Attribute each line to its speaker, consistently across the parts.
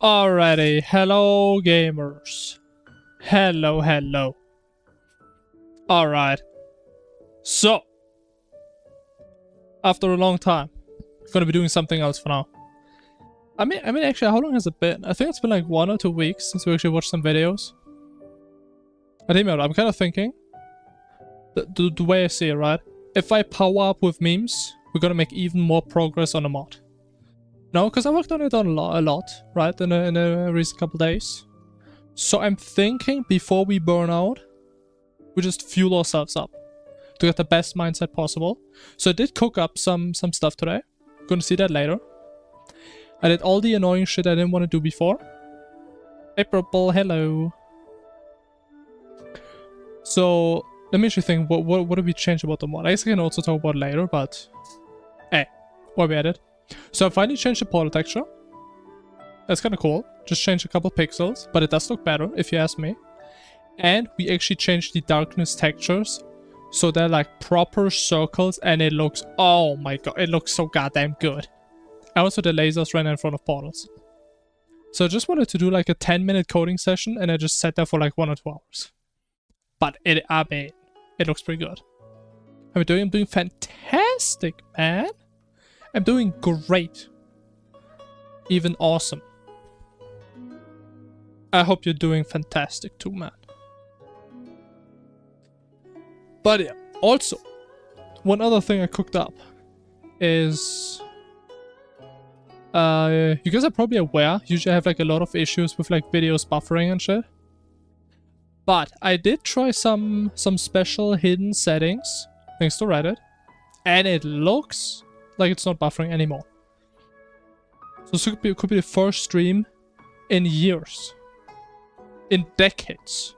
Speaker 1: Alrighty, hello gamers. Hello. Alright. So, after a long time, I'm gonna be doing something else for now. I mean, actually, how long has it been? I think it's been like 1 or 2 weeks since we actually watched some videos. I think I'm kind of thinking, the way I see it, right? If I power up with memes, we're gonna make even more progress on the mod. No, because I worked on it a lot, right, in a recent couple days. So I'm thinking before we burn out, we just fuel ourselves up to get the best mindset possible. So I did cook up some stuff today. Gonna see that later. I did all the annoying shit I didn't want to do before. Hey Purple, hello. So let me actually think, what did we change about the mod? I guess I can also talk about it later, but hey, where we at it. So I finally changed the portal texture. That's kind of cool. Just changed a couple pixels, but it does look better if you ask me. And we actually changed the darkness textures, so they're like proper circles, and it looks, oh my god, it looks so goddamn good. And also the lasers ran in front of portals. So I just wanted to do like a 10-minute coding session, and I just sat there for like 1 or 2 hours. But it looks pretty good. I'm doing fantastic, man. I'm doing great. Even awesome. I hope you're doing fantastic too, man. But yeah, also, one other thing I cooked up is... you guys are probably aware, usually I have like a lot of issues with like videos buffering and shit. But I did try some special hidden settings, thanks to Reddit. And it looks like it's not buffering anymore. So this could be the first stream in years, in decades,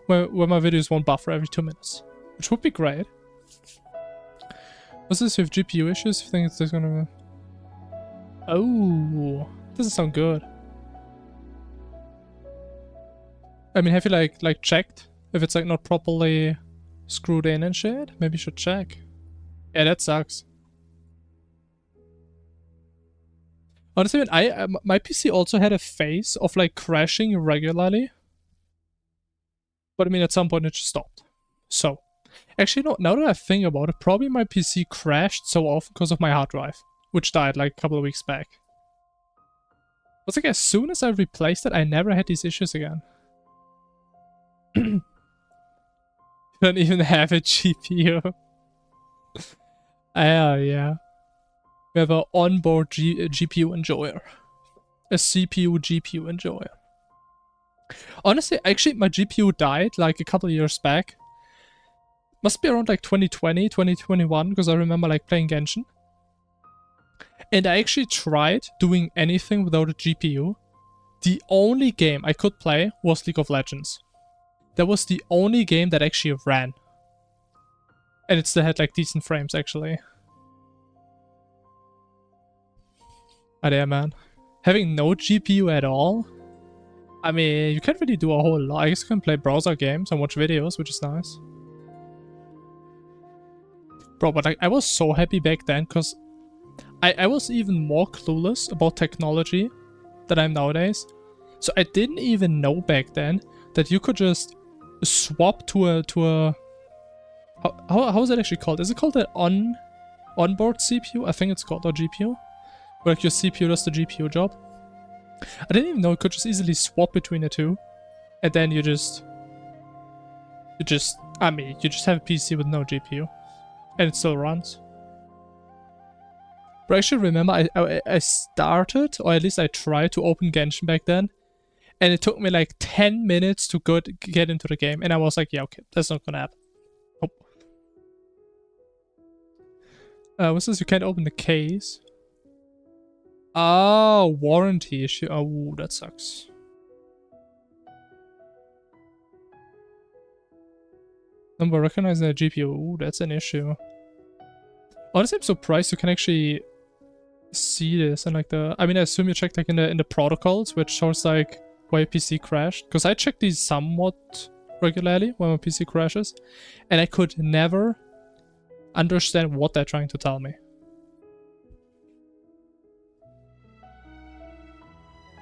Speaker 1: where my videos won't buffer every 2 minutes, which would be great. What's this with GPU issues? You think it's just gonna... Oh, doesn't sound good. I mean, have you like checked if it's like not properly screwed in and shit? Maybe you should check. Yeah, that sucks. Honestly, my PC also had a phase of like crashing regularly. But I mean, at some point it just stopped. So, actually, no, now that I think about it, probably my PC crashed so often because of my hard drive, which died like a couple of weeks back. But like, as soon as I replaced it, I never had these issues again. You don't even have a GPU. Yeah. We have an onboard GPU enjoyer. A CPU GPU enjoyer. Honestly, actually, my GPU died like a couple of years back. Must be around like 2020, 2021, because I remember like playing Genshin. And I actually tried doing anything without a GPU. The only game I could play was League of Legends. That was the only game that actually ran. And it still had like decent frames actually. But yeah, man. Having no GPU at all? I mean, you can't really do a whole lot. I guess you can play browser games and watch videos, which is nice. Bro, but like, I was so happy back then because I was even more clueless about technology than I am nowadays. So I didn't even know back then that you could just swap to a how is it actually called? Is it called an onboard CPU? I think it's called, or GPU. Where like your CPU does the GPU job. I didn't even know you could just easily swap between the two. And then you just have a PC with no GPU. And it still runs. But I actually remember I started, or at least I tried to open Genshin back then. And it took me like 10 minutes to get into the game. And I was like, yeah, okay, that's not gonna happen. Nope. What's this? You can't open the case. Oh, warranty issue. Oh, that sucks. Number recognizing the GPU. Ooh, that's an issue. Honestly, I'm surprised you can actually see this and like the... I mean, I assume you checked like in the protocols, which shows like why your PC crashed. Because I check these somewhat regularly when my PC crashes. And I could never understand what they're trying to tell me.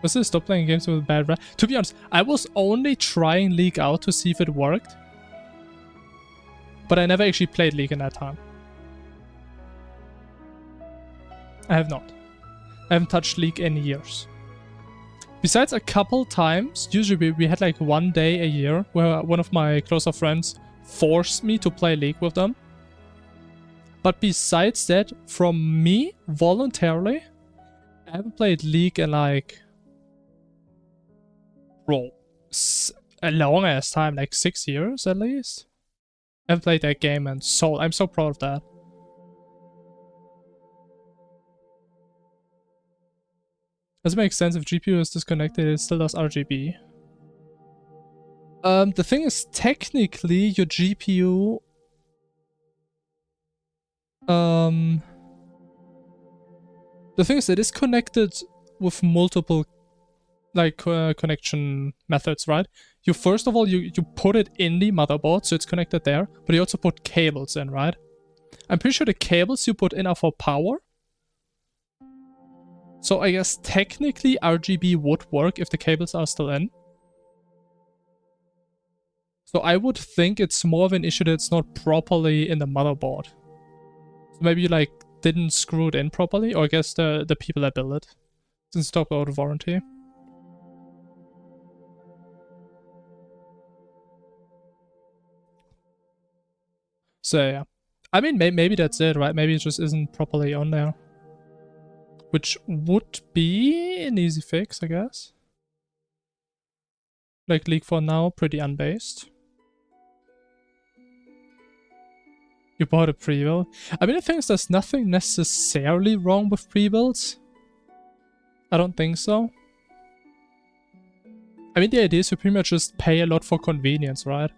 Speaker 1: Was it stop playing games with bad rap? To be honest, I was only trying League out to see if it worked. But I never actually played League in that time. I have not. I haven't touched League in years. Besides a couple times, usually we had like one day a year where one of my closer friends forced me to play League with them. But besides that, from me, voluntarily, I haven't played League in like... Bro, a long ass time, like 6 years at least. I haven't played that game and I'm so proud of that. Does it make sense if GPU is disconnected, it still does RGB? The thing is, technically, your GPU... The thing is, it is connected with multiple, like, connection methods, right? You first of all, you put it in the motherboard, so it's connected there, but you also put cables in, right? I'm pretty sure the cables you put in are for power. So I guess technically RGB would work if the cables are still in. So I would think it's more of an issue that it's not properly in the motherboard. So maybe you like didn't screw it in properly, or I guess the people that built it. Since it's talked about warranty. So yeah. I mean maybe that's it, right? Maybe it just isn't properly on there. Which would be an easy fix, I guess. Like League for now, pretty unbased. You bought a pre-build. I mean, the thing is, there's nothing necessarily wrong with pre-builds. I don't think so. I mean, the idea is you pretty much just pay a lot for convenience, right?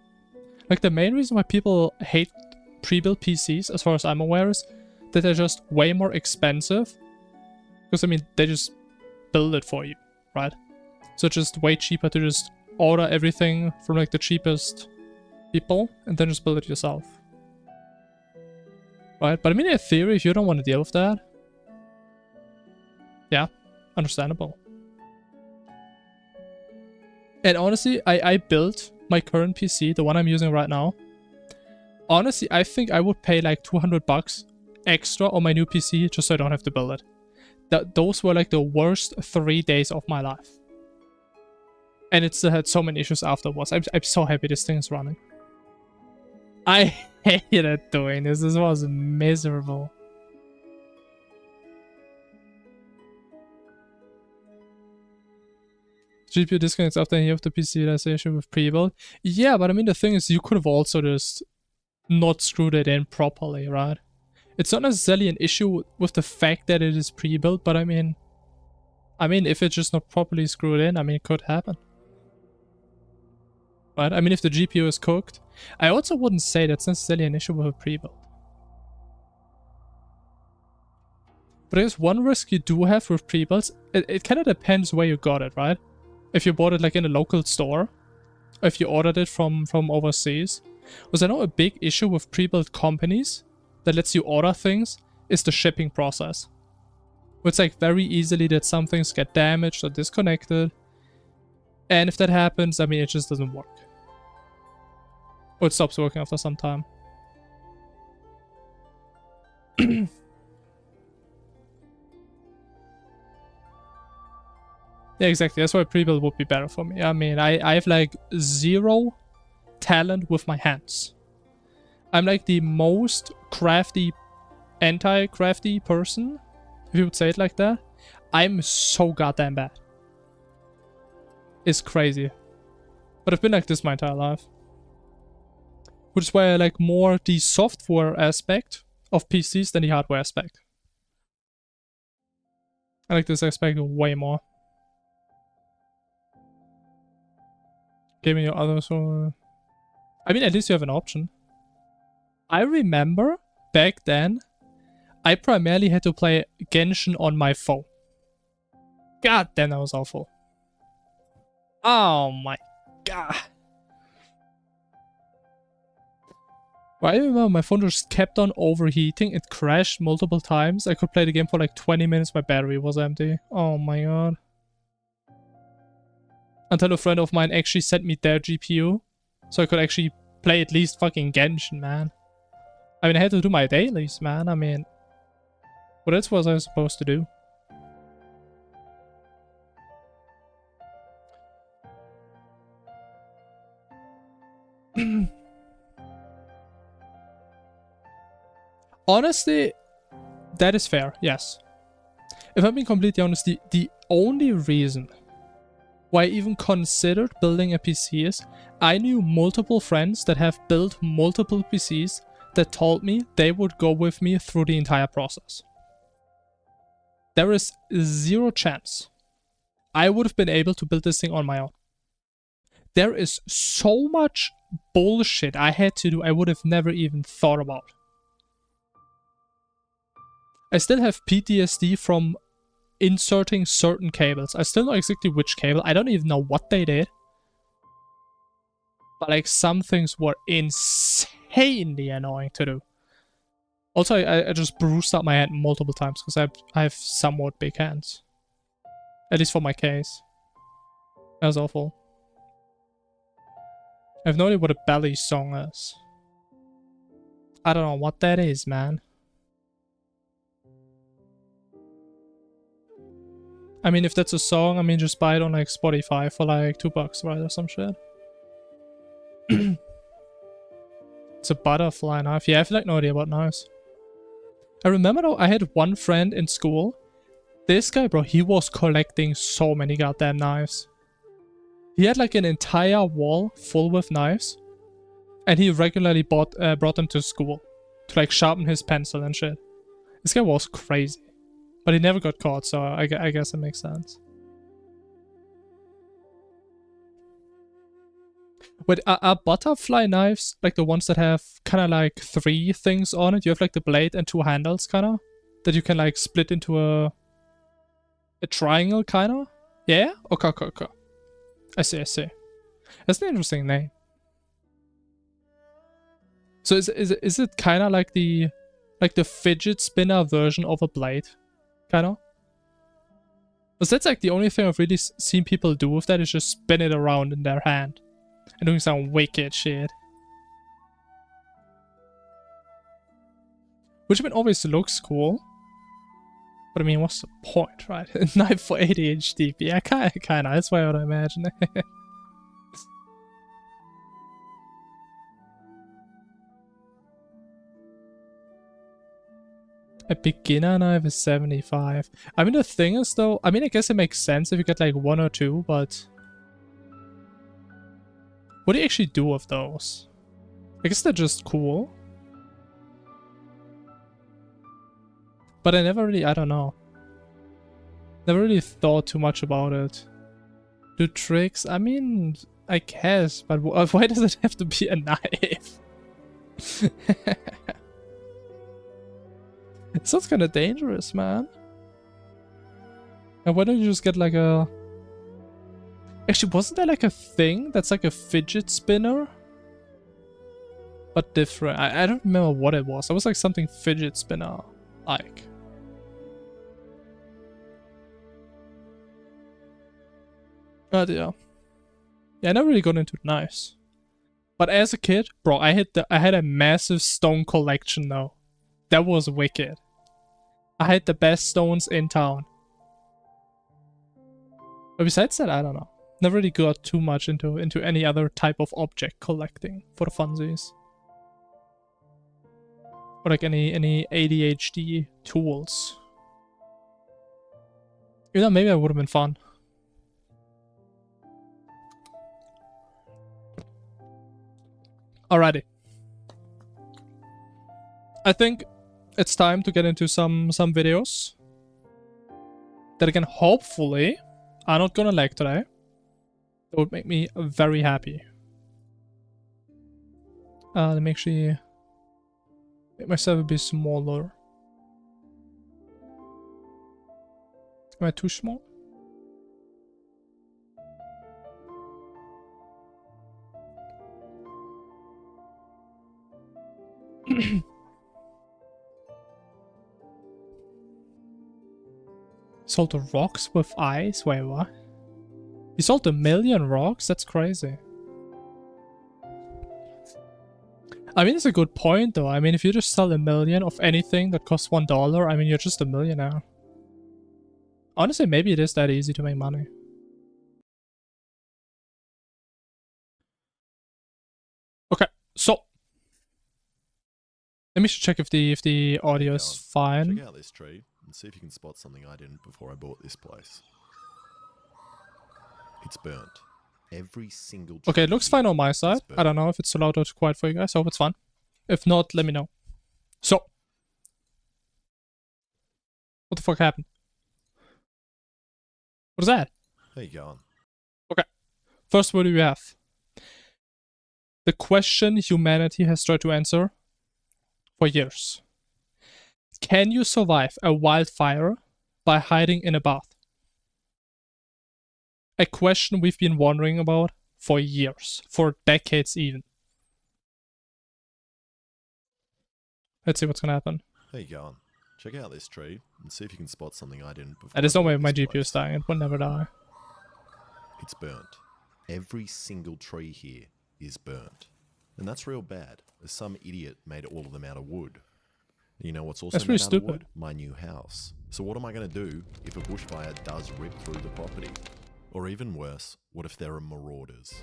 Speaker 1: Like, the main reason why people hate pre-built PCs, as far as I'm aware, is that they're just way more expensive. Because, I mean, they just build it for you, right? So it's just way cheaper to just order everything from, like, the cheapest people and then just build it yourself. Right? But I mean, in theory, if you don't want to deal with that, yeah, understandable. And honestly, I built my current PC, the one I'm using right now. Honestly, I think I would pay like 200 bucks extra on my new PC just so I don't have to build it. Those were like the worst 3 days of my life. And it still had so many issues afterwards. I'm so happy this thing is running. I hated doing this. This was miserable. GPU disconnects after you have the PC. That's the issue with pre-build. Yeah, but I mean the thing is you could have also just not screwed it in properly, right? It's not necessarily an issue with the fact that it is pre-built, but I mean if it's just not properly screwed in, I mean it could happen. Right? I mean if the GPU is cooked. I also wouldn't say that's necessarily an issue with a pre-build. But I guess one risk you do have with pre-builds, it kind of depends where you got it, right? If you bought it like in a local store, or if you ordered it from overseas. Because I know a big issue with pre-built companies that lets you order things is the shipping process. It's like very easily that some things get damaged or disconnected. And if that happens, I mean, it just doesn't work. Or it stops working after some time. Yeah, exactly. That's why pre-build would be better for me. I mean, I have like zero talent with my hands. I'm like the most crafty, anti-crafty person, if you would say it like that. I'm so goddamn bad. It's crazy. But I've been like this my entire life. Which is why I like more the software aspect of PCs than the hardware aspect. I like this aspect way more. Give me your other so... I mean, at least you have an option. I remember back then, I primarily had to play Genshin on my phone. God damn, that was awful. Oh my god. Well, I remember my phone just kept on overheating. It crashed multiple times. I could play the game for like 20 minutes. My battery was empty. Oh my god. Until a friend of mine actually sent me their GPU. So I could actually play at least fucking Genshin, man. I mean, I had to do my dailies, man. I mean, what else was I supposed to do? Honestly, that is fair, yes. If I'm being completely honest, the only reason why I even considered building a PC is I knew multiple friends that have built multiple PCs that told me they would go with me through the entire process. There is zero chance I would have been able to build this thing on my own. There is so much bullshit I had to do I would have never even thought about. I still have PTSD from inserting certain cables. I still know exactly which cable. I don't even know what they did. But like some things were insanely annoying to do. Also, I just bruised up my hand multiple times because I have somewhat big hands. At least for my case. That was awful. I have no idea what a belly song is. I don't know what that is, man. I mean, if that's a song, I mean, just buy it on like Spotify for like $2, right, or some shit. It's a butterfly knife. Yeah, I have like no idea about knives. I remember though, I had one friend in school. This guy, bro, he was collecting so many goddamn knives. He had like an entire wall full with knives. And he regularly brought them to school. To like sharpen his pencil and shit. This guy was crazy. But he never got caught, so I guess it makes sense. Wait, are butterfly knives like the ones that have kind of like 3 things on it? You have like the blade and 2 handles, kind of? That you can like split into a triangle, kind of? Yeah? Okay. I see. That's an interesting name. So is it kind of like the fidget spinner version of a blade? Kind of? Because that's like the only thing I've really seen people do with that is just spin it around in their hand. And doing some wicked shit. Which I mean always looks cool. But I mean, what's the point, right? A knife for ADHD. Yeah, kinda. That's why I would imagine. A beginner knife is 75. I mean, the thing is though, I mean, I guess it makes sense if you get like 1 or 2, but what do you actually do with those? I guess they're just cool. But I never really, I don't know. Never really thought too much about it. Do tricks? I mean, I guess, but why does it have to be a knife? It sounds kind of dangerous, man. And why don't you just get like a... Actually, wasn't there like a thing that's like a fidget spinner? But different. I don't remember what it was. It was like something fidget spinner like. But yeah. Yeah, I never really got into knives. But as a kid, bro, I had a massive stone collection though. That was wicked. I had the best stones in town. But besides that, I don't know. Never really got too much into any other type of object collecting for the funsies. Or like any ADHD tools. You know, maybe that would have been fun. Alrighty. I think it's time to get into some videos that again hopefully are not gonna lag today. That would make me very happy. Let me actually make myself a bit smaller. Am I too small? Salt rocks with eyes? Wait, what? He sold 1 million rocks? That's crazy. I mean, it's a good point though. I mean, if you just sell 1 million of anything that costs $1, I mean, you're just a millionaire. Honestly, maybe it is that easy to make money. Okay, so let me check if the audio is fine.
Speaker 2: Check out this tree and see if you can spot something I didn't before I bought this place. It's burnt. Every single tree.
Speaker 1: Okay, it looks fine on my side. I don't know if it's too loud or too quiet for you guys. I hope it's fine. If not, let me know. So, what the fuck happened? What is that?
Speaker 2: How you going?
Speaker 1: Okay, first what do we have? The question humanity has tried to answer for years. Can you survive a wildfire by hiding in a bath? A question we've been wondering about for years, for decades even. Let's see what's gonna happen.
Speaker 2: How you going? Check out this tree and see if you can spot something I didn't before.
Speaker 1: There's no way my GPU is dying. It will never die.
Speaker 2: It's burnt. Every single tree here is burnt. And that's real bad, as some idiot made all of them out of wood. You know what's also
Speaker 1: That's really
Speaker 2: made out of
Speaker 1: stupid.
Speaker 2: wood? My new house. So what am I going to do if a bushfire does rip through the property? Or even worse, what if there are marauders?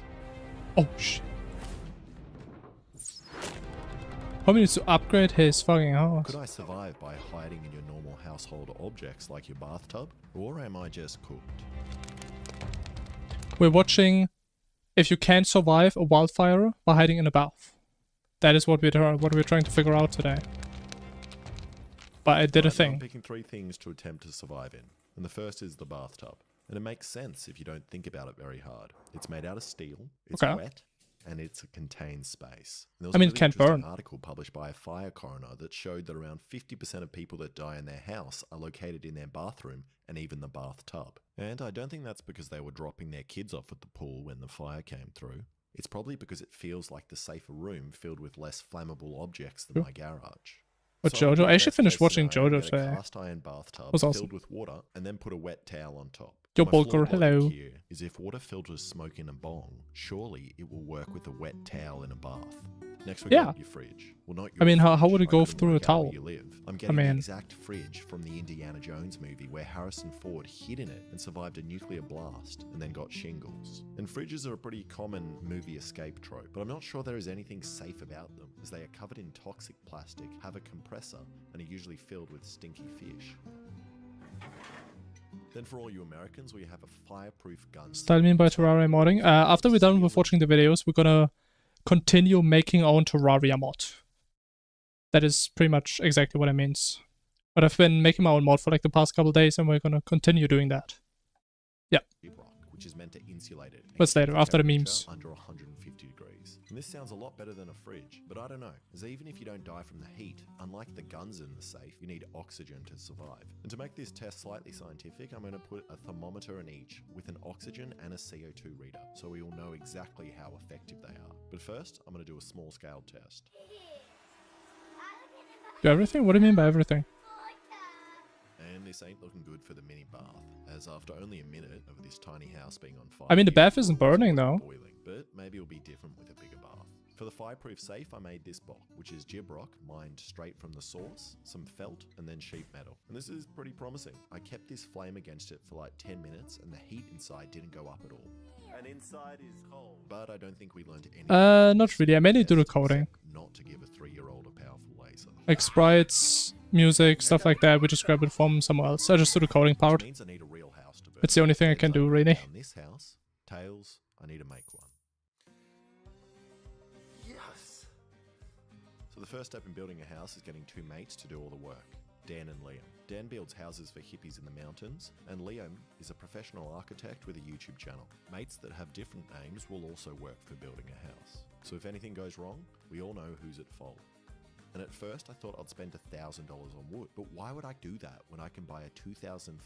Speaker 1: Oh shit. Homie needs to upgrade his fucking house.
Speaker 2: Could I survive by hiding in your normal household objects like your bathtub? Or am I just cooked?
Speaker 1: We're watching if you can survive a wildfire by hiding in a bath. That is what we're trying to figure out today. But I did a thing.
Speaker 2: I'm picking 3 things to attempt to survive in. And the first is the bathtub. And it makes sense if you don't think about it very hard. It's made out of steel, it's wet, and it's a contained space. And
Speaker 1: I mean, it can't burn.
Speaker 2: An article published by a fire coroner that showed that around 50% of people that die in their house are located in their bathroom and even the bathtub. And I don't think that's because they were dropping their kids off at the pool when the fire came through. It's probably because it feels like the safer room filled with less flammable objects than my garage.
Speaker 1: But Jojo, I actually finished watching Jojo today.
Speaker 2: Cast iron bathtub
Speaker 1: was awesome.
Speaker 2: filled with water and then put a wet towel on top.
Speaker 1: Yo,
Speaker 2: My
Speaker 1: Bulgur,
Speaker 2: flawed
Speaker 1: hello.
Speaker 2: logic here is if water filled with smoke in a bong, surely it will work with a wet towel in a bath. Next we got your fridge. Well, not your
Speaker 1: I mean, how
Speaker 2: fridge.
Speaker 1: would it
Speaker 2: I
Speaker 1: go
Speaker 2: couldn't
Speaker 1: through a
Speaker 2: work out
Speaker 1: towel?
Speaker 2: where you live. I'm getting the exact fridge from the Indiana Jones movie where Harrison Ford hid in it and survived a nuclear blast and then got shingles. And fridges are a pretty common movie escape trope, but I'm not sure there is anything safe about them as they are covered in toxic plastic, have a compressor, and are usually filled with stinky fish. Then for all you Americans, we have a fireproof gun.
Speaker 1: Style mean by Terraria modding. After we're done with watching the videos, we're gonna continue making our own Terraria mod. That is pretty much exactly what it means. But I've been making my own mod for like the past couple days and we're gonna continue doing that. Yeah.
Speaker 2: Which is meant to insulate it.
Speaker 1: But later, after the memes.
Speaker 2: Under 150 degrees. And this sounds a lot better than a fridge, but I don't know, as even if you don't die from the heat, unlike the guns in the safe, you need oxygen to survive. And to make this test slightly scientific, I'm going to put a thermometer in each with an oxygen and a CO2 reader, so we all know exactly how effective they are. But first, I'm going to do a small scale test.
Speaker 1: Do everything? What do you mean by everything?
Speaker 2: And this ain't looking good for the mini bath, as after only a minute of this tiny house being on fire...
Speaker 1: I mean, the bath isn't burning though.
Speaker 2: Boiling, but maybe it'll be different with a bigger bath. For the fireproof safe, I made this block, which is gibrock mined straight from the source, some felt, and then sheet metal. And this is pretty promising. I kept this flame against it for like 10 minutes, and the heat inside didn't go up at all. And inside is cold. But I don't think we learned anything.
Speaker 1: Not really. I mainly do the coding.
Speaker 2: Not to give a 3-year-old a powerful laser.
Speaker 1: Like sprites, music, stuff like that. We just grab it from somewhere else. I just do the coding part.
Speaker 2: Means I need a real house to build.
Speaker 1: It's the only thing I can do, really.
Speaker 2: On this house, tails, I need to make one. Yes! So the first step in building a house is getting 2 mates to do all the work. Dan and Liam. Dan builds houses for hippies in the mountains, and Liam is a professional architect with a YouTube channel. Mates that have different names will also work for building a house. So if anything goes wrong, we all know who's at fault. And at first I thought I'd spend $1,000 on wood, but why would I do that when I can buy a $2,500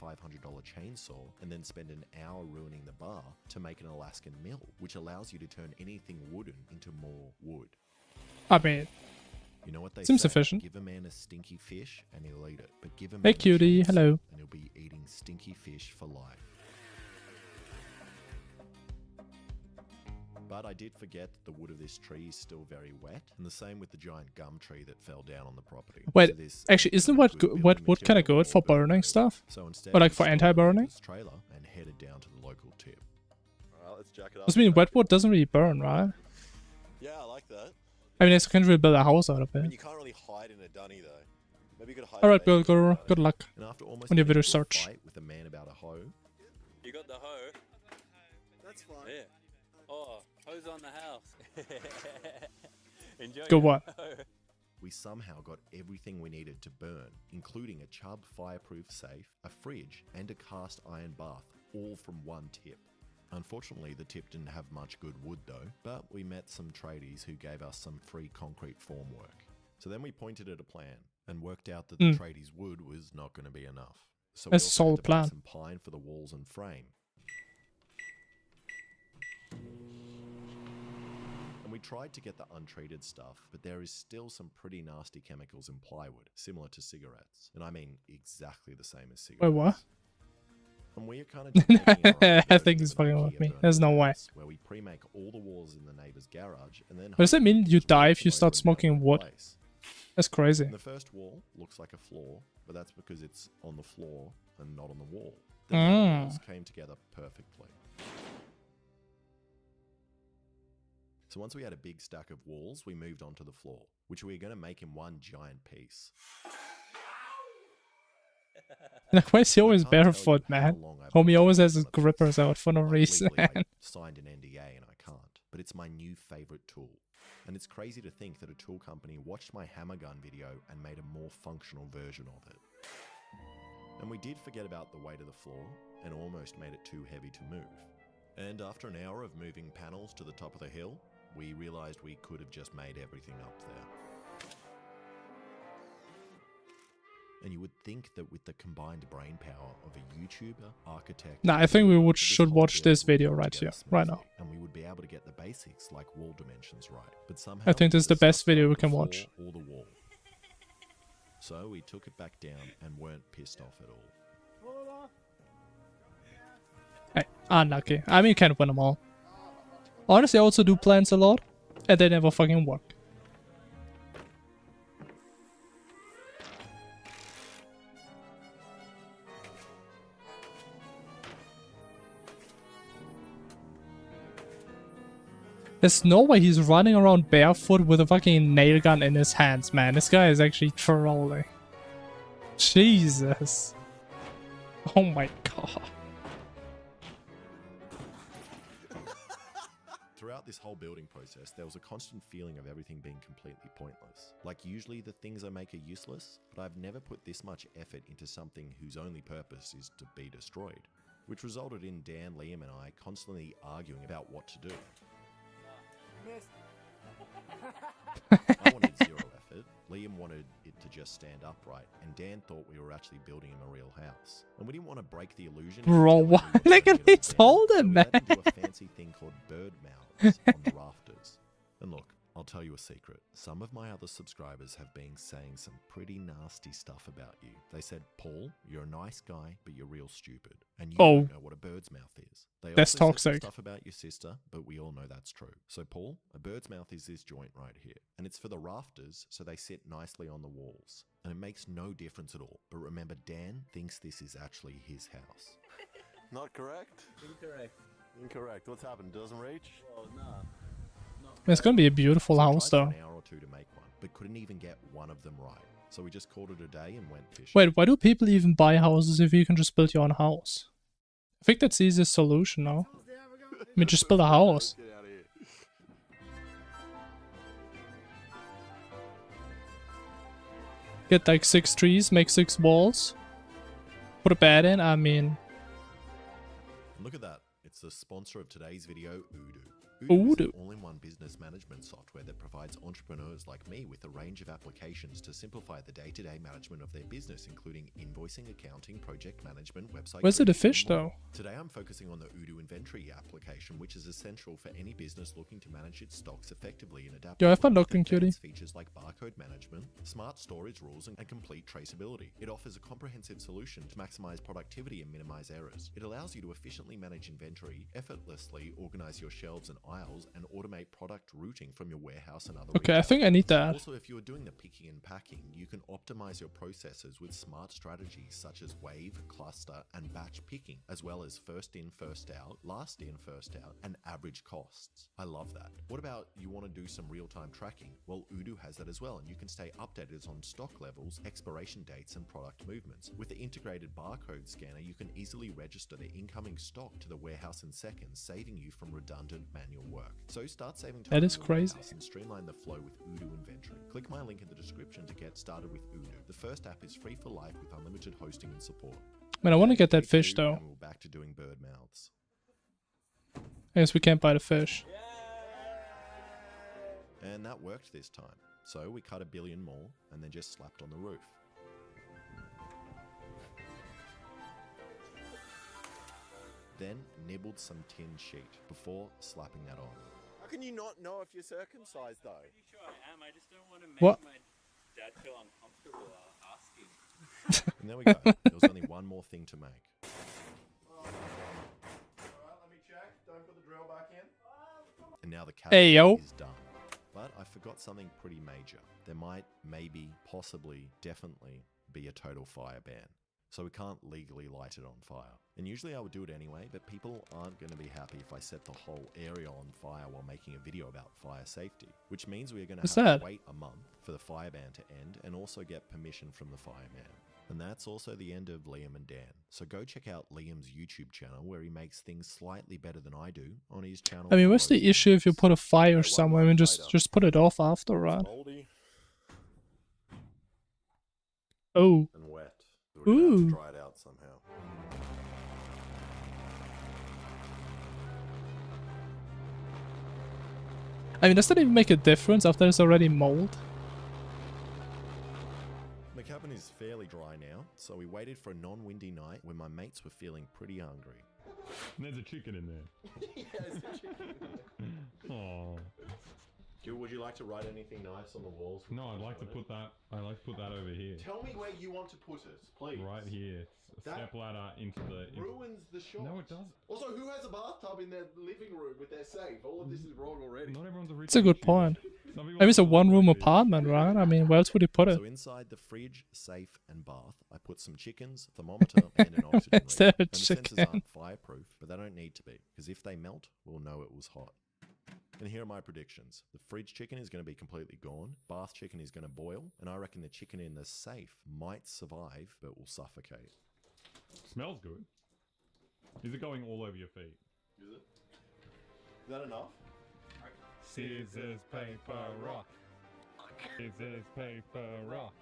Speaker 2: chainsaw and then spend an hour ruining the bar to make an Alaskan mill, which allows you to turn anything wooden into more wood.
Speaker 1: I mean,
Speaker 2: you know what they
Speaker 1: seems
Speaker 2: say?
Speaker 1: sufficient.
Speaker 2: Give a man a stinky fish and he'll eat it, but give a man
Speaker 1: Hey cutie, hello.
Speaker 2: and he'll be eating stinky fish for life. But I did forget that the wood of this tree is still very wet, and the same with the giant gum tree that fell down on the property.
Speaker 1: Wait,
Speaker 2: So this
Speaker 1: actually, isn't what wood kind of good for burning stuff?
Speaker 2: So instead,
Speaker 1: Or like
Speaker 2: we
Speaker 1: for
Speaker 2: stored
Speaker 1: anti-burning?
Speaker 2: this trailer and headed down to the local tip.
Speaker 3: Alright, let's jack it up.
Speaker 1: Does mean wet wood doesn't really burn, right?
Speaker 3: Yeah, I like that.
Speaker 1: I mean, I can't really build a house out of
Speaker 3: I mean,
Speaker 1: it.
Speaker 3: you can't really hide in a dunny though. Maybe you could hide.
Speaker 1: Alright,
Speaker 3: maybe
Speaker 1: good luck.
Speaker 2: And after almost
Speaker 1: On your
Speaker 2: getting
Speaker 1: video
Speaker 2: into a
Speaker 1: search.
Speaker 2: fight with a man about a hoe,
Speaker 3: You got the hoe.
Speaker 4: That's fine.
Speaker 3: Yeah. Oh, hoe's on the house. Enjoy.
Speaker 1: Go
Speaker 3: your
Speaker 1: what?
Speaker 3: hoe.
Speaker 2: we somehow got everything we needed to burn, including a Chubb fireproof safe, a fridge, and a cast iron bath, all from one tip. Unfortunately, the tip didn't have much good wood though, but we met some tradies who gave us some free concrete formwork. So then we pointed at a plan and worked out that the tradies' wood was not going to be enough. So we
Speaker 1: That's a
Speaker 2: also
Speaker 1: solid
Speaker 2: had to buy
Speaker 1: plan.
Speaker 2: some pine for the walls and frame. And we tried to get the untreated stuff, but there is still some pretty nasty chemicals in plywood, similar to cigarettes. And I mean exactly the same as cigarettes.
Speaker 1: Wait, what?
Speaker 2: And we are kind of
Speaker 1: I think he's fucking with me. There's no way.
Speaker 2: Where we pre-make all the walls in the neighbor's garage and then
Speaker 1: Does that mean you die if you
Speaker 2: hope
Speaker 1: start
Speaker 2: to
Speaker 1: smoking wood?
Speaker 2: place.
Speaker 1: That's crazy.
Speaker 2: The first wall looks like a floor, but that's because it's on the floor and not on the wall. The walls came together perfectly. So once we had a big stack of walls, we moved on to the floor, which we were going to make in one giant piece.
Speaker 1: Like, why is he always
Speaker 2: I can't tell you
Speaker 1: barefoot,
Speaker 2: how
Speaker 1: man?
Speaker 2: long I've
Speaker 1: Homie
Speaker 2: been
Speaker 1: always has
Speaker 2: working
Speaker 1: his
Speaker 2: on it.
Speaker 1: grippers out for no
Speaker 2: Like,
Speaker 1: reason.
Speaker 2: legally, I signed an NDA and I can't, but it's my new favorite tool. And it's crazy to think that a tool company watched my hammer gun video and made a more functional version of it. And we did forget about the weight of the floor and almost made it too heavy to move. And after an hour of moving panels to the top of the hill, we realized we could have just made everything up there. And you would think that with the combined brain power of a YouTuber, architect...
Speaker 1: Nah, I think we
Speaker 2: that
Speaker 1: should
Speaker 2: whole
Speaker 1: watch
Speaker 2: build
Speaker 1: this
Speaker 2: would
Speaker 1: video
Speaker 2: come
Speaker 1: right
Speaker 2: together
Speaker 1: here, right
Speaker 2: smoothly,
Speaker 1: now.
Speaker 2: And we would be able to get the basics like wall dimensions right. But somehow
Speaker 1: I think this is the
Speaker 2: we
Speaker 1: best
Speaker 2: stuck
Speaker 1: video
Speaker 2: on
Speaker 1: we
Speaker 2: the
Speaker 1: can
Speaker 2: floor
Speaker 1: watch.
Speaker 2: Or the wall. So we took it back down and weren't pissed off at all.
Speaker 1: Hey, unlucky. I mean, you can't win them all. Honestly, I also do plans a lot, and they never fucking work. There's no way he's running around barefoot with a fucking nail gun in his hands, man. This guy is actually trolling. Jesus. Oh my god.
Speaker 2: Throughout this whole building process, there was a constant feeling of everything being completely pointless. Like usually the things I make are useless, but I've never put this much effort into something whose only purpose is to be destroyed. Which resulted in Dan, Liam and I constantly arguing about what to do. I wanted zero effort, Liam wanted it to just stand upright, and Dan thought we were actually building him a real house. And we didn't want to break the illusion.
Speaker 1: Bro, what? Look at his holding, man.
Speaker 2: So we had to do a fancy thing called bird mouths on the rafters. And look, I'll tell you a secret. Some of my other subscribers have been saying some pretty nasty stuff about you. They said, Paul, you're a nice guy, but you're real stupid. And you don't know what a bird's mouth is. They
Speaker 1: That's
Speaker 2: also said some
Speaker 1: toxic.
Speaker 2: stuff about your sister, but we all know that's true. So Paul, a bird's mouth is this joint right here. And it's for the rafters, so they sit nicely on the walls. And it makes no difference at all. But remember, Dan thinks this is actually his house.
Speaker 3: Not correct?
Speaker 4: Incorrect.
Speaker 3: Incorrect. What's happened? Doesn't reach?
Speaker 4: Well, nah.
Speaker 1: It's gonna be a beautiful house,
Speaker 2: Tried
Speaker 1: though.
Speaker 2: for an hour or two to make one, but couldn't even get one of them right. So we just called it a day and went fishing.
Speaker 1: Wait, why do people even buy houses if you can just build your own house? I think that's the easiest solution now. I mean, just build a house.
Speaker 3: Get out of here.
Speaker 1: Get like 6 trees, make 6 walls. Put a bed in, I mean...
Speaker 2: Look at that. It's the sponsor of today's video, Udo.
Speaker 1: Udo.
Speaker 2: is an all-in-one business management software that provides entrepreneurs like me with a range of applications to simplify the day-to-day management of their business, including invoicing, accounting, project management, website...
Speaker 1: Where's the
Speaker 2: creation,
Speaker 1: fish,
Speaker 2: and more.
Speaker 1: though?
Speaker 2: Today I'm focusing on the Udo inventory application, which is essential for any business looking to manage its stocks effectively and adapt.
Speaker 1: Yo, have fun looking, cutie.
Speaker 2: Features like barcode management, smart storage rules, and complete traceability. It offers a comprehensive solution to maximize productivity and minimize errors. It allows you to efficiently manage inventory, effortlessly organize your shelves and aisles and automate product routing from your warehouse and other
Speaker 1: Okay, I
Speaker 2: retail
Speaker 1: think I need
Speaker 2: stores.
Speaker 1: that.
Speaker 2: Also, if you're doing the picking and packing, you can optimize your processes with smart strategies such as wave, cluster, and batch picking, as well as first in, first out, last in, first out, and average costs. I love that. What about you want to do some real-time tracking? Well, Odoo has that as well, and you can stay updated on stock levels, expiration dates, and product movements. With the integrated barcode scanner, you can easily register the incoming stock to the warehouse in seconds, saving you from redundant manual work. So start saving time
Speaker 1: That is
Speaker 2: in your
Speaker 1: crazy.
Speaker 2: warehouse and streamline the flow with Odoo Inventory. Click my link in the description to get started with Odoo. The first app is free for life with unlimited hosting and support.
Speaker 1: Man, I want to get that
Speaker 2: Day
Speaker 1: fish
Speaker 2: two,
Speaker 1: though.
Speaker 2: and we're back to doing bird mouths.
Speaker 1: I guess we can't buy the fish.
Speaker 2: And that worked this time. So we cut 1 billion more and then just slapped on the roof. Then nibbled some tin sheet before slapping that on.
Speaker 4: How can you not know if you're circumcised though?
Speaker 3: Pretty sure I am. I just don't want to make
Speaker 1: What?
Speaker 3: my dad feel uncomfortable asking.
Speaker 2: And there we go. There was only one more thing to make.
Speaker 4: Alright, let me check. Don't put the drill back in.
Speaker 2: And now the cabin
Speaker 1: Hey, yo.
Speaker 2: is done. But I forgot something pretty major. There might, maybe, possibly, definitely be a total fire ban. So we can't legally light it on fire. And usually I would do it anyway, but people aren't going to be happy if I set the whole area on fire while making a video about fire safety. Which means we are going to
Speaker 1: What's
Speaker 2: have
Speaker 1: that?
Speaker 2: to wait a month for the fire ban to end and also get permission from the fireman. And that's also the end of Liam and Dan. So go check out Liam's YouTube channel where he makes things slightly better than I do on his channel.
Speaker 1: I mean, what's the
Speaker 2: Follow
Speaker 1: issue if you put a fire somewhere? I mean,
Speaker 4: later.
Speaker 1: just put it off after, right?
Speaker 4: Moldy
Speaker 1: Oh,
Speaker 4: and wet. So we're gonna have
Speaker 1: Ooh.
Speaker 4: to dry it out somehow.
Speaker 1: I mean, does that even make a difference after there's already mold?
Speaker 2: The cabin is fairly dry now, so we waited for a non-windy night when my mates were feeling pretty hungry.
Speaker 5: There's a chicken in there. Oh
Speaker 2: Would you like to write anything nice on the walls?
Speaker 5: no, I'd like to put that. I'd like to put that over here,
Speaker 2: Tell me where you want to put it, please.
Speaker 5: right here. A
Speaker 2: That
Speaker 5: step ladder into the.
Speaker 2: Ruins the shot.
Speaker 5: No, it does.
Speaker 4: Also, who has a bathtub in their living room with their safe? All of this is wrong already.
Speaker 5: Not everyone's a rich.
Speaker 1: It's a good
Speaker 5: kid.
Speaker 1: point.
Speaker 5: Some people
Speaker 1: Maybe it's a
Speaker 5: live
Speaker 1: one-room
Speaker 5: like this.
Speaker 1: apartment, right? I mean, where else would you put it?
Speaker 2: So inside the fridge, safe, and bath, I put some chickens, thermometer, and an oxygen
Speaker 1: Is there
Speaker 2: reader.
Speaker 1: a
Speaker 2: And the sensors
Speaker 1: chicken?
Speaker 2: aren't fireproof, but they don't need to be, because if they melt, we'll know it was hot. And here are my predictions. The fridge chicken is going to be completely gone, bath chicken is going to boil, and I reckon the chicken in the safe might survive, but will suffocate.
Speaker 5: Smells good. Is it going all over your feet?
Speaker 4: Is it? Is that enough?
Speaker 5: Scissors, paper, rock. Scissors, paper, rock.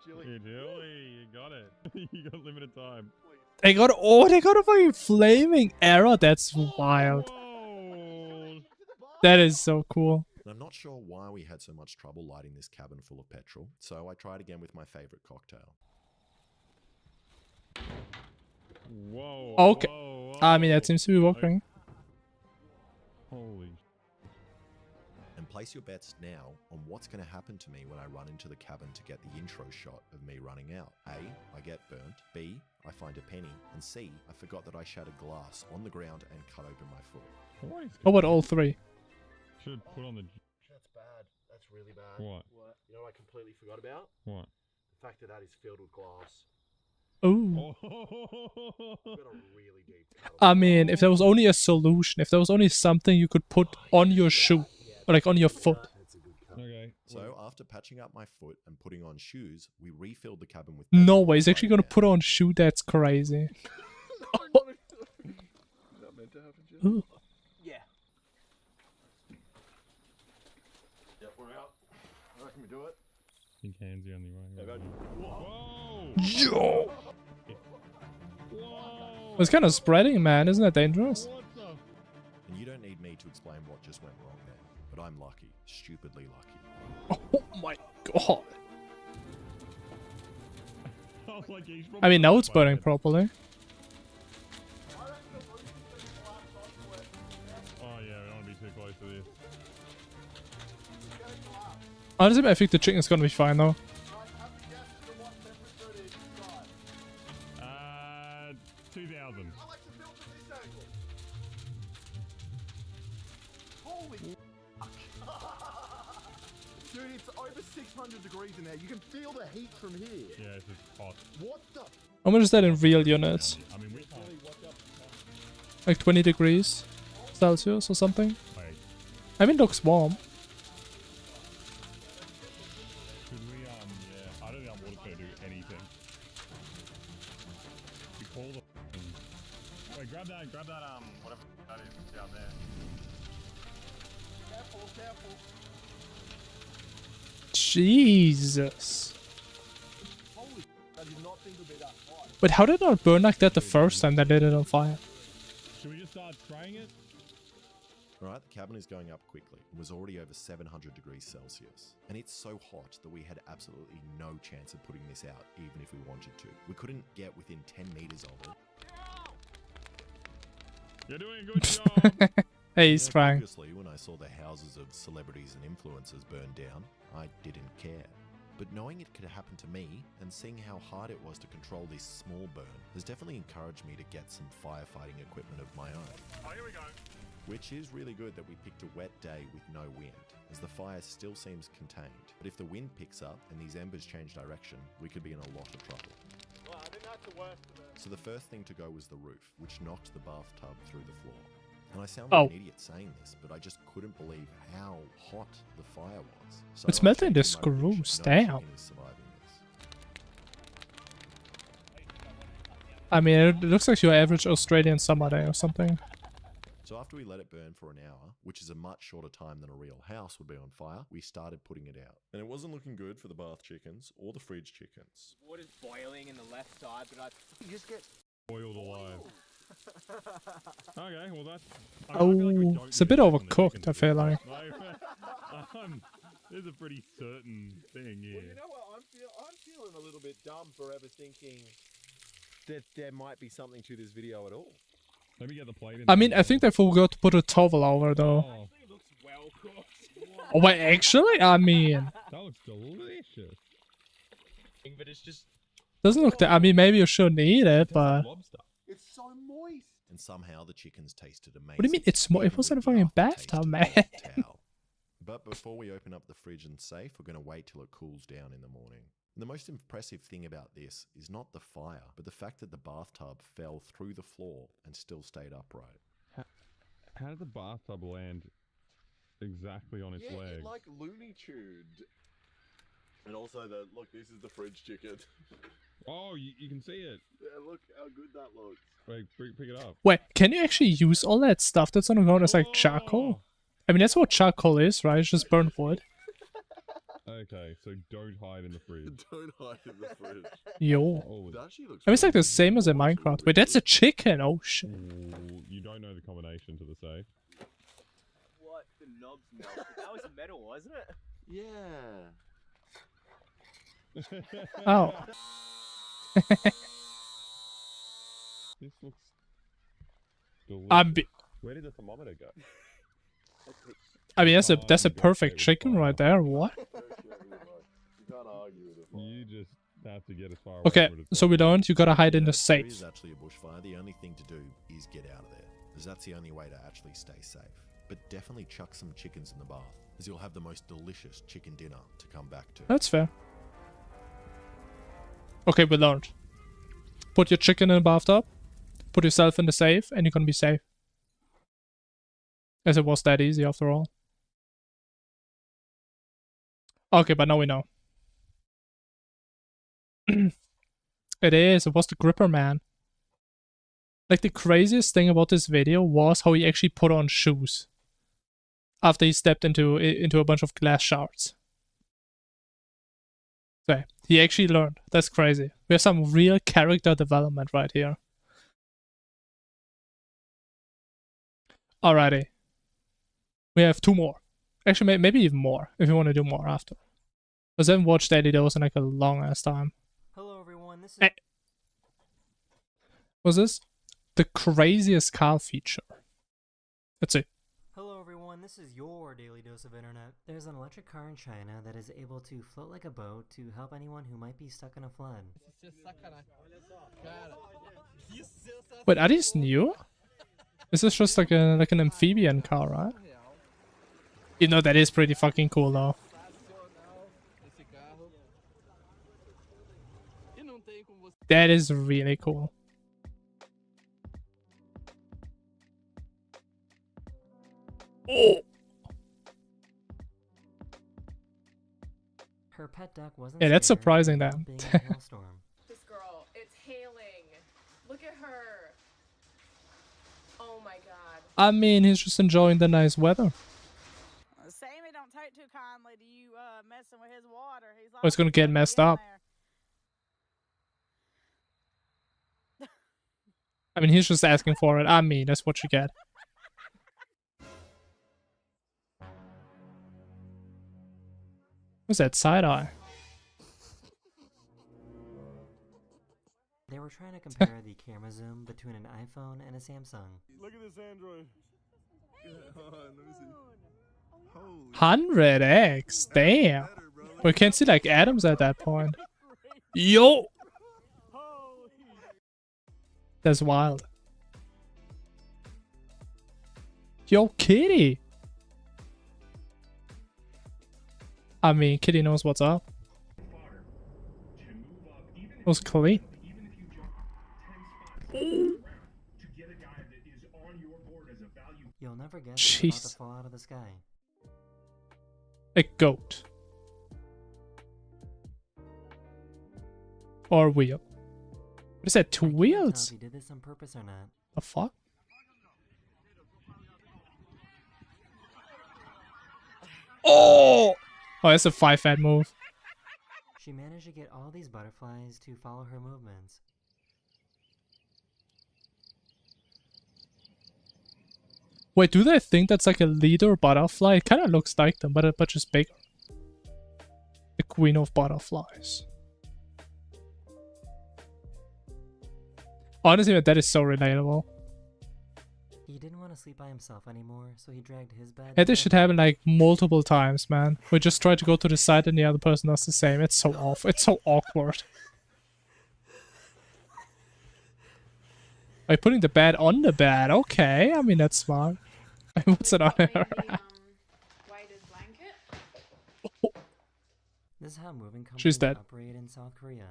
Speaker 4: Chili.
Speaker 5: Hey, Julie, you got it. You got limited time.
Speaker 1: They got a fucking flaming arrow. That's wild.
Speaker 5: Whoa!
Speaker 1: That is so cool.
Speaker 2: And I'm not sure why we had so much trouble lighting this cabin full of petrol, so I tried again with my favorite cocktail.
Speaker 5: Whoa.
Speaker 1: Okay.
Speaker 5: Whoa,
Speaker 1: I mean, that
Speaker 5: whoa.
Speaker 1: seems to be working.
Speaker 5: Holy.
Speaker 2: And place your bets now on what's going to happen to me when I run into the cabin to get the intro shot of me running out. A, I get burnt. B, I find a penny. And C, I forgot that I shattered glass on the ground and cut open my foot.
Speaker 5: What is
Speaker 1: How about all three?
Speaker 5: Should put on the.
Speaker 4: That's bad. That's really bad.
Speaker 5: What?
Speaker 4: You know what I completely forgot about?
Speaker 5: What?
Speaker 4: The fact that that is filled with glass.
Speaker 1: Ooh.
Speaker 5: Oh.
Speaker 4: I've got a really deep cut.
Speaker 1: I mean, if there was only a solution, if there was only something you could put on your shoe, or like on your foot.
Speaker 4: That's a good cut.
Speaker 5: Okay.
Speaker 2: So after patching up my foot and putting on shoes, we refilled the cabin with
Speaker 1: No
Speaker 2: petrol
Speaker 1: way, he's actually gonna
Speaker 2: right
Speaker 1: put on shoe. That's crazy.
Speaker 4: Is that meant to happen, Jim?
Speaker 1: Ooh.
Speaker 4: Yeah. Yep, we're out. I reckon we do it.
Speaker 5: I think hands the only way. Whoa!
Speaker 1: Yo!
Speaker 5: Whoa!
Speaker 1: It's kind of spreading, man. Isn't that dangerous?
Speaker 5: What the?
Speaker 2: And you don't need me to explain what just went wrong there, but I'm lucky, stupidly lucky.
Speaker 1: Oh my god.
Speaker 5: I was like, he's
Speaker 1: I mean, now
Speaker 5: probably
Speaker 1: it's burning
Speaker 5: by
Speaker 1: properly.
Speaker 5: Oh yeah, we don't want to be too close to this.
Speaker 1: Honestly, I think the chicken's gonna be fine though.
Speaker 5: 2000.
Speaker 4: Holy Dude, it's over 600 degrees in there. You can feel the heat from here.
Speaker 5: Yeah, it's just hot.
Speaker 4: What the?
Speaker 1: How much is that in real units?
Speaker 5: I mean, we can't.
Speaker 1: Like 20 degrees Celsius or something?
Speaker 5: Wait,
Speaker 1: I mean, it looks warm.
Speaker 5: could we, yeah, I don't think our water's gonna do anything. We call the. Wait, grab that, whatever that is down there.
Speaker 4: Careful, careful.
Speaker 1: Jesus.
Speaker 4: Holy I did not think it would be that hot.
Speaker 1: But how did it not burn like that the first time they lit it on fire?
Speaker 5: Should we just start spraying it?
Speaker 2: Right, the cabin is going up quickly. It was already over 700 degrees Celsius. And it's so hot that we had absolutely no chance of putting this out, even if we wanted to. We couldn't get within 10 meters of it.
Speaker 5: You're doing a good job.
Speaker 1: Hey, he's trying.
Speaker 2: Previously, when I saw the houses of celebrities and influencers burn down, I didn't care. But knowing it could happen to me, and seeing how hard it was to control this small burn, has definitely encouraged me to get some firefighting equipment of my own.
Speaker 5: Oh, here we go.
Speaker 2: Which is really good that we picked a wet day with no wind, as the fire still seems contained. But if the wind picks up and these embers change direction, we could be in a lot of trouble.
Speaker 4: Well, I think that's the worst of it.
Speaker 2: So the first thing to go was the roof, which knocked the bathtub through the floor. And I sound like an idiot saying this, but I just couldn't believe how hot the fire was. So
Speaker 1: It's
Speaker 2: I
Speaker 1: melting
Speaker 2: checked
Speaker 1: the
Speaker 2: in my fridge.
Speaker 1: screws,
Speaker 2: No
Speaker 1: damn.
Speaker 2: chicken is surviving this.
Speaker 1: I mean, it looks like your average Australian summer day or something.
Speaker 2: So after we let it burn for an hour, which is a much shorter time than a real house would be on fire, we started putting it out. And it wasn't looking good for the bath chickens or the fridge chickens.
Speaker 6: Water's boiling in the left side, but
Speaker 4: You just get
Speaker 5: Boiled alive. Okay, well that's. I
Speaker 1: Oh,
Speaker 5: feel like we don't
Speaker 1: it's a
Speaker 5: need
Speaker 1: bit
Speaker 5: to check on the
Speaker 1: overcooked,
Speaker 5: chickens
Speaker 1: I feel
Speaker 5: a bit.
Speaker 1: like.
Speaker 5: There's a pretty certain thing here.
Speaker 4: Well, you know what? I'm feeling a little bit dumb for ever thinking that there might be something to this video at all.
Speaker 5: Let me get the plate in.
Speaker 1: I mean, I think they forgot to put a towel over though.
Speaker 5: Oh,
Speaker 6: it looks well cooked.
Speaker 1: Oh, wait, actually? I mean,
Speaker 5: that looks delicious.
Speaker 6: But it's just
Speaker 1: doesn't look that. I mean, maybe you shouldn't eat it,
Speaker 5: Tastes
Speaker 1: but.
Speaker 5: like lobster.
Speaker 4: It's so moist.
Speaker 2: And somehow the chickens tasted amazing.
Speaker 1: What do you mean it's more? It
Speaker 2: even
Speaker 1: was in a
Speaker 2: with
Speaker 1: fucking
Speaker 2: the aftertaste
Speaker 1: bathtub,
Speaker 2: of
Speaker 1: man.
Speaker 2: the towel. But before we open up the fridge and safe, we're going to wait till it cools down in the morning. And the most impressive thing about this is not the fire, but the fact that the bathtub fell through the floor and still stayed upright.
Speaker 5: How did the bathtub land exactly on its
Speaker 4: Yeah,
Speaker 5: leg?
Speaker 4: it like Looney Tuned. And also look, this is the fridge chicken.
Speaker 5: Oh, you can see it.
Speaker 4: Yeah, look how good that looks.
Speaker 5: Wait, pick it up.
Speaker 1: Wait, can you actually use all that stuff that's on the ground as like charcoal? I mean, that's what charcoal is, right? It's just burnt wood.
Speaker 5: Okay, so don't hide in the fridge.
Speaker 4: Don't hide in the fridge.
Speaker 1: Yo.
Speaker 5: Oh,
Speaker 4: It actually looks
Speaker 1: I mean, it's like the
Speaker 4: really
Speaker 1: same as in
Speaker 4: nice.
Speaker 1: Minecraft. Wait, that's a chicken. Oh shit.
Speaker 5: ooh, you don't know the combination to the safe.
Speaker 6: what the knobs melted. That was metal, wasn't it?
Speaker 4: Yeah.
Speaker 1: Oh.
Speaker 5: This looks delicious. Where did the thermometer go?
Speaker 1: I mean, that's a perfect chicken right there. What?
Speaker 4: You can't argue with it.
Speaker 5: You just have to get as far away
Speaker 1: Okay,
Speaker 5: from it as
Speaker 1: so we
Speaker 5: possible.
Speaker 1: don't. You gotta hide in the
Speaker 2: If there is
Speaker 1: safe.
Speaker 2: actually a bushfire, the only thing to do is get out of there, as that's the only way to actually stay safe. But definitely chuck some chickens in the bath, as you'll have the most delicious chicken dinner to come back to.
Speaker 1: That's fair. Okay, we learned. Put your chicken in a bathtub. Put yourself in the safe, and you're gonna be safe. As it was that easy after all. Okay, but now we know. It is. It was the gripper man. Like, the craziest thing about this video was how he actually put on shoes after he stepped into a bunch of glass shards. So he actually learned. That's crazy. We have some real character development right here. Alrighty. We have 2 more. Actually, maybe even more, if you want to do more after. Because I haven't watched Daily Dose in like a long ass time.
Speaker 6: Hello everyone, this is...
Speaker 1: What's this? The craziest car feature. Let's see.
Speaker 6: Hello everyone, this is your daily dose of internet. There's an electric car in China that is able to float like a boat to help anyone who might be stuck in a flood.
Speaker 1: Wait, are these new? Is this just like an amphibian car, right? You know, that is pretty fucking cool though. That is really cool. Oh!
Speaker 6: Her pet duck wasn't
Speaker 1: Yeah, that's
Speaker 6: scared
Speaker 1: surprising
Speaker 6: about
Speaker 1: then.
Speaker 6: being in a hailstorm.
Speaker 7: This girl, it's hailing. Look at her. Oh my god.
Speaker 1: I mean, he's just enjoying the nice weather.
Speaker 8: Sammy don't take too kindly to you messing with his water. He's
Speaker 1: Oh, it's gonna get messed up. I mean, he's just asking for it. I mean, that's what you get. What's that side eye?
Speaker 6: They were trying to compare the camera zoom between an iPhone and a Samsung.
Speaker 5: Look at this Android. Holy
Speaker 1: 100x, damn. We can't see like atoms at that point. Yo, that's wild. Yo, Kitty. I mean, Kitty knows what's up. It was clean.
Speaker 6: You'll never guess what's about
Speaker 1: Jeez.
Speaker 6: to fall out of the sky.
Speaker 1: A goat. Or wheel. What is that, two
Speaker 6: I can't tell
Speaker 1: wheels?
Speaker 6: if he did this on purpose or not.
Speaker 1: The fuck? Oh! Oh, that's a 5-fat move.
Speaker 6: She managed to get all these butterflies to follow her movements.
Speaker 1: Wait, do they think that's like a leader butterfly? It kind of looks like them, but just bigger. The queen of butterflies. Honestly, that is so relatable.
Speaker 6: He didn't want to sleep by himself anymore, so he dragged his bed.
Speaker 1: And this should happen like multiple times, man. We just try to go to the side and the other person does the same. It's so awful. It's so awkward. By putting the bed on the bed, okay. I mean, that's smart. What's it on her?
Speaker 7: Weighted blanket.
Speaker 6: This is how moving companies
Speaker 1: She's dead.
Speaker 6: operate in South Korea.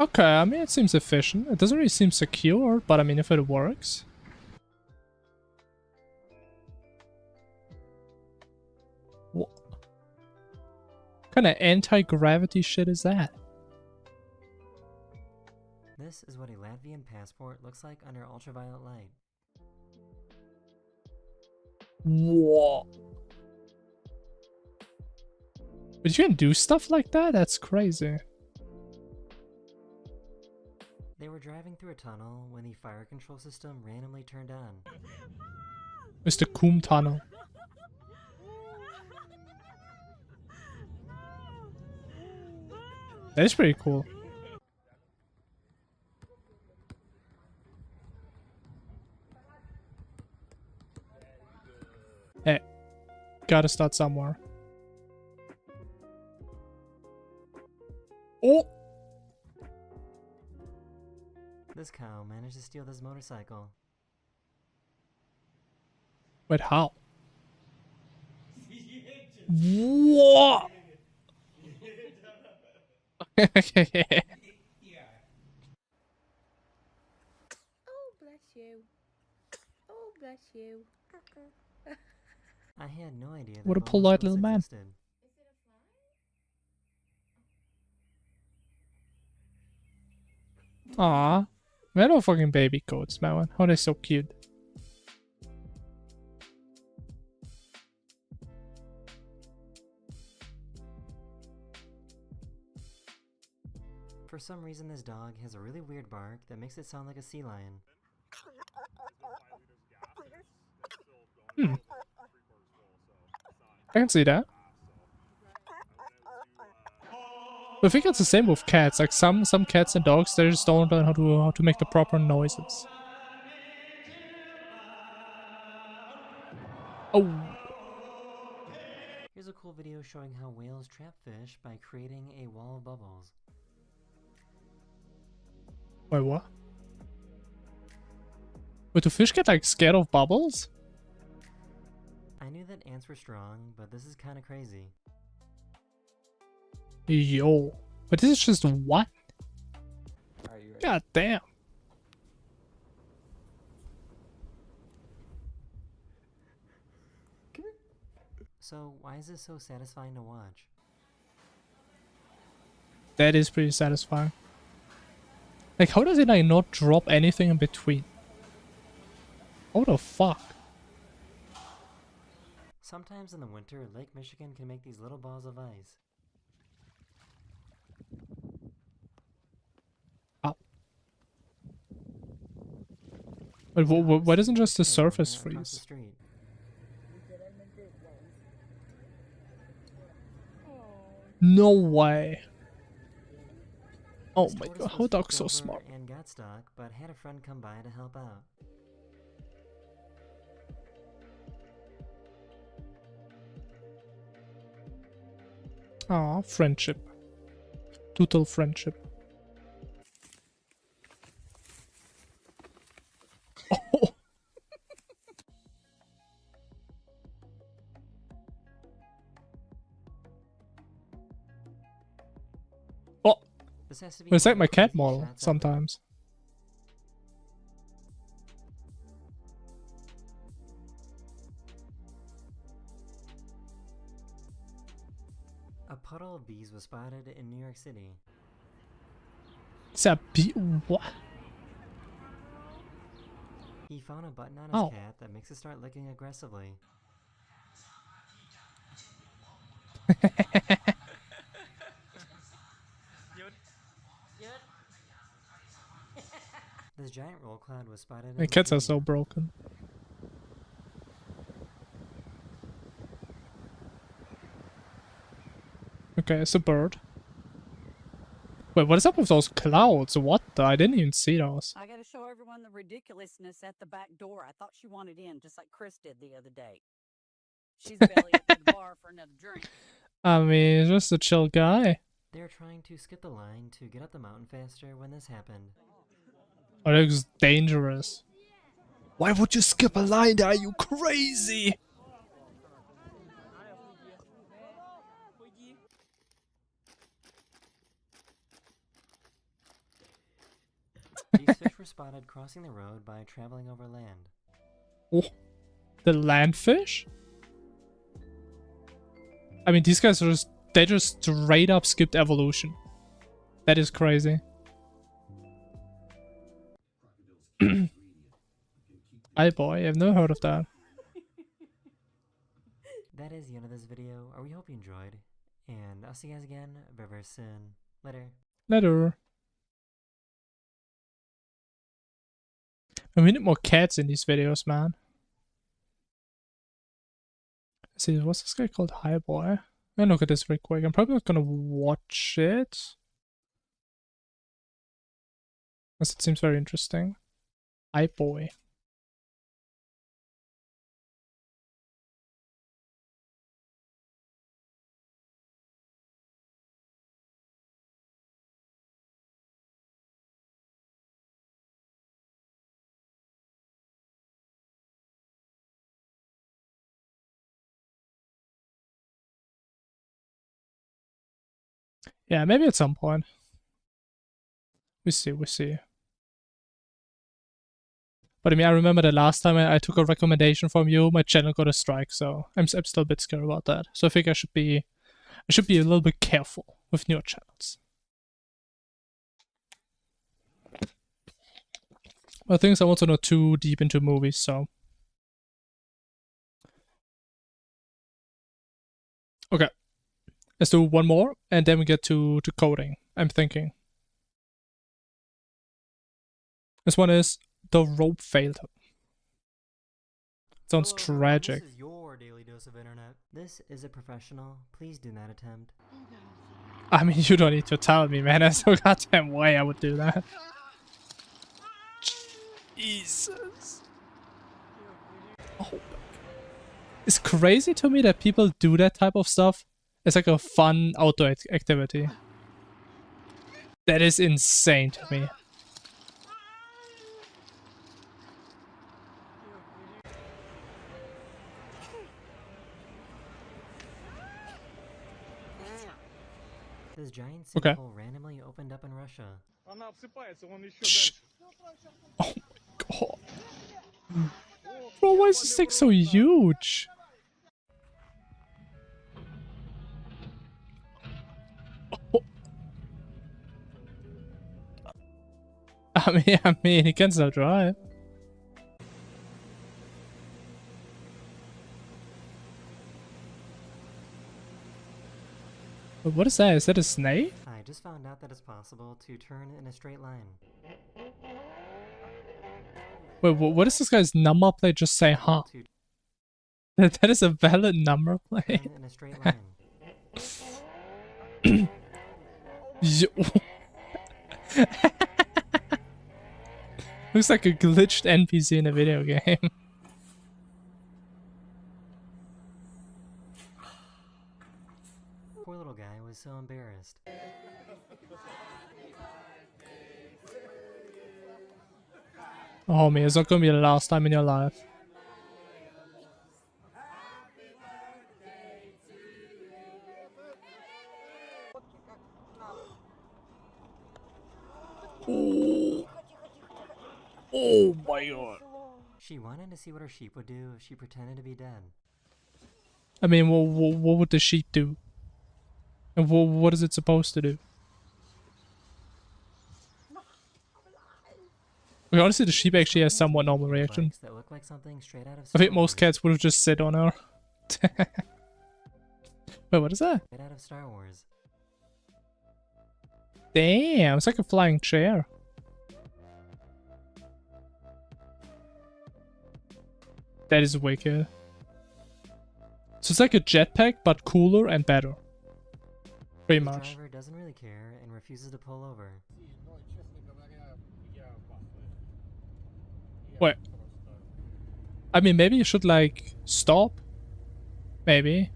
Speaker 1: Okay, I mean, it seems efficient. It doesn't really seem secure, but I mean, if it works. What kind of anti-gravity shit is that?
Speaker 6: This is what a Latvian passport looks like under ultraviolet light.
Speaker 1: Whoa. But you can do stuff like that? That's crazy.
Speaker 6: They were driving through a tunnel when the fire control system randomly turned on.
Speaker 1: Mr. Coom Tunnel. That is pretty cool. Hey, gotta start somewhere. Oh!
Speaker 6: This cow managed to steal this motorcycle.
Speaker 1: Wait, how? What?
Speaker 7: Oh, bless you. Oh, bless you.
Speaker 6: I had no idea that
Speaker 1: What a
Speaker 6: bonus
Speaker 1: polite
Speaker 6: boats
Speaker 1: little man.
Speaker 6: existed.
Speaker 1: Aw. Little fucking baby goats, man. Oh, they're so cute.
Speaker 6: For some reason, this dog has a really weird bark that makes it sound like a sea lion.
Speaker 1: I can see that. But I think it's the same with cats. Like some cats and dogs, they just don't learn how to make the proper noises. Oh,
Speaker 6: Here's a cool video showing how whales trap fish by creating a wall of bubbles.
Speaker 1: wait, what? Wait, do fish get like scared of bubbles?
Speaker 6: I knew that ants were strong, but this is kind of crazy.
Speaker 1: Yo. But this is just what?
Speaker 3: Are you ready?
Speaker 1: God damn.
Speaker 6: So why is this so satisfying to watch?
Speaker 1: That is pretty satisfying. Like, how does it like not drop anything in between? What the fuck?
Speaker 6: Sometimes in the winter, Lake Michigan can make these little balls of ice.
Speaker 1: Oh. But why doesn't just the surface
Speaker 6: Across the
Speaker 1: freeze?
Speaker 6: street.
Speaker 1: No way. Oh
Speaker 6: This
Speaker 1: my
Speaker 6: tortoise
Speaker 1: god,
Speaker 6: was
Speaker 1: how dog's
Speaker 6: flipped
Speaker 1: so
Speaker 6: over
Speaker 1: smart.
Speaker 6: and got stuck, but had a friend come by to help out.
Speaker 1: Aw, friendship. Total friendship. Oh. Oh,
Speaker 6: This has to be
Speaker 1: it's
Speaker 6: one
Speaker 1: like
Speaker 6: of
Speaker 1: my
Speaker 6: the
Speaker 1: cat
Speaker 6: craziest
Speaker 1: model
Speaker 6: shots ever.
Speaker 1: sometimes.
Speaker 6: A puddle of bees was spotted in New York City.
Speaker 1: Is that bee? What?
Speaker 6: He found a button on his
Speaker 1: Oh.
Speaker 6: cat that makes it start licking aggressively. This giant roll cloud was spotted in
Speaker 1: My
Speaker 6: the
Speaker 1: cats are
Speaker 6: city.
Speaker 1: so broken. Okay, it's a bird. Wait, what is up with those clouds? What the? I didn't even see those.
Speaker 9: I got to show everyone the ridiculousness at the back door. I thought she wanted in, just like Chris did the other day. She's belly up to the bar for another drink.
Speaker 1: I mean, just a chill guy.
Speaker 6: They were trying to skip the line to get up the mountain faster when this happened.
Speaker 1: Oh, that looks dangerous. Why would you skip a line? Are you crazy?
Speaker 6: These fish were spotted crossing the road by traveling over land.
Speaker 1: Oh, the landfish? I mean, these guys are they just straight up skipped evolution. That is crazy. Hi boy, I've never heard of that.
Speaker 6: That is the end of this video. We hope you enjoyed. And I'll see you guys again very, very soon. Later.
Speaker 1: Later. And we need more cats in these videos, man. Let's see, what's this guy called? Hi boy. I'm gonna look at this real quick. I'm probably not gonna watch it. Unless it seems very interesting. Hi boy. Yeah, maybe at some point. We see. But I mean, I remember the last time I took a recommendation from you, my channel got a strike, so I'm still a bit scared about that. So I think I should be a little bit careful with newer channels. But things I'm also not too deep into movies, so. Okay. Let's do one more, and then we get to coding, I'm thinking. This one is The Rope Failed Him. Sounds
Speaker 6: Hello,
Speaker 1: tragic.
Speaker 6: This is your daily dose of internet. This is a professional. Please do not attempt.
Speaker 1: I mean, you don't need to tell me, man. There's no goddamn way I would do that. Jesus. Oh, it's crazy to me that people do that type of stuff. It's like a fun outdoor activity. That is insane to me.
Speaker 6: This giant
Speaker 1: Okay.
Speaker 6: sinkhole randomly opened up in Russia.
Speaker 1: Shh. Oh my god. Bro, why is this thing so huge? Oh. I mean, he can still drive. But what is that? Is that a snake?
Speaker 6: I just found out that it's possible to turn in a straight line.
Speaker 1: Wait, what is this guy's number plate just say, huh? That is a valid number plate.
Speaker 6: Turn in a straight line.
Speaker 1: Looks like a glitched NPC in a video game.
Speaker 6: Poor little guy was so embarrassed.
Speaker 1: Oh, homie, it's not gonna be the last time in your life. Oh my god.
Speaker 6: She wanted to see what her sheep would do if she pretended to be dead.
Speaker 1: I mean, what would the sheep do? And what is it supposed to do? I mean, honestly, the sheep actually has somewhat normal reaction.
Speaker 6: Bikes that look like something straight out of
Speaker 1: I think
Speaker 6: Star
Speaker 1: most
Speaker 6: Wars.
Speaker 1: cats would have just sit on her. Wait, what is that?
Speaker 6: Straight out of Star Wars.
Speaker 1: Damn, it's like a flying chair. That is wicked. So it's like a jetpack, but cooler and better. Pretty
Speaker 6: The
Speaker 1: much.
Speaker 6: driver doesn't really care and refuses to pull over.
Speaker 1: Wait. I mean, maybe you should, like, stop? Maybe.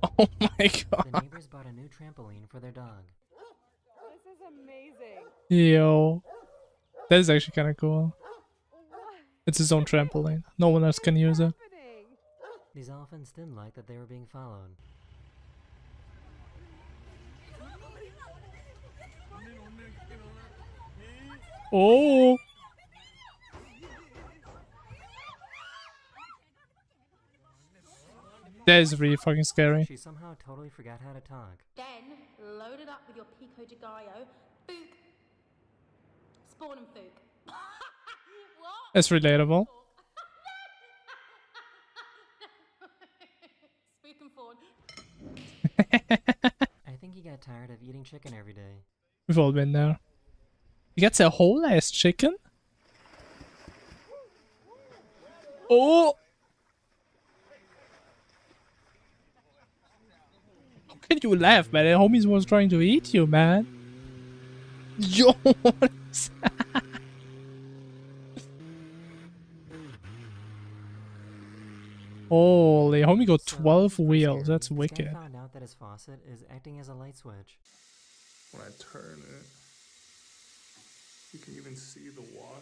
Speaker 1: Oh my
Speaker 6: The
Speaker 1: god.
Speaker 6: neighbors bought a new trampoline for their dog.
Speaker 7: This is amazing.
Speaker 1: Yo. That is actually kind of cool. It's his own trampoline. No one else can use it.
Speaker 6: These elephants didn't like that they were being followed.
Speaker 1: Oh. That is really fucking scary.
Speaker 6: She somehow totally forgot how to talk.
Speaker 10: Then load it up with your pico de gallo, fook, spawn and fook. What?
Speaker 1: That's relatable.
Speaker 10: Spook and fawn.
Speaker 6: I think he got tired of eating chicken every day.
Speaker 1: We've all been there. You got a whole ass chicken? Oh! How can you laugh, man? The homies was trying to eat you, man. Yo, what is that? Holy, homie got 12 wheels. That's
Speaker 6: This guy
Speaker 1: wicked.
Speaker 6: found out that his faucet is acting as a light switch.
Speaker 11: When I turn it, you can even see the water.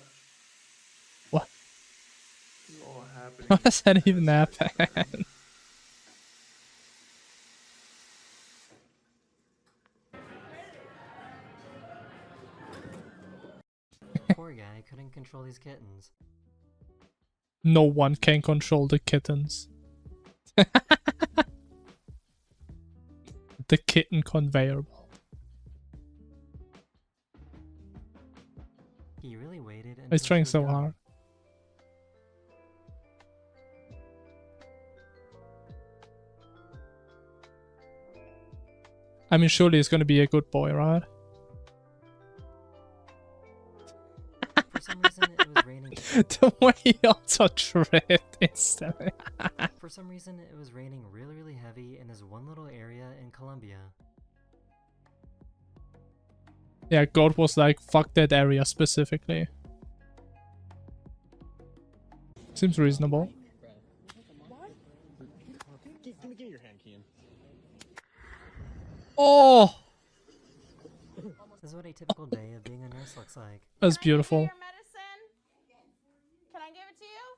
Speaker 1: What?
Speaker 11: It's all happening.
Speaker 1: How does that even happen?
Speaker 6: Poor guy couldn't control these kittens.
Speaker 1: No one can control the kittens. The kitten conveyor belt.
Speaker 6: He really waited until
Speaker 1: He's
Speaker 6: she
Speaker 1: trying
Speaker 6: was
Speaker 1: so
Speaker 6: done.
Speaker 1: hard. I mean, surely he's gonna be a good boy, right?
Speaker 6: For some reason, it was raining.
Speaker 1: The way he also tripped instantly.
Speaker 6: For some reason, it was raining really, really heavy in this one little area in Colombia.
Speaker 1: Yeah, God was like, fuck that area specifically. Seems reasonable.
Speaker 5: Give me your hand, Kian.
Speaker 1: Oh!
Speaker 6: This is what a typical day of being a nurse looks like.
Speaker 1: That's beautiful.
Speaker 8: Your medicine? Can I give it to you?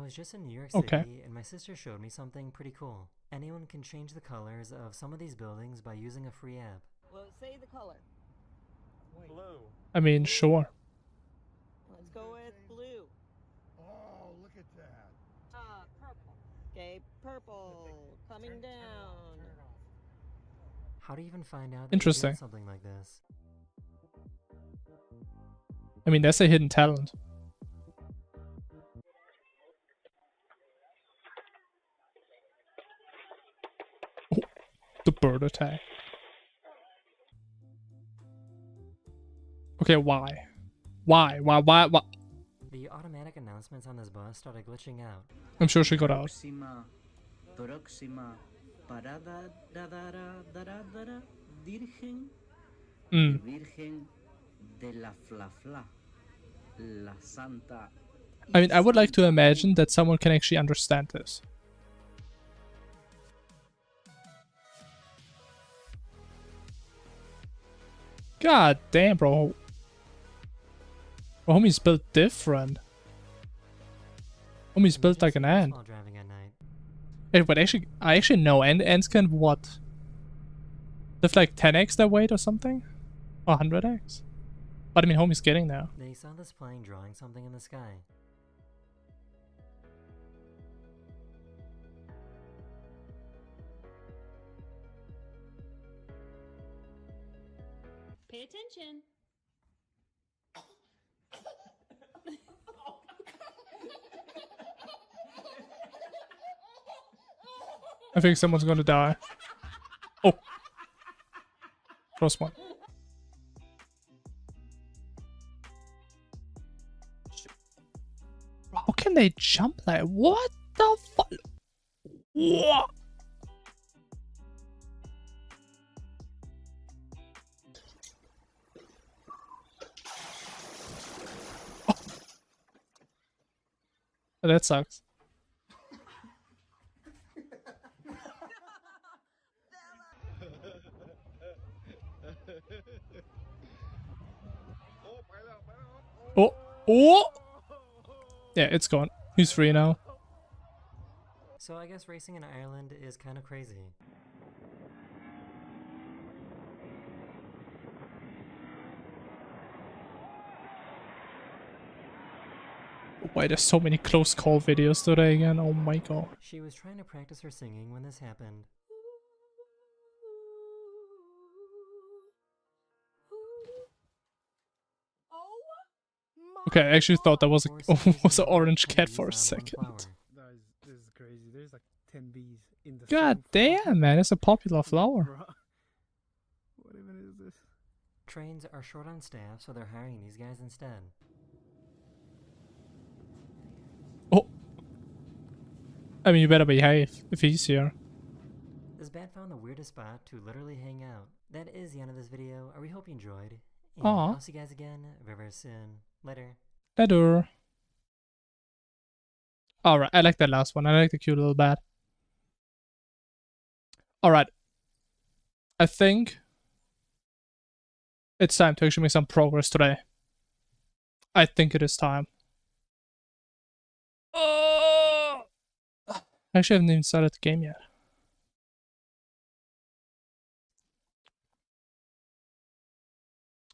Speaker 6: was just in New York City,
Speaker 1: Okay.
Speaker 6: and my sister showed me something pretty cool. Anyone can change the colors of some of these buildings by using a free app.
Speaker 9: Well, say the color.
Speaker 4: Blue.
Speaker 1: I mean, sure.
Speaker 9: Let's go with blue.
Speaker 4: Oh, look at that.
Speaker 9: Purple. Okay, purple. Coming down.
Speaker 6: How do you even find out that
Speaker 1: Interesting.
Speaker 6: you're doing something like this?
Speaker 1: I mean, that's a hidden talent. Oh, the bird attack. Okay, why? Why?
Speaker 6: The automatic announcements on this bus started glitching out.
Speaker 1: I'm sure she got out.
Speaker 12: Próxima parada Virgen
Speaker 1: Mm.
Speaker 12: Virgen de la Fla Fla la Santa.
Speaker 1: I mean, I would like to imagine that someone can actually understand this. God damn, bro. Bro, homie's built different. Homie's built like an ant.
Speaker 6: While driving at night.
Speaker 1: Hey, but actually, I actually know ants can what? Lift like 10x their weight or something? Or 100x? But I mean, homie's getting there.
Speaker 6: They saw this plane drawing something in the sky.
Speaker 10: Pay attention.
Speaker 1: I think someone's gonna die. Oh. Close one. How can they jump like what the fuck? What? Oh. That sucks. Oh, oh! Yeah, it's gone. He's free now.
Speaker 6: So I guess racing in Ireland is kind of crazy.
Speaker 1: Why there's so many close call videos today again? Oh my god.
Speaker 6: She was trying to practice her singing when this happened.
Speaker 1: Okay, I actually thought that was was an orange cat for a second.
Speaker 13: This is crazy. There's like 10 bees in the
Speaker 1: God damn, man, it's a popular flower.
Speaker 13: What even is this?
Speaker 6: Trains are short on staff, so they're hiring these guys instead.
Speaker 1: Oh. I mean, you better behave if he's here.
Speaker 6: This bat found the weirdest spot to literally hang out. That is the end of this video. I really hope you enjoyed. And
Speaker 1: Aw.
Speaker 6: I'll see you guys again very soon. Later.
Speaker 1: Later. Alright, I like that last one. I like the cute little bat. Alright. I think it's time to actually make some progress today. I think it is time. I actually haven't even started the game yet.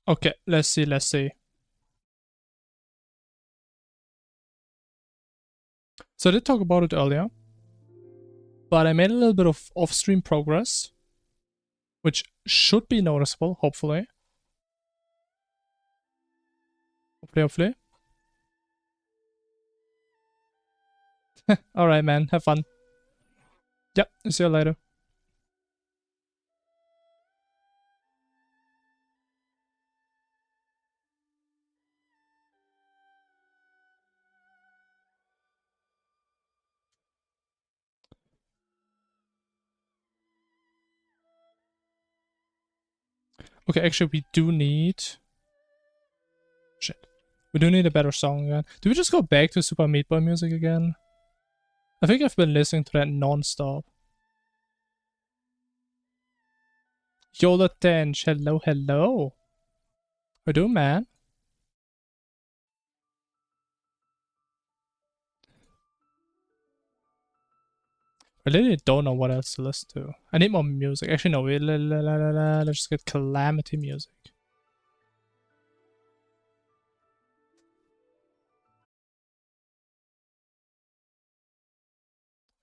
Speaker 1: Okay, let's see. So I did talk about it earlier, but I made a little bit of off-stream progress, which should be noticeable, hopefully. Hopefully. Alright, man, have fun. Yep, see you later. Okay, actually, we do need... Shit. We do need a better song again. Do we just go back to Super Meat Boy music again? I think I've been listening to that non-stop. Yola Tench, hello. What do, man? I literally don't know what else to listen to. I need more music. Actually, no. Let's just get Calamity music.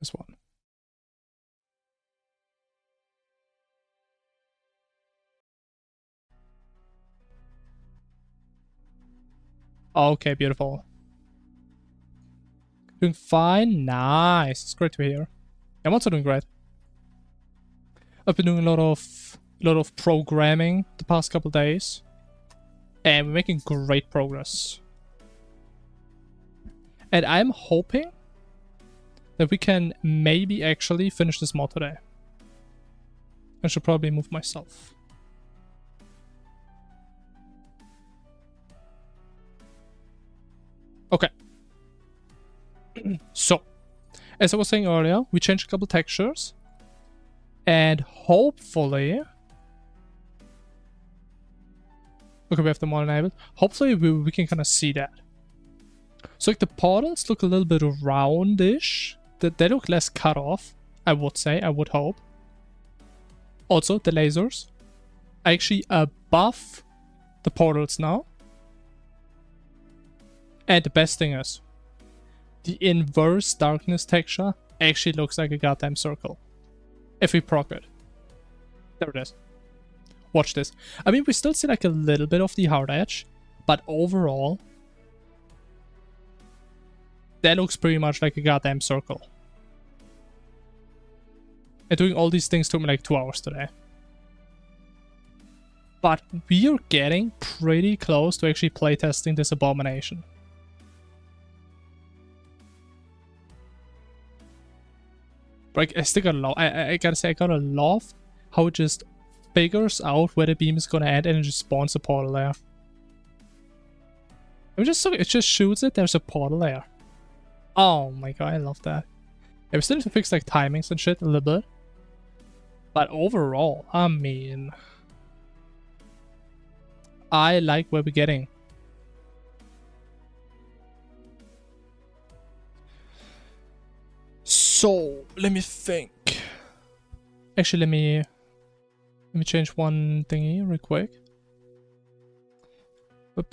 Speaker 1: This one. Okay, beautiful. Doing fine? Nice. It's great to hear. I'm also doing great. I've been doing a lot of programming the past couple days. And we're making great progress. And I'm hoping that we can maybe actually finish this mod today. I should probably move myself. Okay. So, as I was saying earlier, we changed a couple textures. And hopefully... Okay, we have the mod enabled. Hopefully we can kind of see that. So like the portals look a little bit roundish. They look less cut off, I would say, I would hope. Also, the lasers are actually above the portals now. And the best thing is, the inverse darkness texture actually looks like a goddamn circle. If we proc it. There it is. Watch this. I mean, we still see like a little bit of the hard edge, but overall, that looks pretty much like a goddamn circle. And doing all these things took me like 2 hours today. But we are getting pretty close to actually playtesting this abomination. Like, I still gotta love, I gotta say, I gotta love how it just figures out where the beam is gonna end and it just spawns a portal there. It just shoots it, there's a portal there. Oh my god, I love that. Yeah, we still need to fix like timings and shit a little bit. But overall, I mean, I like where we're getting. So, let me think. Actually, let me change one thingy real quick. What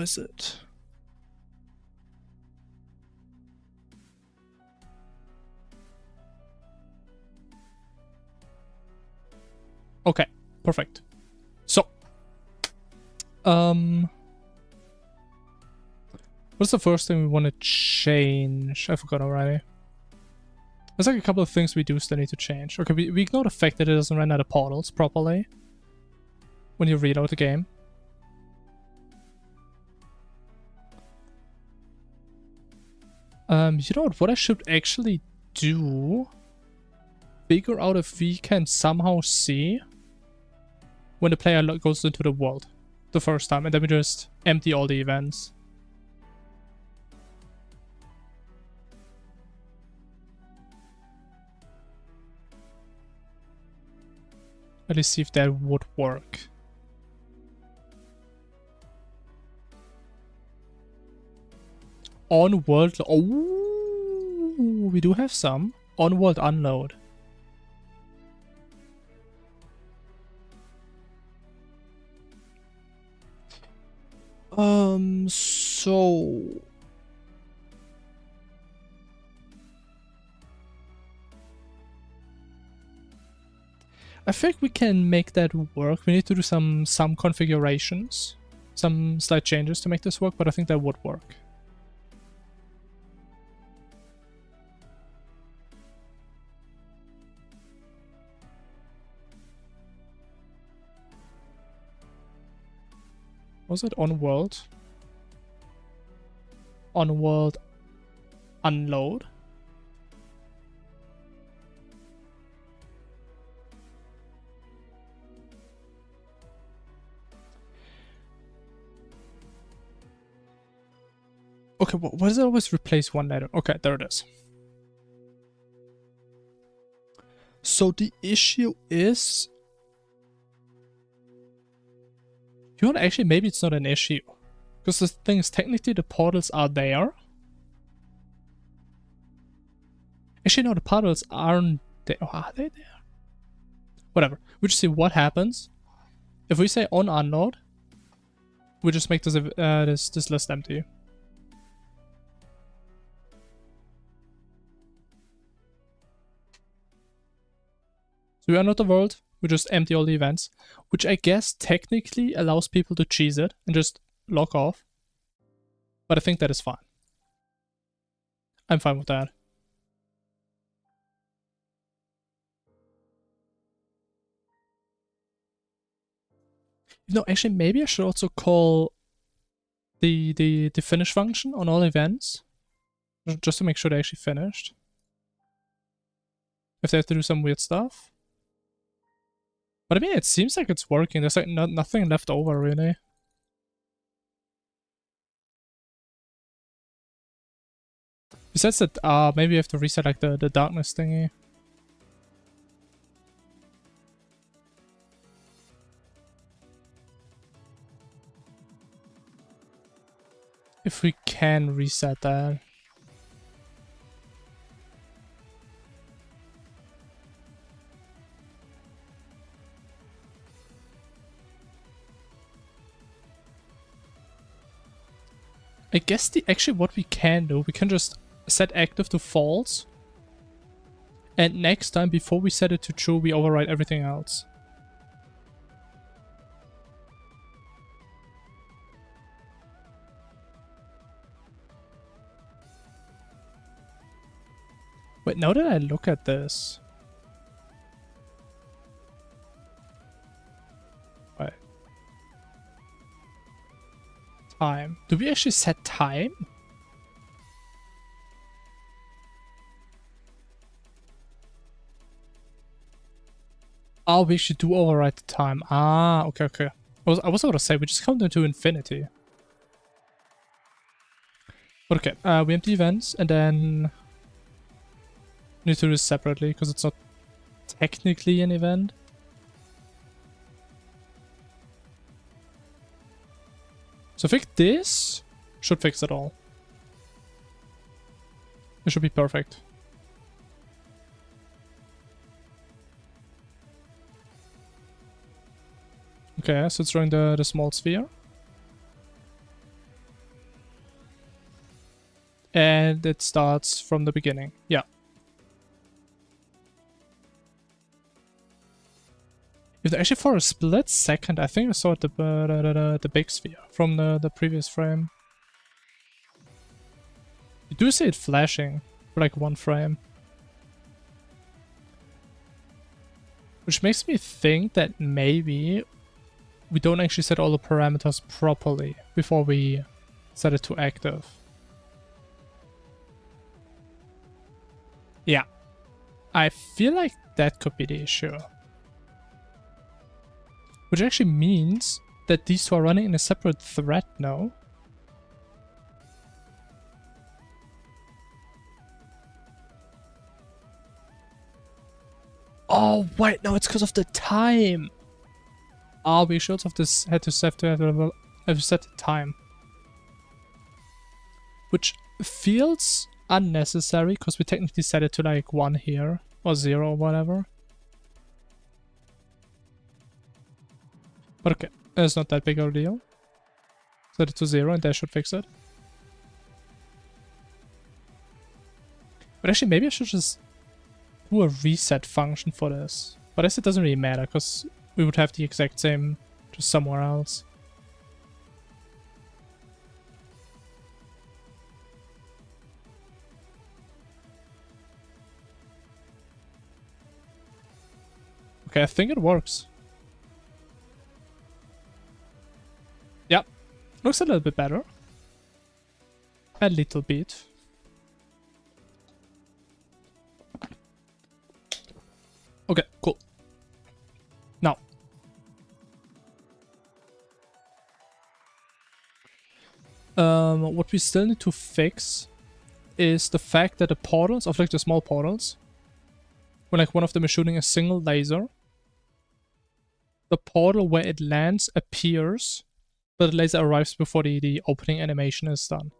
Speaker 1: is it? Okay, perfect. So, what's the first thing we want to change? I forgot already. There's like a couple of things we do still need to change. Okay, we ignore the fact that it doesn't run out of portals properly when you reload the game. You know what I should actually do? Figure out if we can somehow see when the player goes into the world the first time, and then we just empty all the events. Let us see if that would work. On world, oh, we do have some on world unload. So I think we can make that work. We need to do some configurations, some slight changes to make this work, but I think that would work. Was it on world? On world unload? Okay, why does it always replace one letter? Okay, there it is. So the issue is... You know what, actually maybe it's not an issue. Because the thing is, technically the portals are there. Actually no, the portals aren't there. Oh, are they there? Whatever. We just see what happens. If we say on our node, we just make this this list empty. So we are not the world, we just empty all the events, which I guess technically allows people to cheese it and just log off. But I think that is fine. I'm fine with that. No, actually maybe I should also call the finish function on all events. Just to make sure they actually finished. If they have to do some weird stuff. But I mean, it seems like it's working. There's like nothing left over, really. Besides that, maybe you have to reset like the darkness thingy. If we can reset that. I guess actually what we can do, we can just set active to false. And next time, before we set it to true, we override everything else. Wait, now that I look at this... Wait. Time. Do we actually set time? Oh, we should do override the time. Ah, okay, okay. I was about to say, we just count them to infinity. But okay, we empty events, and then... We need to do this separately, because it's not technically an event. So I think this should fix it all. It should be perfect. Okay, so it's drawing the small sphere. And it starts from the beginning. Yeah. Actually, for a split second, I think I saw the big sphere from the previous frame. You do see it flashing for like one frame. Which makes me think that maybe we don't actually set all the parameters properly before we set it to active. Yeah. I feel like that could be the issue. Which actually means that these two are running in a separate thread now. Oh, wait, no, it's because of the time. Oh, we should have this had to set the time. Which feels unnecessary because we technically set it to like 1 here or 0 or whatever. But okay, it's not that big of a deal. Set it to 0 and that should fix it. But actually, maybe I should just do a reset function for this. But I guess it doesn't really matter because we would have the exact same just somewhere else. Okay, I think it works. Yep, looks a little bit better. A little bit. Okay, cool. Now. What we still need to fix is the fact that the portals, of like the small portals, when like one of them is shooting a single laser, the portal where it lands appears, but the laser arrives before the opening animation is done.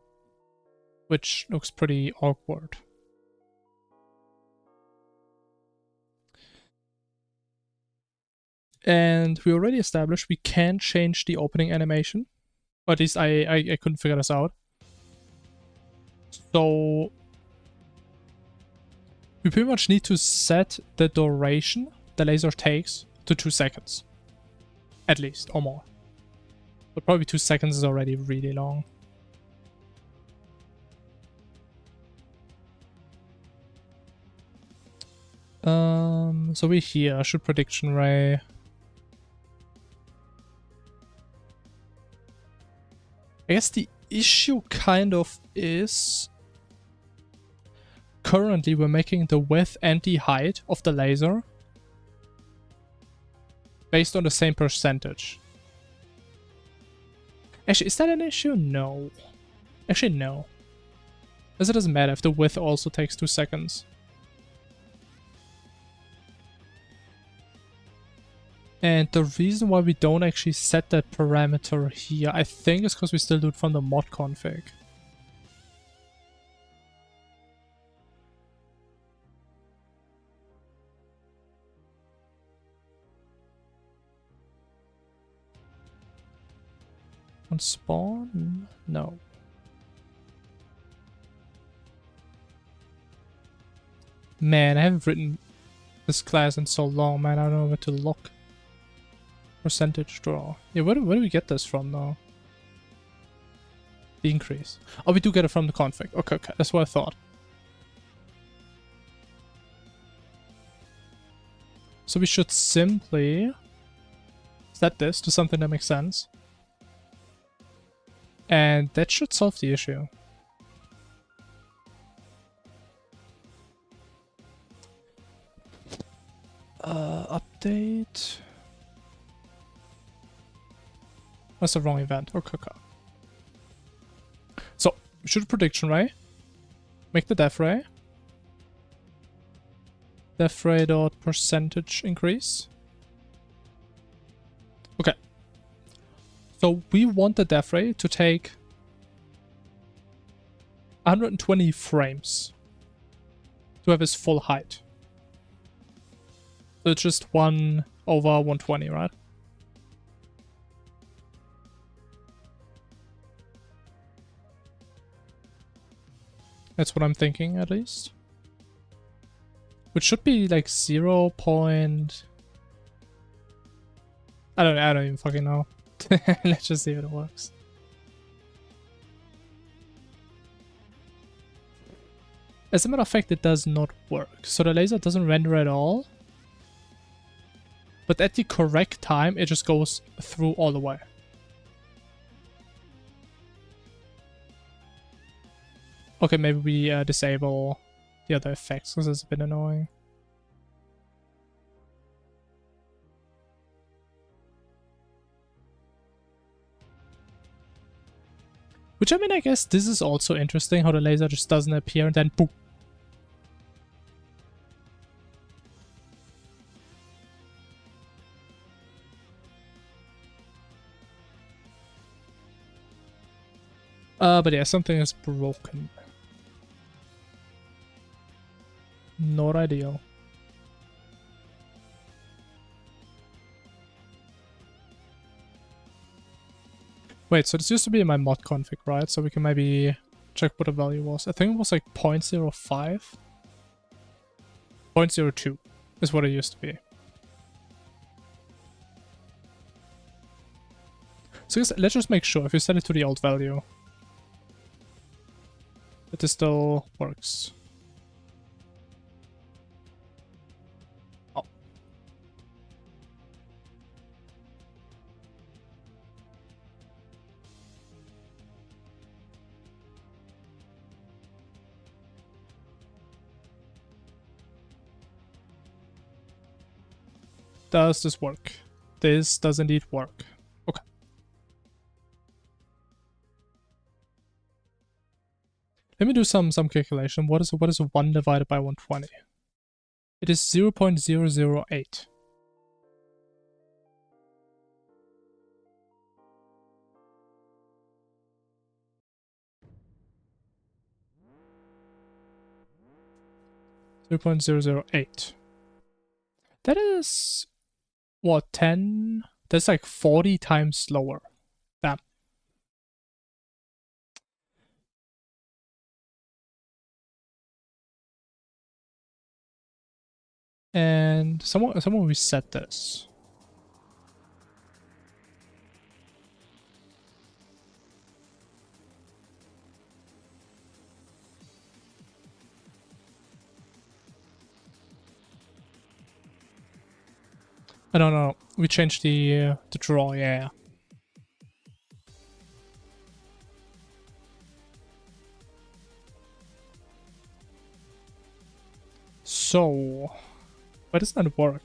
Speaker 1: Which looks pretty awkward. And we already established we can change the opening animation. Or at least I couldn't figure this out. So we pretty much need to set the duration the laser takes to 2 seconds. At least, or more. But probably 2 seconds is already really long. So we're here, shoot prediction ray. I guess the issue kind of is currently we're making the width and the height of the laser based on the same percentage. Actually, is that an issue? No. Actually, no. As it doesn't matter if the width also takes 2 seconds. And the reason why we don't actually set that parameter here, I think, is because we still do it from the mod config. On spawn? No. Man, I haven't written this class in so long, man. I don't know where to look. Percentage draw. Yeah, where do we get this from now? The increase. Oh, we do get it from the config. Okay, okay. That's what I thought. So we should simply set this to something that makes sense. And that should solve the issue. Update. That's the wrong event. Okay, okay. So, shoot prediction ray. Make the def ray. Def ray dot percentage increase. Okay. So we want the def ray to take 120 frames to have its full height. So it's just 1 over 120, right? That's what I'm thinking, at least. Which should be like 0. I don't even fucking know. Let's just see if it works. As a matter of fact, it does not work. So the laser doesn't render at all. But at the correct time, it just goes through all the way. Okay, maybe we disable the other effects because it's a bit annoying. Which, I mean, I guess this is also interesting, how the laser just doesn't appear and then boom. But yeah, something is broken. Not ideal. Wait, so this used to be in my mod config, right? So we can maybe check what the value was. I think it was like 0.05? 0.02 is what it used to be. So let's just make sure if you set it to the old value that this still works. Oh. Does this work? This does indeed work. Okay. Let me do some calculation. What is 1 divided by 120? It is 0.008. .008. That is what, 10? That's like 40 times slower. Damn. And someone reset this. I don't know. We changed the draw, yeah. So, why does that work?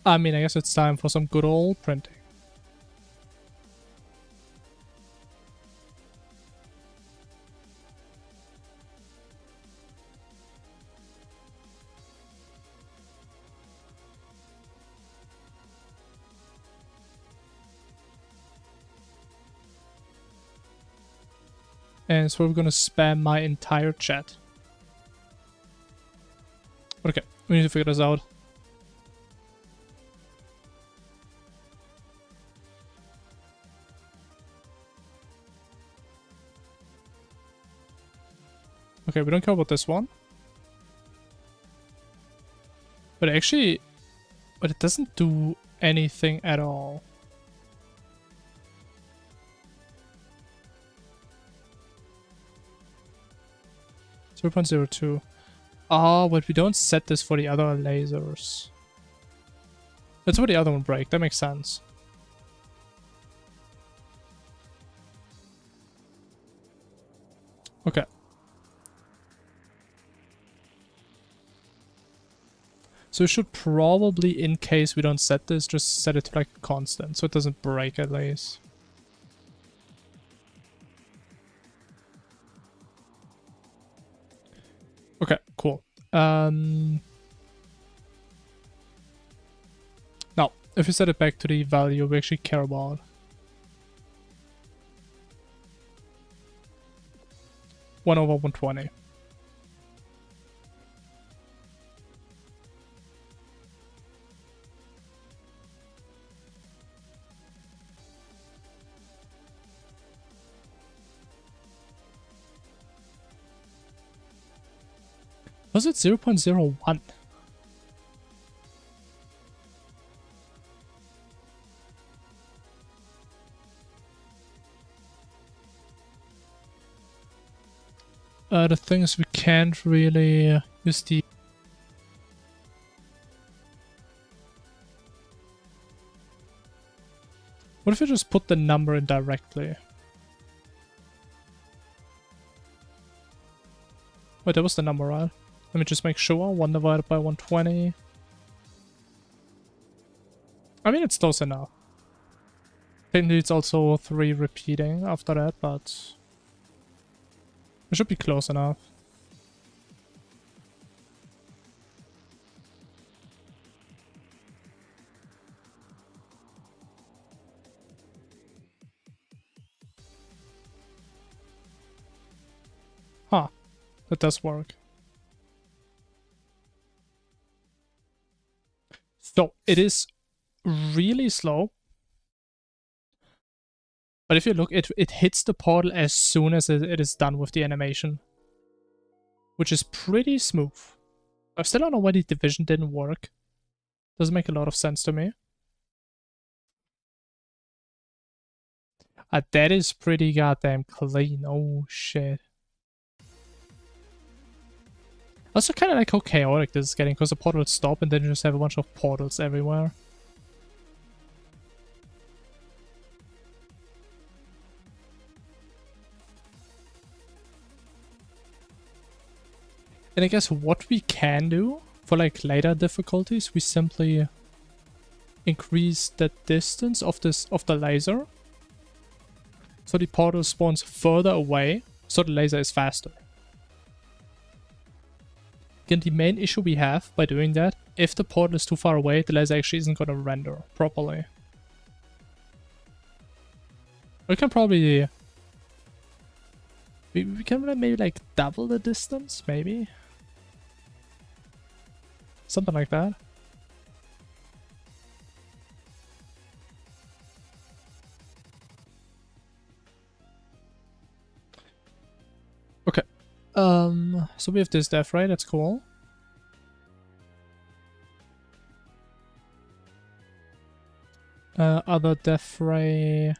Speaker 1: I mean, I guess it's time for some good old printing. And so we're gonna spam my entire chat. Okay, we need to figure this out. Okay, we don't care about this one. But actually, but it doesn't do anything at all. .02. Oh, but we don't set this for the other lasers. That's where the other one break. That makes sense. Okay. So we should probably, in case we don't set this, just set it to like a constant, so it doesn't break at least. Okay, cool. Now, if we set it back to the value we actually care about. 1/120. Was it 0.01? The thing is we can't really use the... What if we just put the number in directly? Wait, that was the number, right? Let me just make sure. 1 divided by 120. I mean, it's close enough. Technically, it's also 3 repeating after that, but... it should be close enough. Huh. That does work. So, it is really slow. But if you look, it hits the portal as soon as it is done with the animation. Which is pretty smooth. I still don't know why the division didn't work. Doesn't make a lot of sense to me. That is pretty goddamn clean. Oh shit. I also kind of like how chaotic this is getting, because the portals stop and then you just have a bunch of portals everywhere. And I guess what we can do for like later difficulties, we simply increase the distance of the laser. So the portal spawns further away, so the laser is faster. Again, the main issue we have by doing that, if the portal is too far away, the laser actually isn't going to render properly. We can probably... We can maybe like double the distance, maybe? Something like that. Okay. So we have this death ray, that's cool. Other death ray...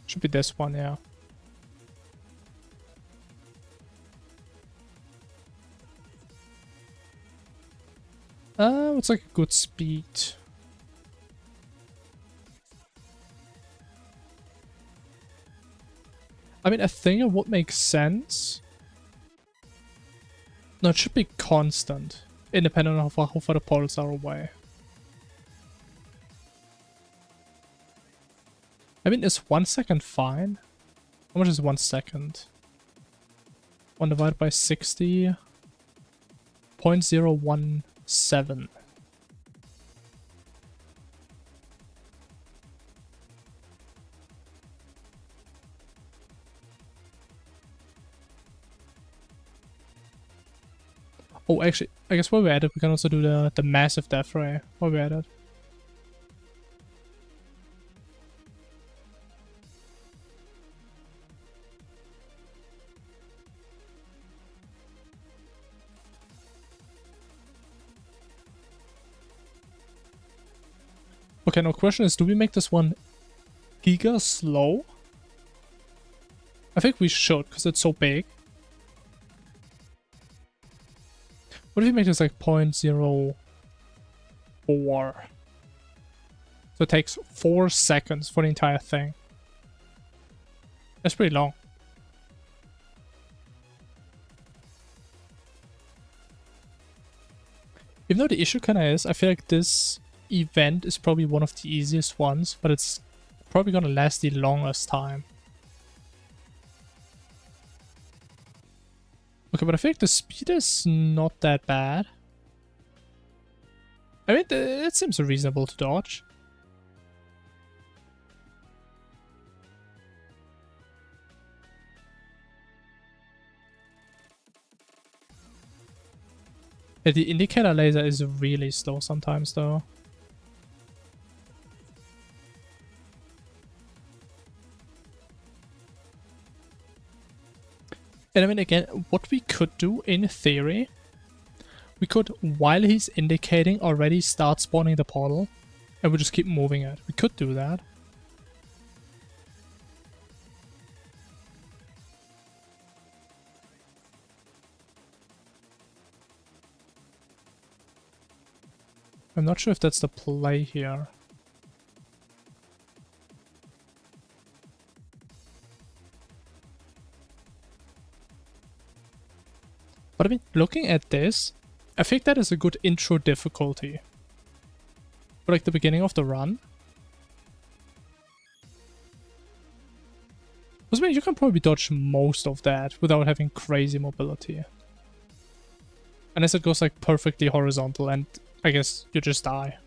Speaker 1: Should be this one, yeah. What's like a good speed? I mean, I think it would make sense. No, it should be constant, independent of how far the portals are away. I mean, is 1 second fine? How much is 1 second? 1 divided by 60. 0.017. Oh, actually, I guess while we're at it, we can also do the massive death ray while we're at it. Okay, now question is, do we make this one giga slow? I think we should, because it's so big. What if we make this like 0.04? So it takes 4 seconds for the entire thing. That's pretty long. Even though the issue kinda is, I feel like this event is probably one of the easiest ones, but it's probably gonna last the longest time. Okay, but I think the speed is not that bad. I mean, it seems reasonable to dodge. Yeah, the indicator laser is really slow sometimes, though. And I mean, again, what we could do in theory, we could, while he's indicating, already start spawning the portal, and we just keep moving it. We could do that. I'm not sure if that's the play here. But I mean, looking at this, I think that is a good intro difficulty. For like the beginning of the run. Because I mean, you can probably dodge most of that without having crazy mobility. Unless it goes like perfectly horizontal and I guess you just die.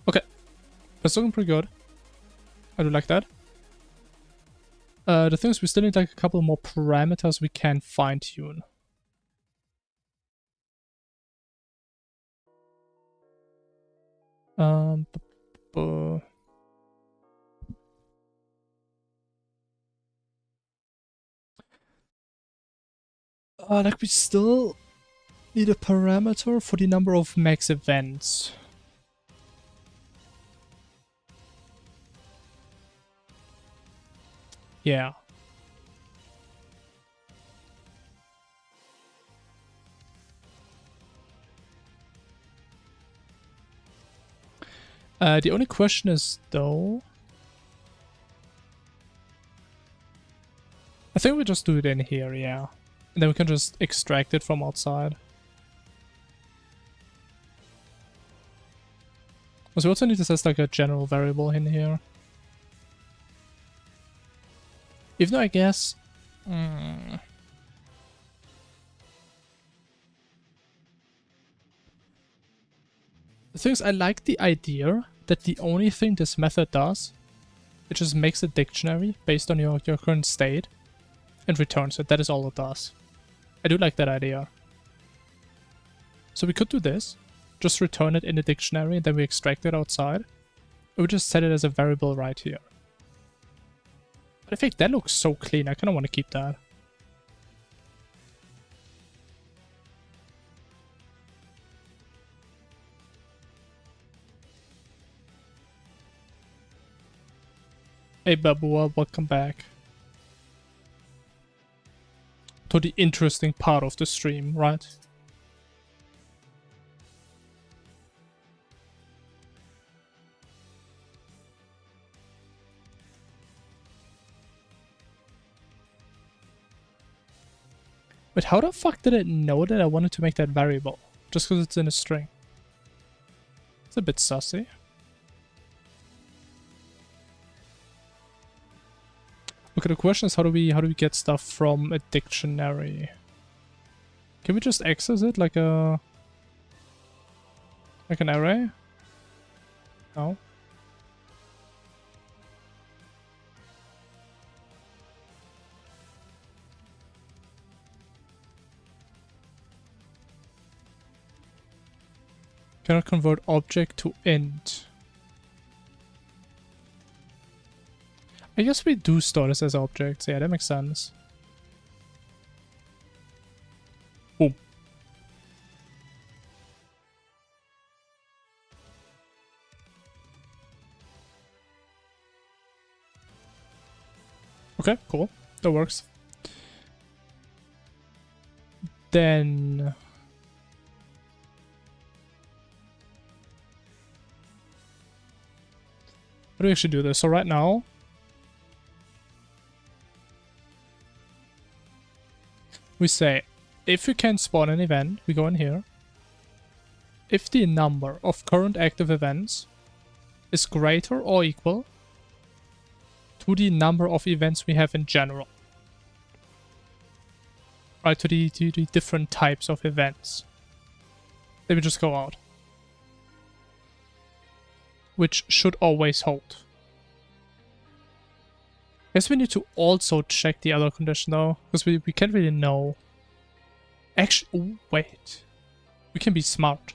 Speaker 1: Okay. That's looking pretty good. I do like that. The thing is, we still need like a couple more parameters we can fine tune. Like we still need a parameter for the number of max events. Yeah. The only question is, though... I think we just do it in here, yeah. And then we can just extract it from outside. So we also need to set like a general variable in here. Even though I guess... The thing is, I like the idea that the only thing this method does, it just makes a dictionary based on your current state and returns it. That is all it does. I do like that idea. So we could do this. Just return it in the dictionary and then we extract it outside. Or we just set it as a variable right here. But I think that looks so clean. I kind of want to keep that. Hey Babua, welcome back to the interesting part of the stream, right? But how the fuck did it know that I wanted to make that variable? Just because it's in a string. It's a bit sussy. Okay, the question is how do we get stuff from a dictionary? Can we just access it like an array? No. Cannot convert object to int. I guess we do store this as objects. Yeah, that makes sense. Boom. Okay, cool. That works. Then... how do we actually do this? So right now... we say, if we can spawn an event, we go in here. If the number of current active events is greater or equal to the number of events we have in general. Right, to the different types of events. Then we just go out. Which should always hold. Guess we need to also check the other condition though, because we can't really know. Actually, oh, wait. We can be smart.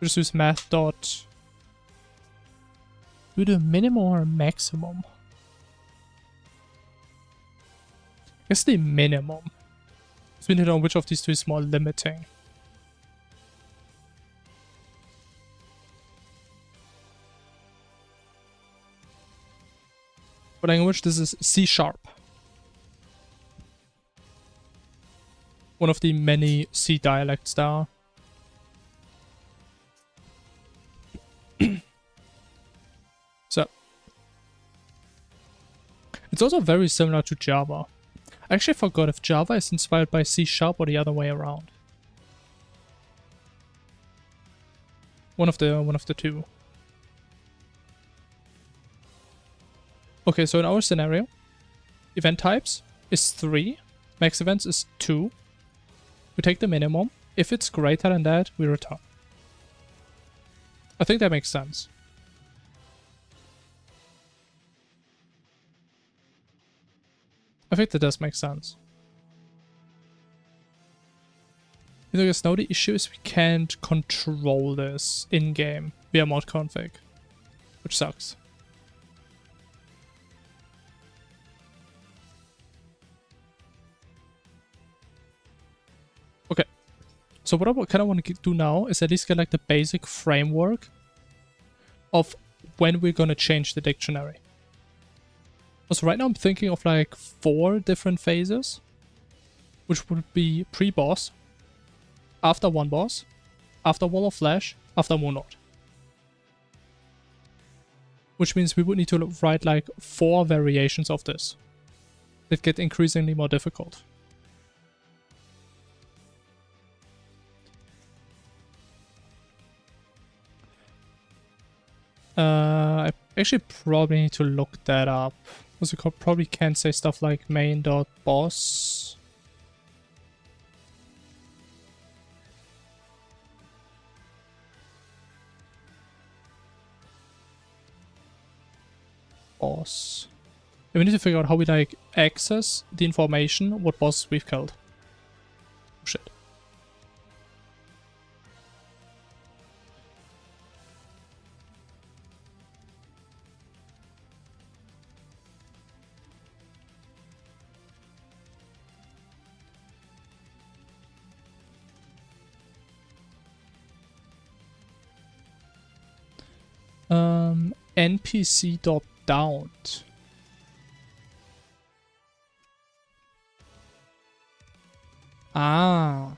Speaker 1: We just use math dot. Do the minimum or maximum? Guess the minimum. So we need to know which of these two is more limiting. For language, this is C#. One of the many C dialects there. So, it's also very similar to Java. I actually forgot if Java is inspired by C# or the other way around. One of the two. Okay, so in our scenario, event types is 3, max events is 2. We take the minimum. If it's greater than that, we return. I think that makes sense. I think that does make sense. You know, guys, now the issue is we can't control this in-game via mod config, which sucks. Okay, so what I kind of want to do now is at least get like the basic framework of when we're going to change the dictionary. So right now I'm thinking of like 4 different phases, which would be pre-boss, after one boss, after Wall of Flesh, after Moonlord. Which means we would need to write like 4 variations of this. that get increasingly more difficult. I actually probably need to look that up. Because you probably can't say stuff like main.boss. Boss. And we need to figure out how we like access the information what bosses we've killed. Oh, shit. NPC.downed. Ah.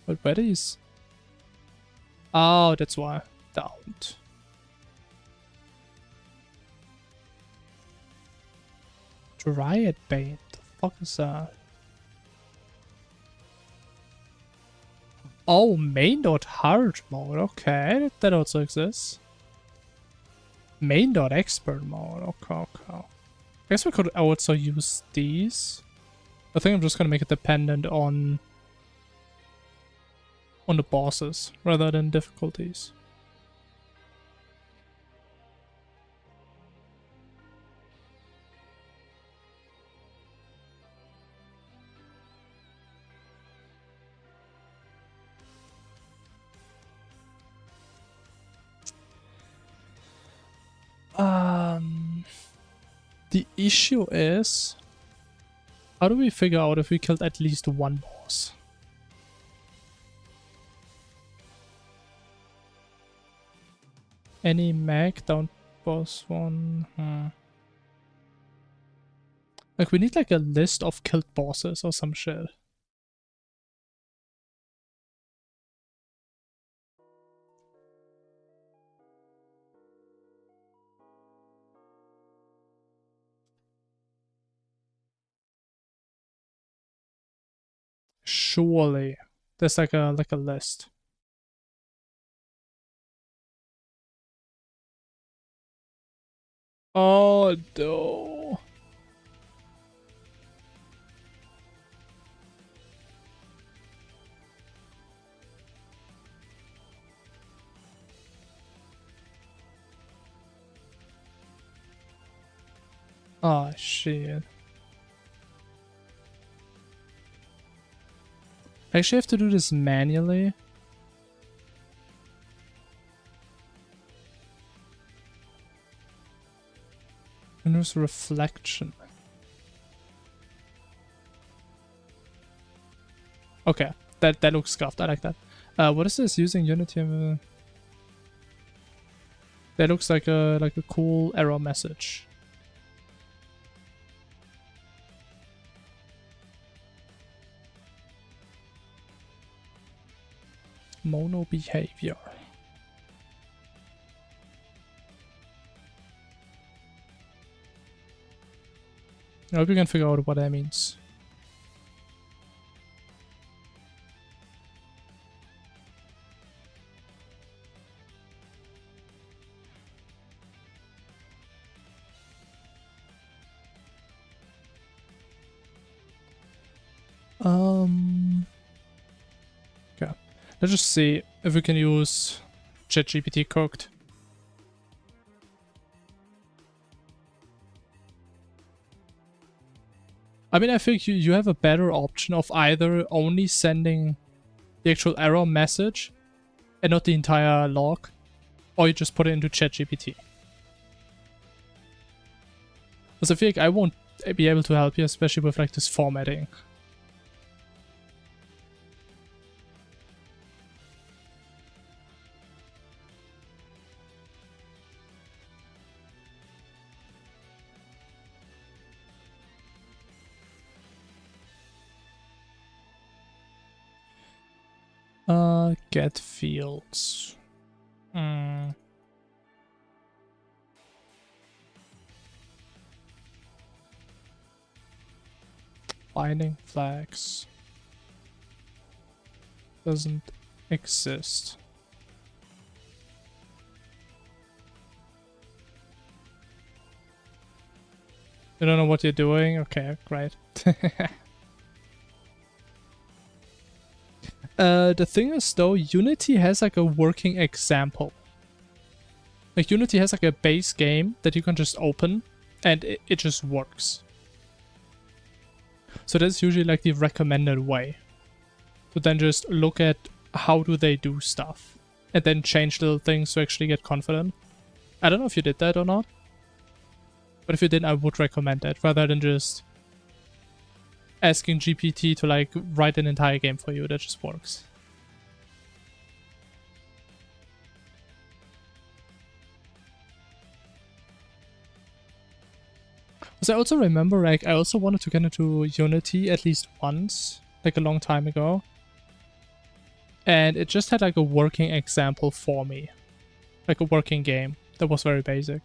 Speaker 1: But where is... Oh, that's why. Downed. Riot Bait. The fuck is that? Oh, main.hard mode. Okay, that also exists. Main.expert mode. Okay, okay. I guess we could also use these. I think I'm just gonna make it dependent on the bosses rather than difficulties. The issue is, how do we figure out if we killed at least one boss? Any mag down boss one? Like we need like a list of killed bosses or some shit. Surely there's like a list. Oh no. Oh shit. I actually have to do this manually. And there's reflection. Okay, that looks scuffed. I like that. What is this? Using Unity? That looks like a cool error message. Mono behavior. I hope you can figure out what that means. Okay. Let's just see if we can use ChatGPT cooked. I mean, I think you have a better option of either only sending the actual error message and not the entire log, or you just put it into ChatGPT. Because I feel like I won't be able to help you, especially with like this formatting. Get fields. Binding flags. Doesn't exist. You don't know what you're doing? Okay, great. The thing is though, Unity has like a working example. Like Unity has like a base game that you can just open and it just works. So that's usually like the recommended way. To then just look at how do they do stuff and then change little things to actually get confident. I don't know if you did that or not. But if you didn't, I would recommend that rather than just asking GPT to like write an entire game for you. That just works. Because I also remember, like, I also wanted to get into Unity at least once, like a long time ago. And it just had like a working example for me. Like a working game that was very basic.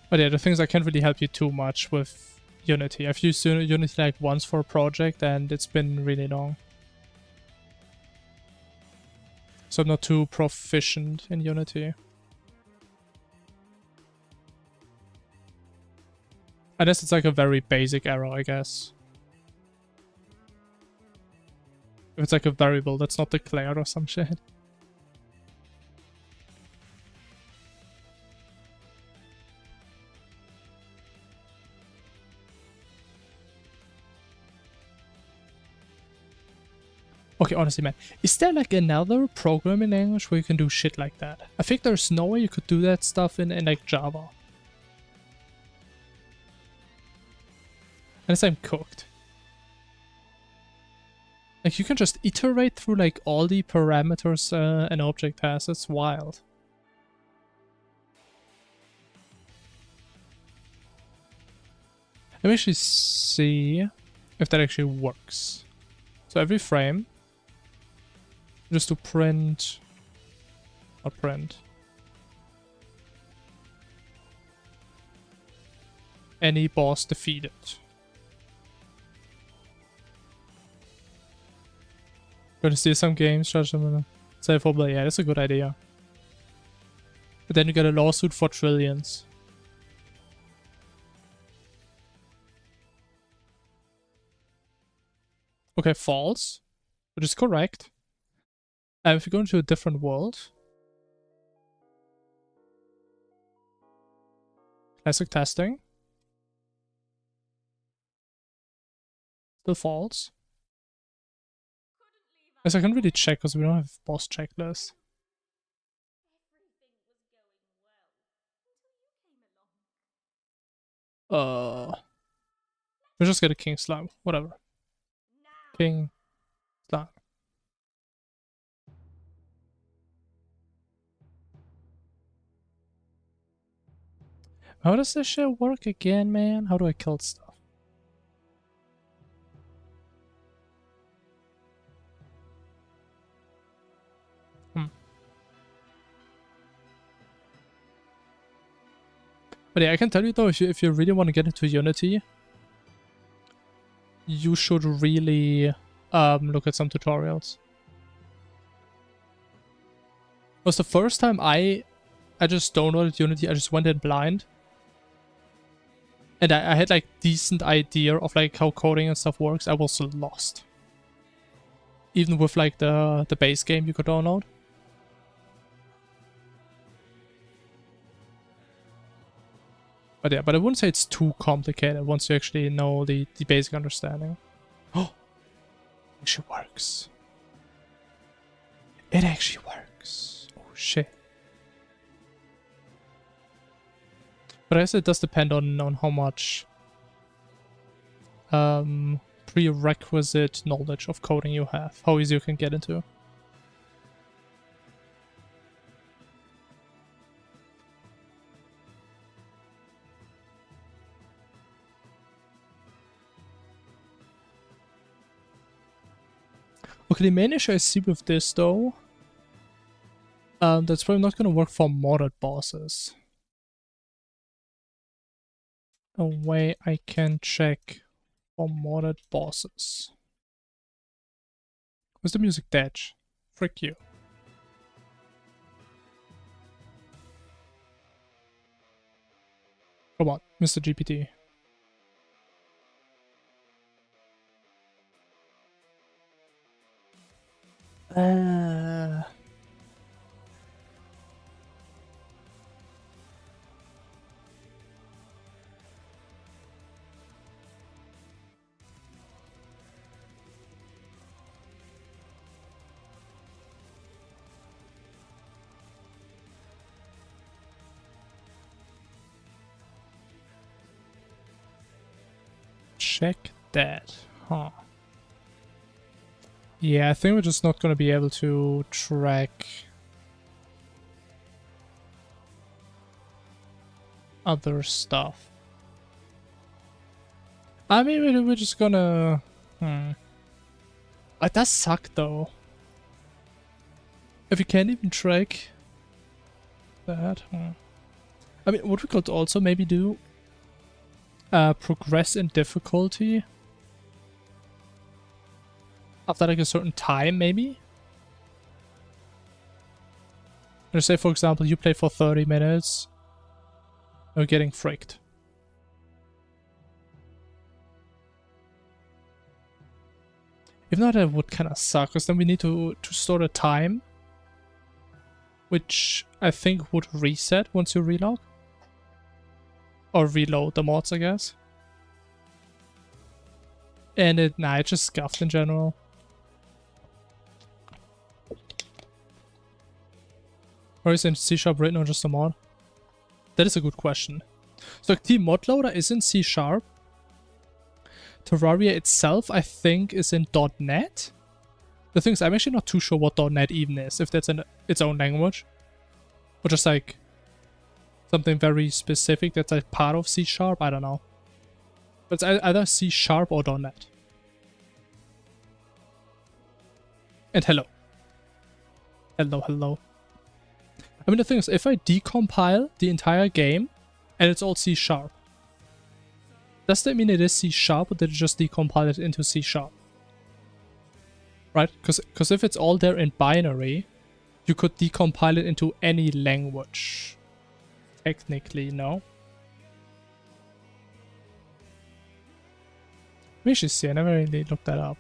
Speaker 1: But yeah, the things I can't really help you too much with Unity. I've used Unity like once for a project and it's been really long. So I'm not too proficient in Unity. Unless it's like a very basic error, I guess. If it's like a variable that's not declared or some shit. Okay, honestly, man, is there like another programming language where you can do shit like that? I think there's no way you could do that stuff in like Java. Unless I'm cooked. Like you can just iterate through like all the parameters an object has. It's wild. Let me actually see if that actually works. So every frame, just to print, or print. Any boss defeated. Gonna see some games, judge them in say for play. Yeah, that's a good idea. But then you get a lawsuit for trillions. Okay, false, which is correct. If you go into a different world, classic testing, still false. Yes, I can't really check because we don't have boss checklist. We'll just get a king slime, whatever. King slime. How does this shit work again, man? How do I kill stuff? But yeah, I can tell you though, if you really want to get into Unity, you should really look at some tutorials. It was the first time I just downloaded Unity. I just went in blind. And I had like decent idea of like how coding and stuff works. I was lost. Even with like the base game you could download. But yeah, but I wouldn't say it's too complicated once you actually know the basic understanding. Oh, it actually works. It actually works. Oh shit. But I guess it does depend on how much prerequisite knowledge of coding you have, how easy you can get into. Okay, the main issue I see with this though, that's probably not gonna work for modded bosses. A way I can check for modded bosses. Where's the music dash? Frick you. Come on, Mr. GPT. Check that. Huh. Yeah, I think we're just not gonna be able to track other stuff. I mean, we're just gonna... It does suck though. If you can't even track that. I mean, what we could also maybe do, progress in difficulty after like a certain time, maybe? Let's say, for example, you play for 30 minutes, you're getting fricked. If not, that would kind of suck, because then we need to store a time, which I think would reset once you relog. Or reload the mods, I guess. And it just scuffed in general. Or is it in C# written or just a mod? That is a good question. So the mod loader is in C#. Terraria itself, I think, is in .NET. The thing is, I'm actually not too sure what .NET even is, if that's in its own language. Or just like something very specific that's like part of C#, I don't know. But it's either C# or .NET. And hello. Hello. I mean, the thing is, if I decompile the entire game, and it's all C#, does that mean it is C#, or did it just decompile it into C#? Right? Because if it's all there in binary, you could decompile it into any language. Technically, no? We should see, I never really looked that up.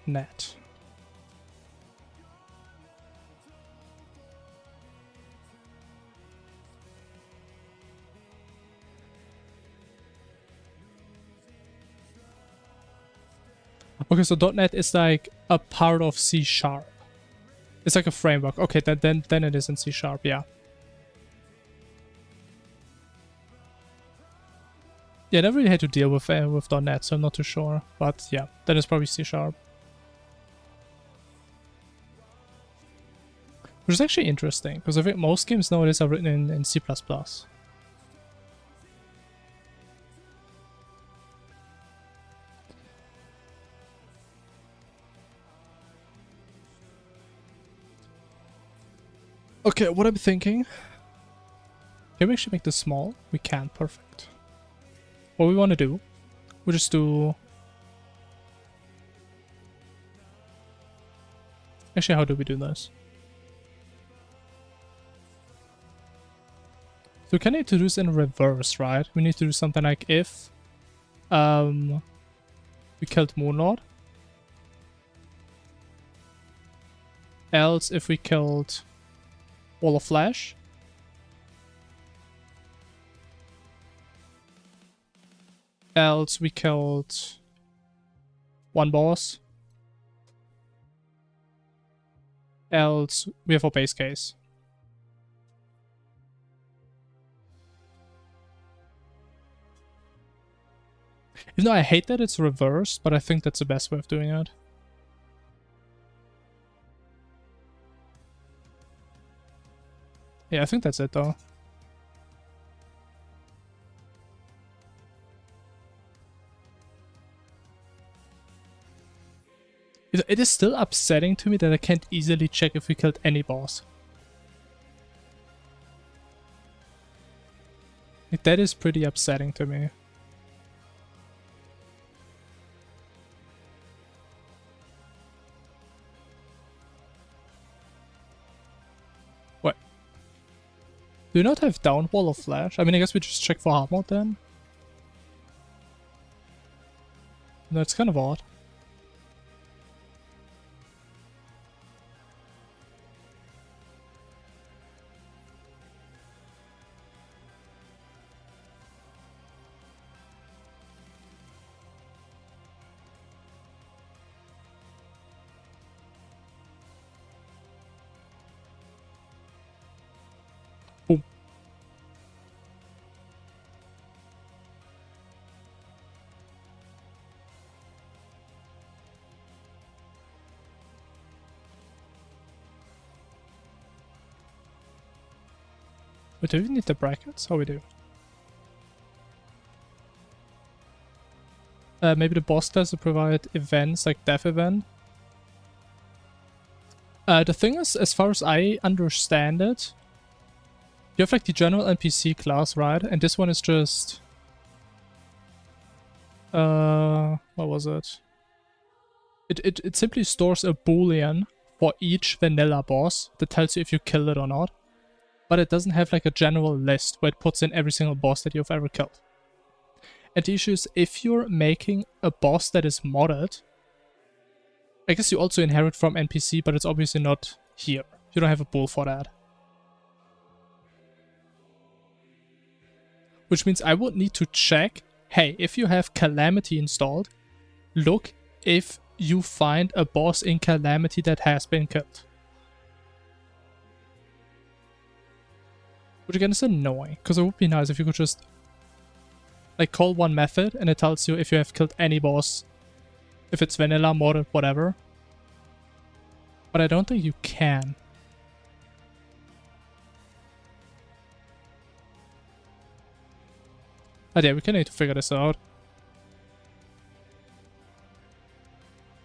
Speaker 1: .NET. Okay, so .NET is like a part of C#. It's like a framework. Okay, then it is in C#, yeah. Yeah, I never really had to deal with .NET, so I'm not too sure. But yeah, then it's probably C#. Which is actually interesting, because I think most games nowadays are written in C++. Okay, what I'm thinking... Can we actually make this small? We can, perfect. What we want to do, we just do... Actually, how do we do this? So we kind of need to do this in reverse, right? We need to do something like if we killed Moonlord. Else if we killed Wall of Flash. Else we killed one boss. Else we have our base case. Even though I hate that it's reversed, but I think that's the best way of doing it. Yeah, I think that's it though. it is still upsetting to me that I can't easily check if we killed any boss. Like, that is pretty upsetting to me. What? Do you not have downwall or flash? I mean, I guess we just check for hard mode then. No, it's kind of odd. Boom. Wait, do we need the brackets? Oh, we do. Maybe the boss doesn't provide events like death event. The thing is, as far as I understand it, you have like the general NPC class, right? And this one is just... what was it? It simply stores a boolean for each vanilla boss that tells you if you killed it or not. But it doesn't have like a general list where it puts in every single boss that you've ever killed. And the issue is, if you're making a boss that is modded, I guess you also inherit from NPC, but it's obviously not here. You don't have a bool for that. Which means I would need to check, hey, if you have Calamity installed, look if you find a boss in Calamity that has been killed. Which again is annoying, because it would be nice if you could just like call one method and it tells you if you have killed any boss, if it's vanilla, modded, whatever. But I don't think you can. Oh yeah, we can need to figure this out.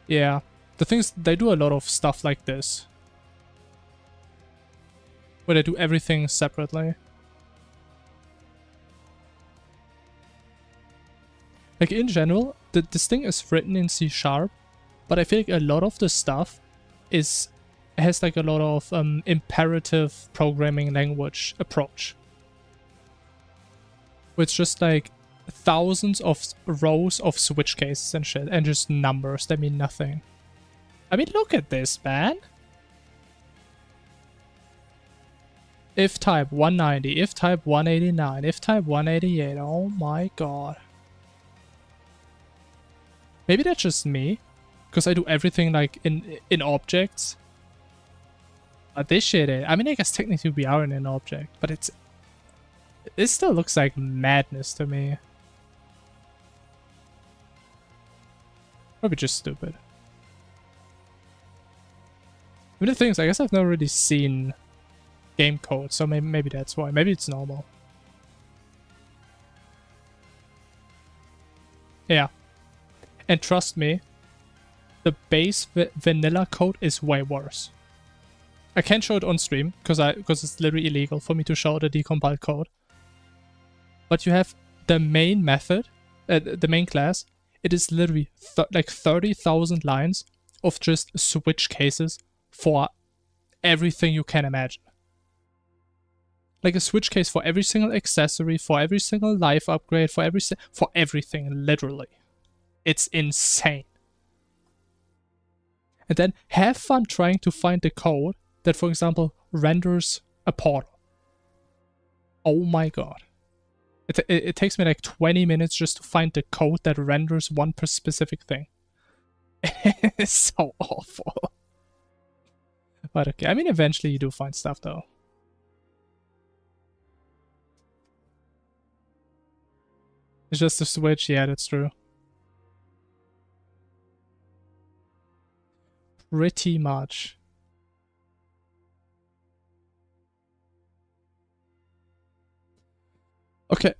Speaker 1: Yeah, the thing is, they do a lot of stuff like this, where they do everything separately. Like in general, this thing is written in C#, but I feel like a lot of the stuff has like a lot of imperative programming language approach. With just like thousands of rows of switch cases and shit, and just numbers that mean nothing. I mean, look at this, man. If type 190, if type 189, if type 188, oh my god. Maybe that's just me, because I do everything like in objects. But this shit, I mean, I guess technically we are in an object, but it still looks like madness to me. Probably just stupid. I mean, the thing is, I guess I've never really seen game code, so maybe that's why. Maybe it's normal. Yeah. And trust me, the base vanilla code is way worse. I can't show it on stream because it's literally illegal for me to show the decompiled code. But you have the main method, the main class. It is literally like 30,000 lines of just switch cases for everything you can imagine. Like a switch case for every single accessory, for every single life upgrade, for everything, literally. It's insane. And then have fun trying to find the code that, for example, renders a portal. Oh my god. It takes me like 20 minutes just to find the code that renders one specific thing. It's so awful. But okay, I mean, eventually you do find stuff though. It's just a switch, yeah, that's true. Pretty much. Okay.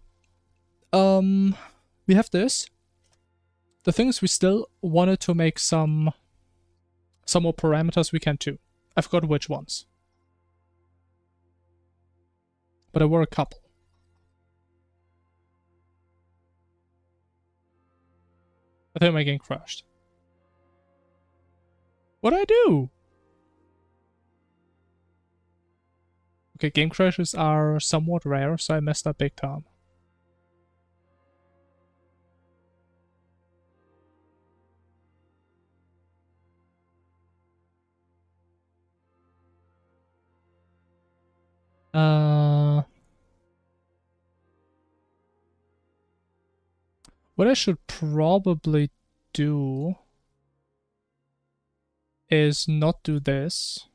Speaker 1: We have this. The thing is, we still wanted to make some some more parameters we can too. I forgot which ones. But there were a couple. I think my game crashed. What'd I do? Okay, game crashes are somewhat rare, so I messed up big time. What I should probably do is not do this.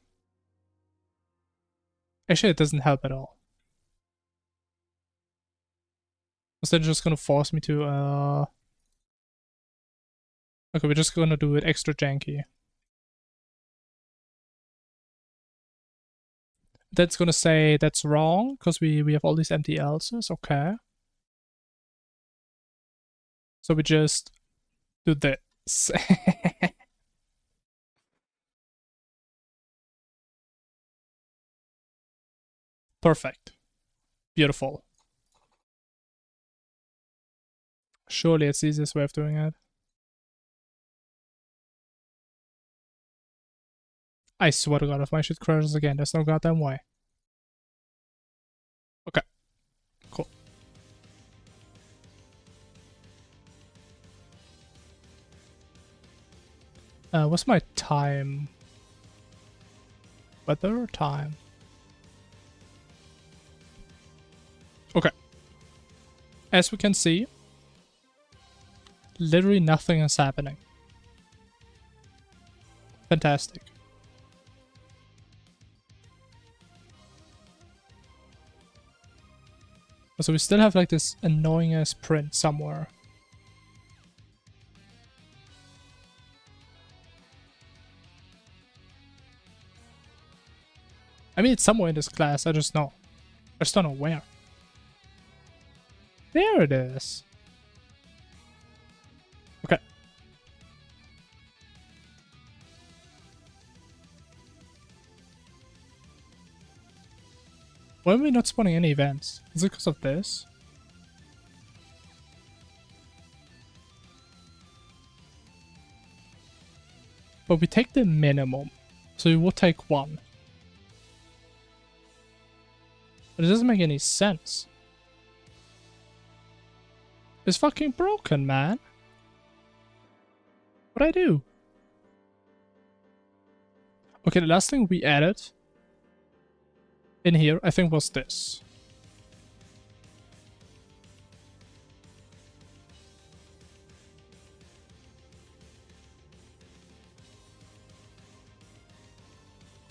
Speaker 1: Actually, it doesn't help at all. Because they're just gonna force me to, Okay, we're just gonna do it extra janky. That's gonna say that's wrong, because we have all these empty else's, okay. So we just do this. Perfect. Beautiful. Surely it's the easiest way of doing it. I swear to God, if my shit crashes again, there's no goddamn way. Okay. Cool. What's my time? Weather time. Okay. As we can see, literally nothing is happening. Fantastic. So we still have like this annoying ass print somewhere. I mean, it's somewhere in this class, I just know. I just don't know where. There it is. Okay. Why are we not spawning any events? Is it because of this? But we take the minimum. So we would take one. But it doesn't make any sense. It's fucking broken, man. What'd I do? Okay, the last thing we added in here, I think, was this.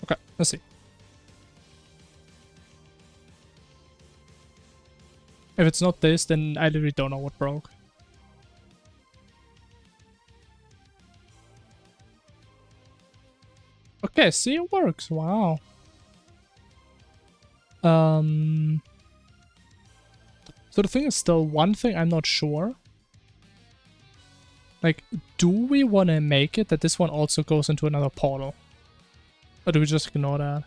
Speaker 1: Okay, let's see. If it's not this, then I literally don't know what broke. Okay, see, it works. Wow. So the thing is still one thing I'm not sure. Like, do we want to make it that this one also goes into another portal? Or do we just ignore that?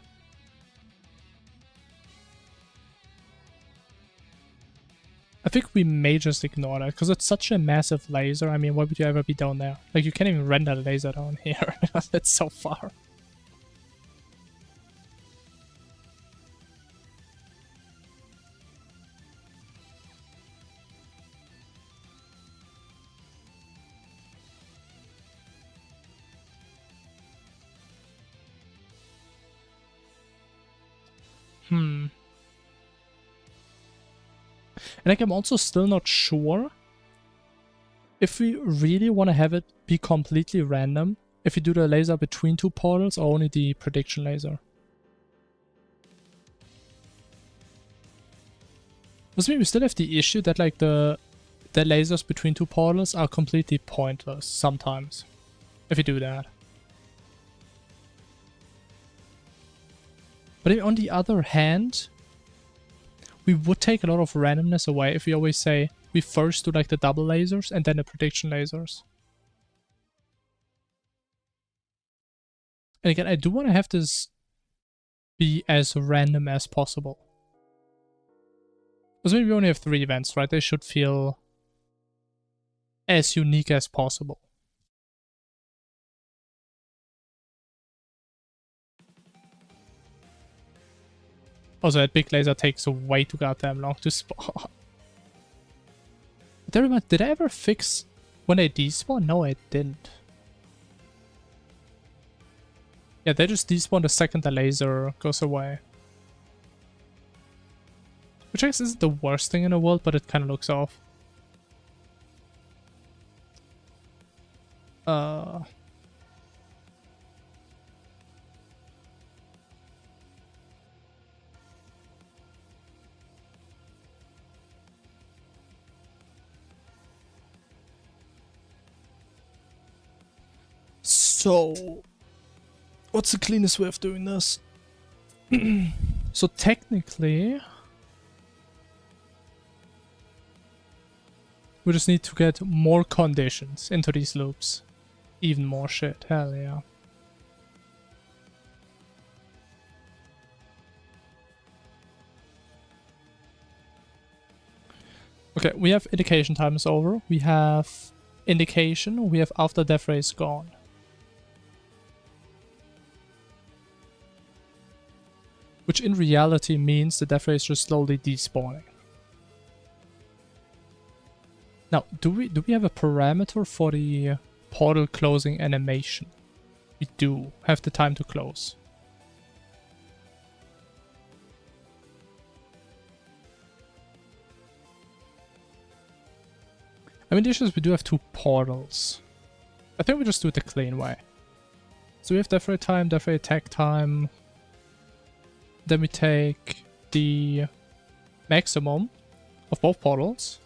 Speaker 1: I think we may just ignore that, because it's such a massive laser. I mean, why would you ever be down there? Like, you can't even render the laser down here. It's so far. And like, I'm also still not sure if we really want to have it be completely random, if we do the laser between two portals or only the prediction laser. Because maybe we still have the issue that like the lasers between two portals are completely pointless sometimes, if we do that. But on the other hand, we would take a lot of randomness away if we always say we first do like the double lasers and then the prediction lasers. And again, I do want to have this be as random as possible. Because maybe we only have 3 events, right? They should feel as unique as possible. Also, that big laser takes way too goddamn long to spawn. Did I ever fix when they despawn? No, I didn't. Yeah, they just despawn the second the laser goes away. Which I guess isn't the worst thing in the world, but it kind of looks off. So, what's the cleanest way of doing this? So technically, we just need to get more conditions into these loops. Even more shit, hell yeah. Okay, we have indication time is over. We have indication, we have after death ray is gone. Which in reality means the death ray is just slowly despawning. Now, do we have a parameter for the portal closing animation? We do have the time to close. I mean, the issue is we do have 2 portals. I think we just do it the clean way. So we have death ray time, death ray attack time. Then we take the maximum of both portals.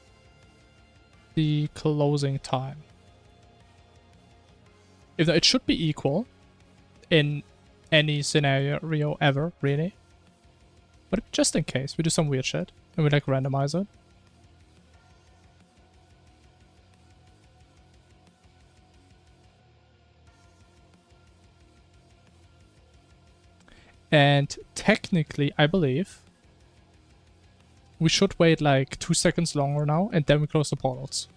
Speaker 1: The closing time. If it should be equal in any scenario ever, really. But just in case, we do some weird shit and we like randomize it. And technically, I believe we should wait like 2 seconds longer now and then we close the portals.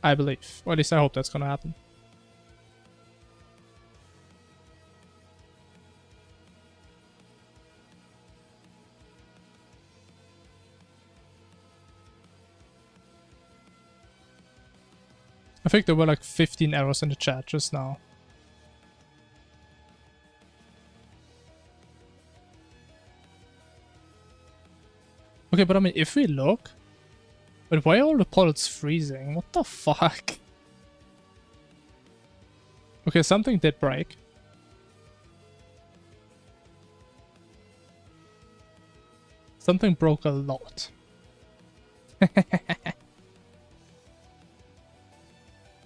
Speaker 1: I believe. Or at least I hope that's gonna happen. I think there were like 15 errors in the chat just now. Okay, but I mean, if we look... But why are all the portals freezing? What the fuck? Okay, something did break. Something broke a lot.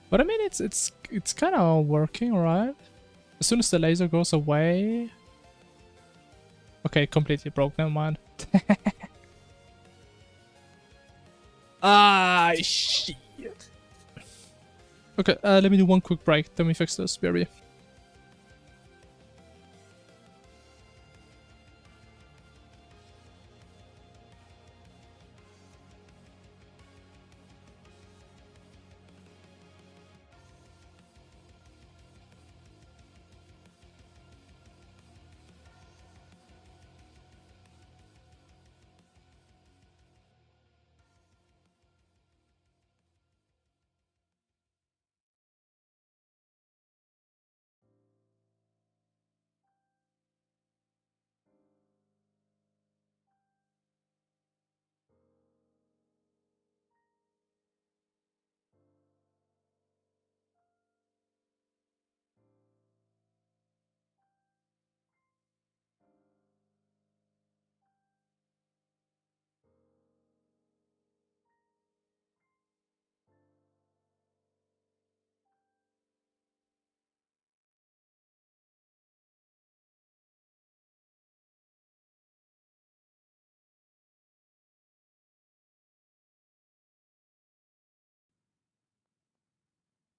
Speaker 1: But I mean, it's kind of working, right? As soon as the laser goes away... Okay, it completely broke, never mind. Ah, shit. Okay, let me do one quick break, then we fix this, BRB.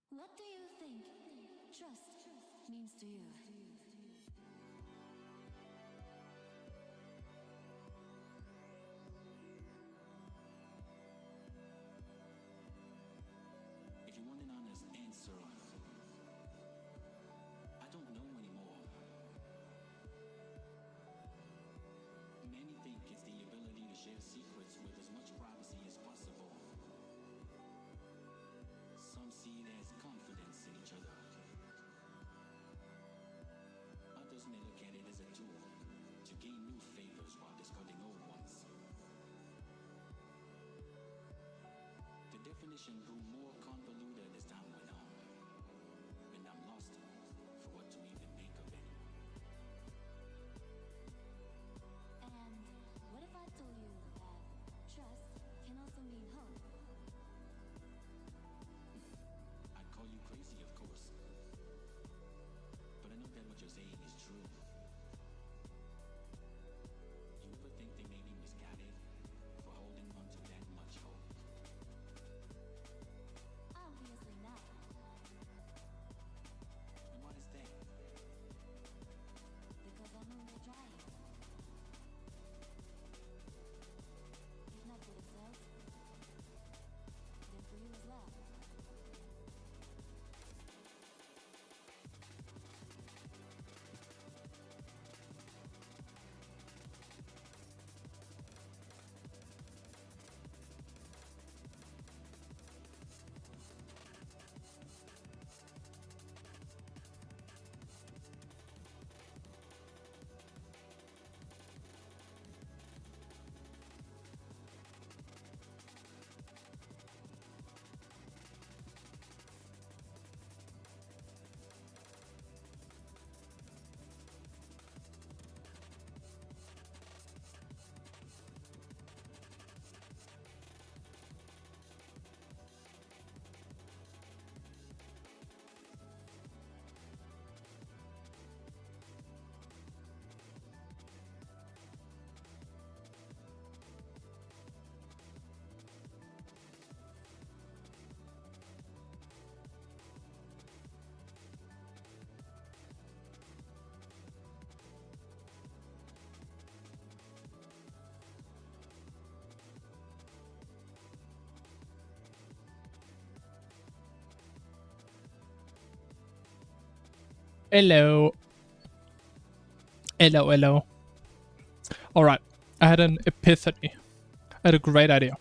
Speaker 10: What do you think?
Speaker 14: trust means to you?
Speaker 15: If you want an honest answer, I don't know anymore. Many think it's the ability to share secrets with as much privacy as possible. Some see it as confidence in each other. Others may look at it as a tool to gain new favors while discarding old ones. The definition grew more convoluted as time went on, and I'm lost for what to even make of it.
Speaker 14: And what if I told you that trust can also mean hope?
Speaker 15: I'd call you crazy, of course. But I know that what you're saying is true. You ever think they may be misguided for holding on to that much hope?
Speaker 14: Obviously not.
Speaker 15: And why is that?
Speaker 14: Because I know they're trying. If not for themselves, then for you as well.
Speaker 1: Hello. Hello, hello. Alright, I had an epiphany. I had a great idea.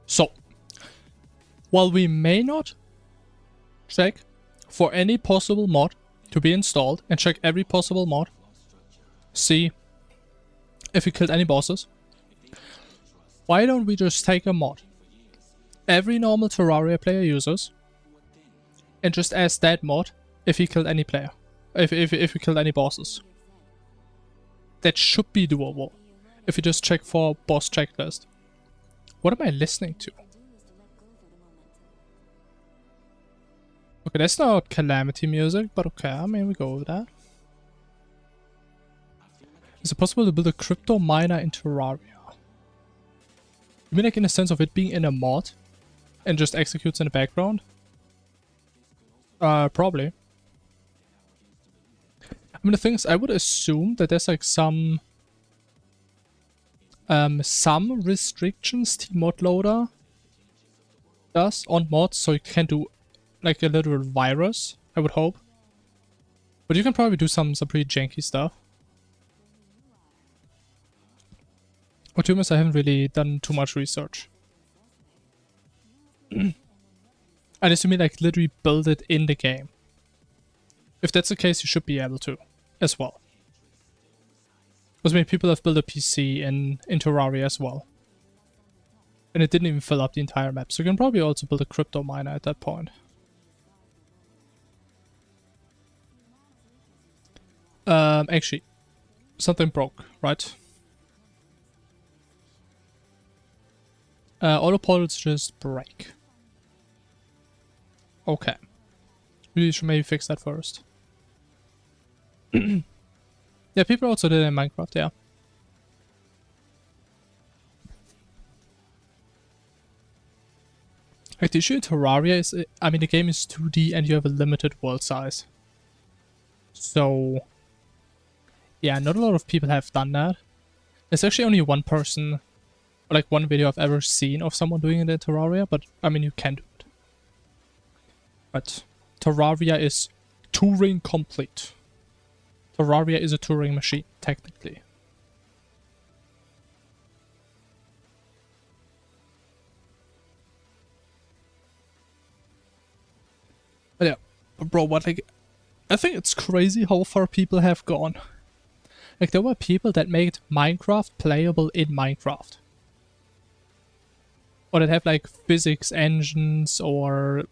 Speaker 1: So, while we may not check for any possible mod to be installed and check every possible mod, see if we killed any bosses, why don't we just take a mod every normal Terraria player uses and just ask that mod if he killed any player, if we killed any bosses. That should be doable if you just check for boss checklist. What am I listening to? Okay, that's not Calamity music, but okay, I mean, we go with that. Is it possible to build a crypto miner in Terraria? You mean like in the sense of it being in a mod and just executes in the background? Probably. I mean, the thing is, I would assume that there's like some restrictions the mod loader does on mods, so you can do like a little virus, I would hope. But you can probably do some pretty janky stuff. Or to be honest, I haven't really done too much research. Unless you mean like literally build it in the game. If that's the case, you should be able to as well. Because many people have built a PC in Terraria as well. And it didn't even fill up the entire map. So you can probably also build a crypto miner at that point. Actually, something broke, right? Auto portals just break. Okay. We should maybe fix that first. Yeah, people also did it in Minecraft, yeah. Like the issue in Terraria is, I mean, the game is 2D and you have a limited world size. So, yeah, not a lot of people have done that. There's actually only one person, or like one video I've ever seen of someone doing it in Terraria, but I mean, you can do it. But Terraria is Turing complete. Terraria is a Turing machine, technically. But yeah, but bro, what, like, I think it's crazy how far people have gone. Like, there were people that made Minecraft playable in Minecraft. Or that have, like, physics engines, or,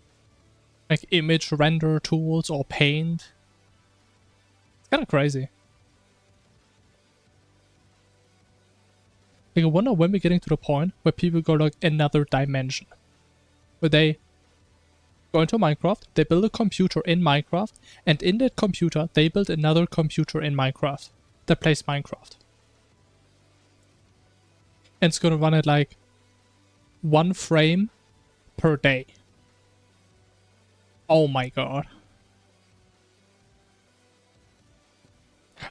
Speaker 1: like, image render tools, or paint. It's kind of crazy. Like, I wonder when we're getting to the point where people go, like, another dimension. Where they go into Minecraft, they build a computer in Minecraft, and in that computer, they build another computer in Minecraft that plays Minecraft. And it's gonna run at like 1 frame per day. Oh my god.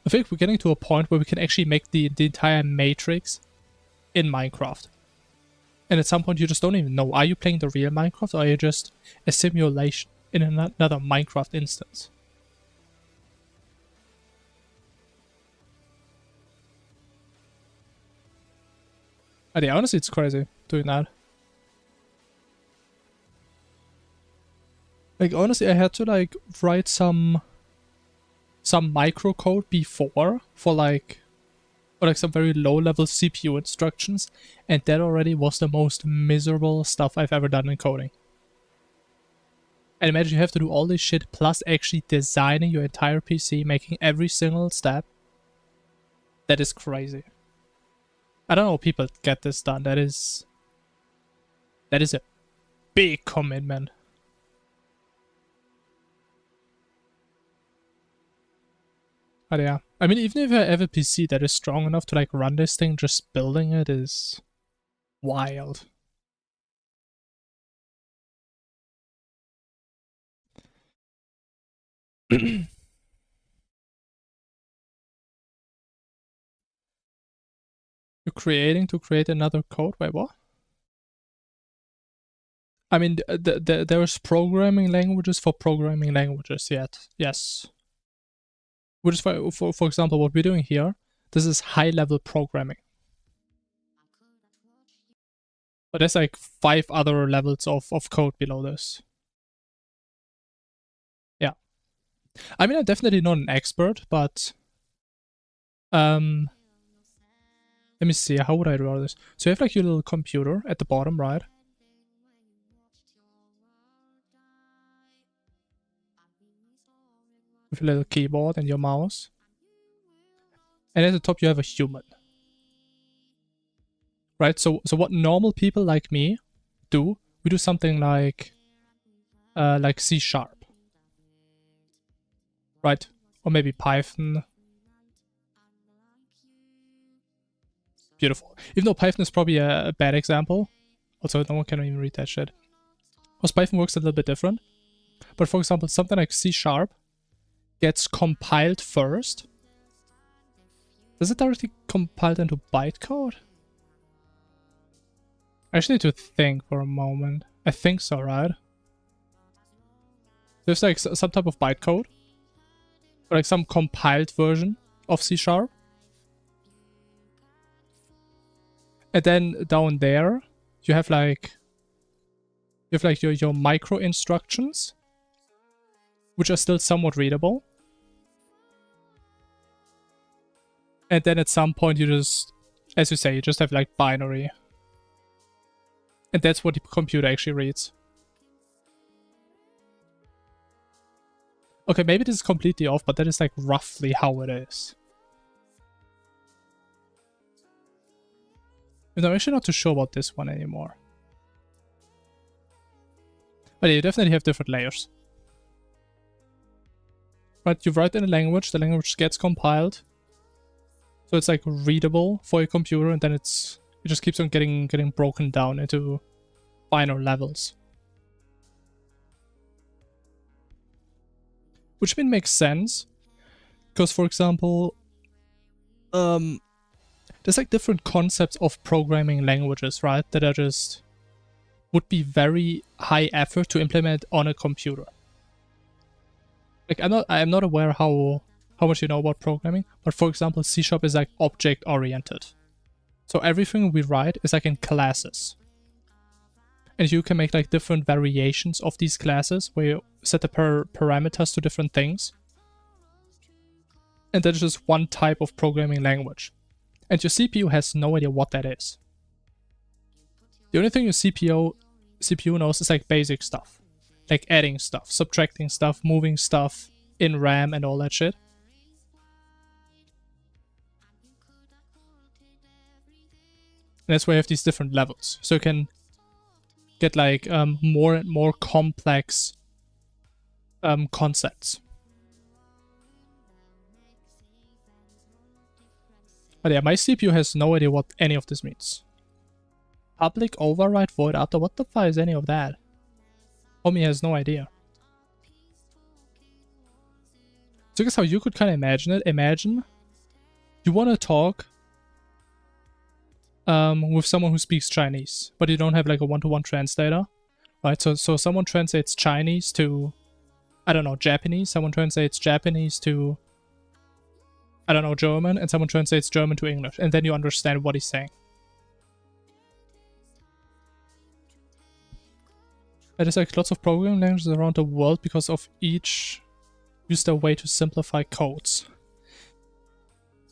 Speaker 1: I think we're getting to a point where we can actually make the entire matrix in Minecraft. And at some point you just don't even know, are you playing the real Minecraft or are you just a simulation in another Minecraft instance? But yeah, honestly, it's crazy doing that. Like, honestly, I had to, like, write some microcode before for, like, or, like, some very low-level CPU instructions, and that already was the most miserable stuff I've ever done in coding. And imagine you have to do all this shit, plus actually designing your entire PC, making every single step. That is crazy. I don't know how people get this done. That is a big commitment. But yeah, I mean, even if I have a PC that is strong enough to like run this thing, just building it is wild. You're creating to create another code? Wait, what? I mean, there's programming languages for programming languages yet. Yes. Which is, for example, what we're doing here. This is high-level programming. But there's like 5 other levels of code below this. Yeah. I mean, I'm definitely not an expert, but... let me see, how would I draw this? So you have like your little computer at the bottom, right? With a little keyboard and your mouse. And at the top you have a human. Right? So what normal people like me do, we do something like C#. Right? Or maybe Python. Beautiful. Even though Python is probably a bad example. Also, no one can even read that shit. Because Python works a little bit different. But for example, something like C# gets compiled first. Does it directly compile into bytecode? I actually need to think for a moment. I think so, right? There's like some type of bytecode. Or like some compiled version of C#. And then down there, you have like your micro instructions, which are still somewhat readable. And then at some point you just, as you say, you just have like binary. And that's what the computer actually reads. Okay, maybe this is completely off, but that is like roughly how it is. And I'm actually not too sure about this one anymore. But yeah, you definitely have different layers. Right, you write in a language, the language gets compiled. So it's like readable for your computer, and then it just keeps on getting broken down into binary levels. which makes sense. Because, for example, there's like different concepts of programming languages, right? That are just would be very high effort to implement on a computer. Like I'm not aware how much you know about programming, but for example, C# is like object oriented. So everything we write is like in classes. And you can make like different variations of these classes where you set the parameters to different things. And that is just one type of programming language. And your CPU has no idea what that is. The only thing your CPU knows is like basic stuff. Like adding stuff, subtracting stuff, moving stuff in RAM and all that shit. And that's why you have these different levels. So you can get like more and more complex concepts. But yeah, my CPU has no idea what any of this means. Public override void after, what the fuck is any of that? Homie has no idea. So guess how you could kind of imagine it. Imagine you want to talk with someone who speaks Chinese, but you don't have like a one-to-one translator, right? So someone translates Chinese to, I don't know, Japanese. Someone translates Japanese to, I don't know, German, and someone translates German to English, and then you understand what he's saying. There's like lots of programming languages around the world because of each use their way to simplify codes.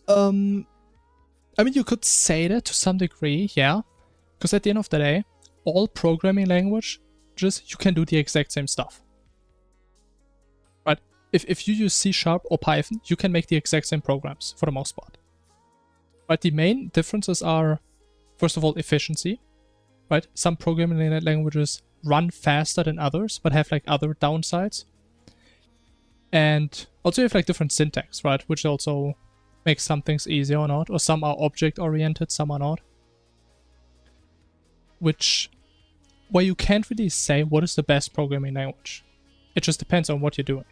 Speaker 1: I mean, you could say that to some degree, yeah. Because at the end of the day, all programming languages, you can do the exact same stuff. Right? If you use C# or Python, you can make the exact same programs for the most part. Right? The main differences are, first of all, efficiency. Right? Some programming languages run faster than others, but have like other downsides. And also you have like different syntax, right? Which also makes some things easier or not. Or some are object oriented, some are not. Where you can't really say what is the best programming language. It just depends on what you're doing.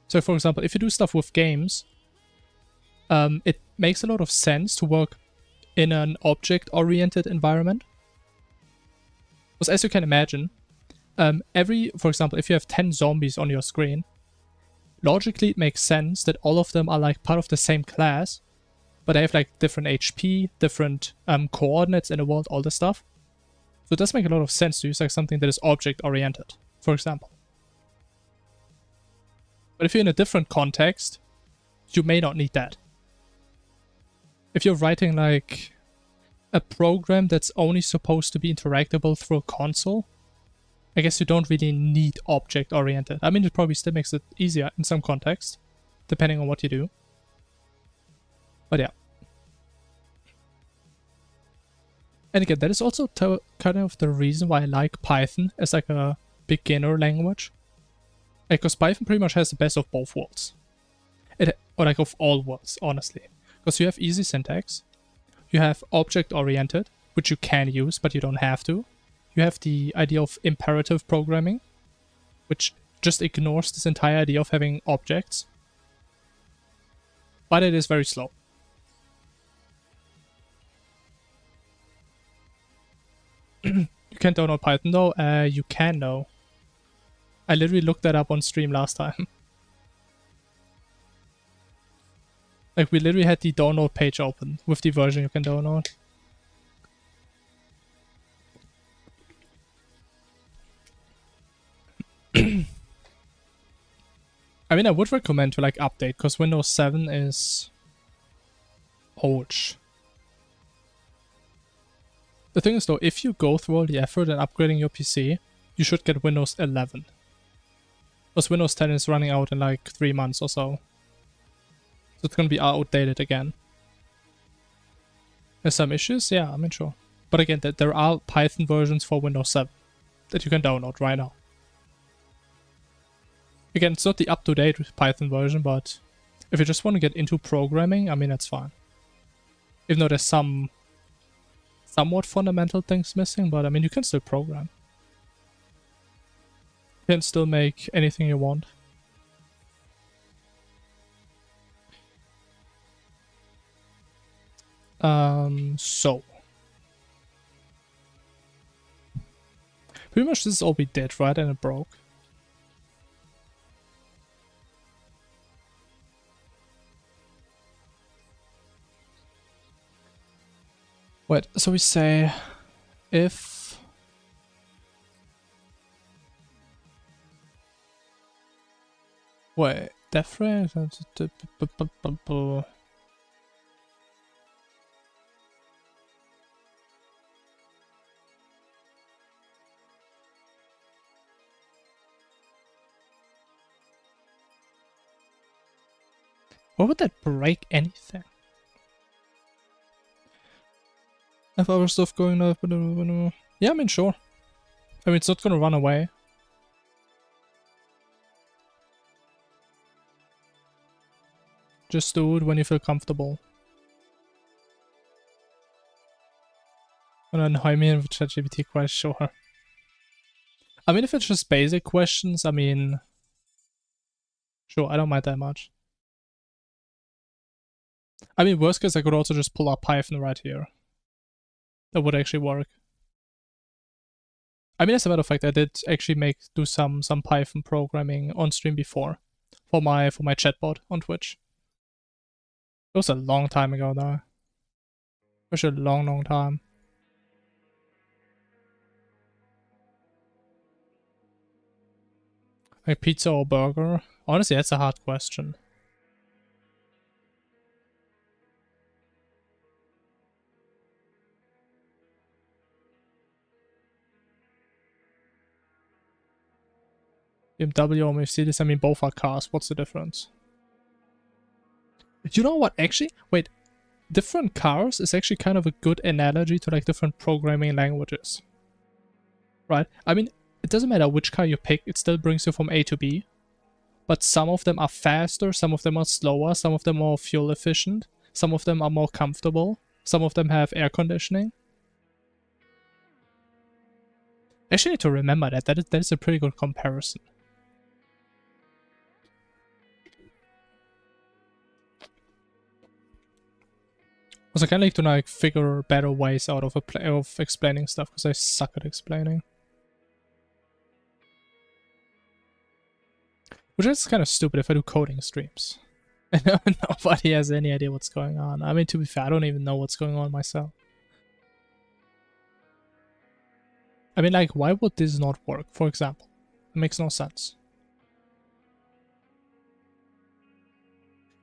Speaker 1: So for example, if you do stuff with games, it makes a lot of sense to work in an object-oriented environment. Because as you can imagine, for example, if you have 10 zombies on your screen, logically it makes sense that all of them are like part of the same class, but they have like different HP, different coordinates in the world, all this stuff. So it does make a lot of sense to use like something that is object-oriented, for example. But if you're in a different context, you may not need that. If you're writing like a program that's only supposed to be interactable through a console, I guess you don't really need object-oriented. I mean, it probably still makes it easier in some context, depending on what you do. But yeah. And again, that is also kind of the reason why I like Python as like a beginner language. Because Python pretty much has the best of both worlds. Or like of all worlds, honestly. Because you have easy syntax, you have object-oriented, which you can use, but you don't have to. You have the idea of imperative programming, which just ignores this entire idea of having objects. But it is very slow. You can't download Python though? You can though. I literally looked that up on stream last time. Like, we literally had the download page open with the version you can download. I mean, I would recommend to like update, because Windows 7 is old. The thing is though, if you go through all the effort in upgrading your PC, you should get Windows 11. Because Windows 10 is running out in like 3 months or so. So it's gonna be outdated again. There's some issues? Yeah, I mean, sure. But again, there are Python versions for Windows 7 that you can download right now. Again, it's not the up-to-date Python version, but if you just want to get into programming, I mean, that's fine. Even though there's some somewhat fundamental things missing, but I mean, you can still program. You can still make anything you want. So pretty much this is all we did, right? And it broke. Wait, so we say if wait, death ray. Why would that break anything? Have other stuff going up? Yeah, I mean, sure. I mean, it's not gonna run away. Just do it when you feel comfortable. And then annoy me with ChatGPT questions, sure. I mean, if it's just basic questions, I mean, sure, I don't mind that much. I mean, worst case, I could also just pull up Python right here. That would actually work. I mean, as a matter of fact, I did actually do some Python programming on stream before for my chatbot on Twitch. It was a long time ago though. It was a long time. Like pizza or burger? Honestly, that's a hard question. BMW or Mercedes, I mean, both are cars. What's the difference? You know what, actually? Wait, different cars is actually kind of a good analogy to like different programming languages. Right? I mean, it doesn't matter which car you pick, it still brings you from A to B. But some of them are faster, some of them are slower, some of them are more fuel efficient, some of them are more comfortable, some of them have air conditioning. I actually need to remember that. That is a pretty good comparison. Also, I kind of like to like figure better ways out of explaining stuff because I suck at explaining. Which is kind of stupid if I do coding streams. I know nobody has any idea what's going on. I mean, to be fair, I don't even know what's going on myself. I mean, like, why would this not work, for example? It makes no sense.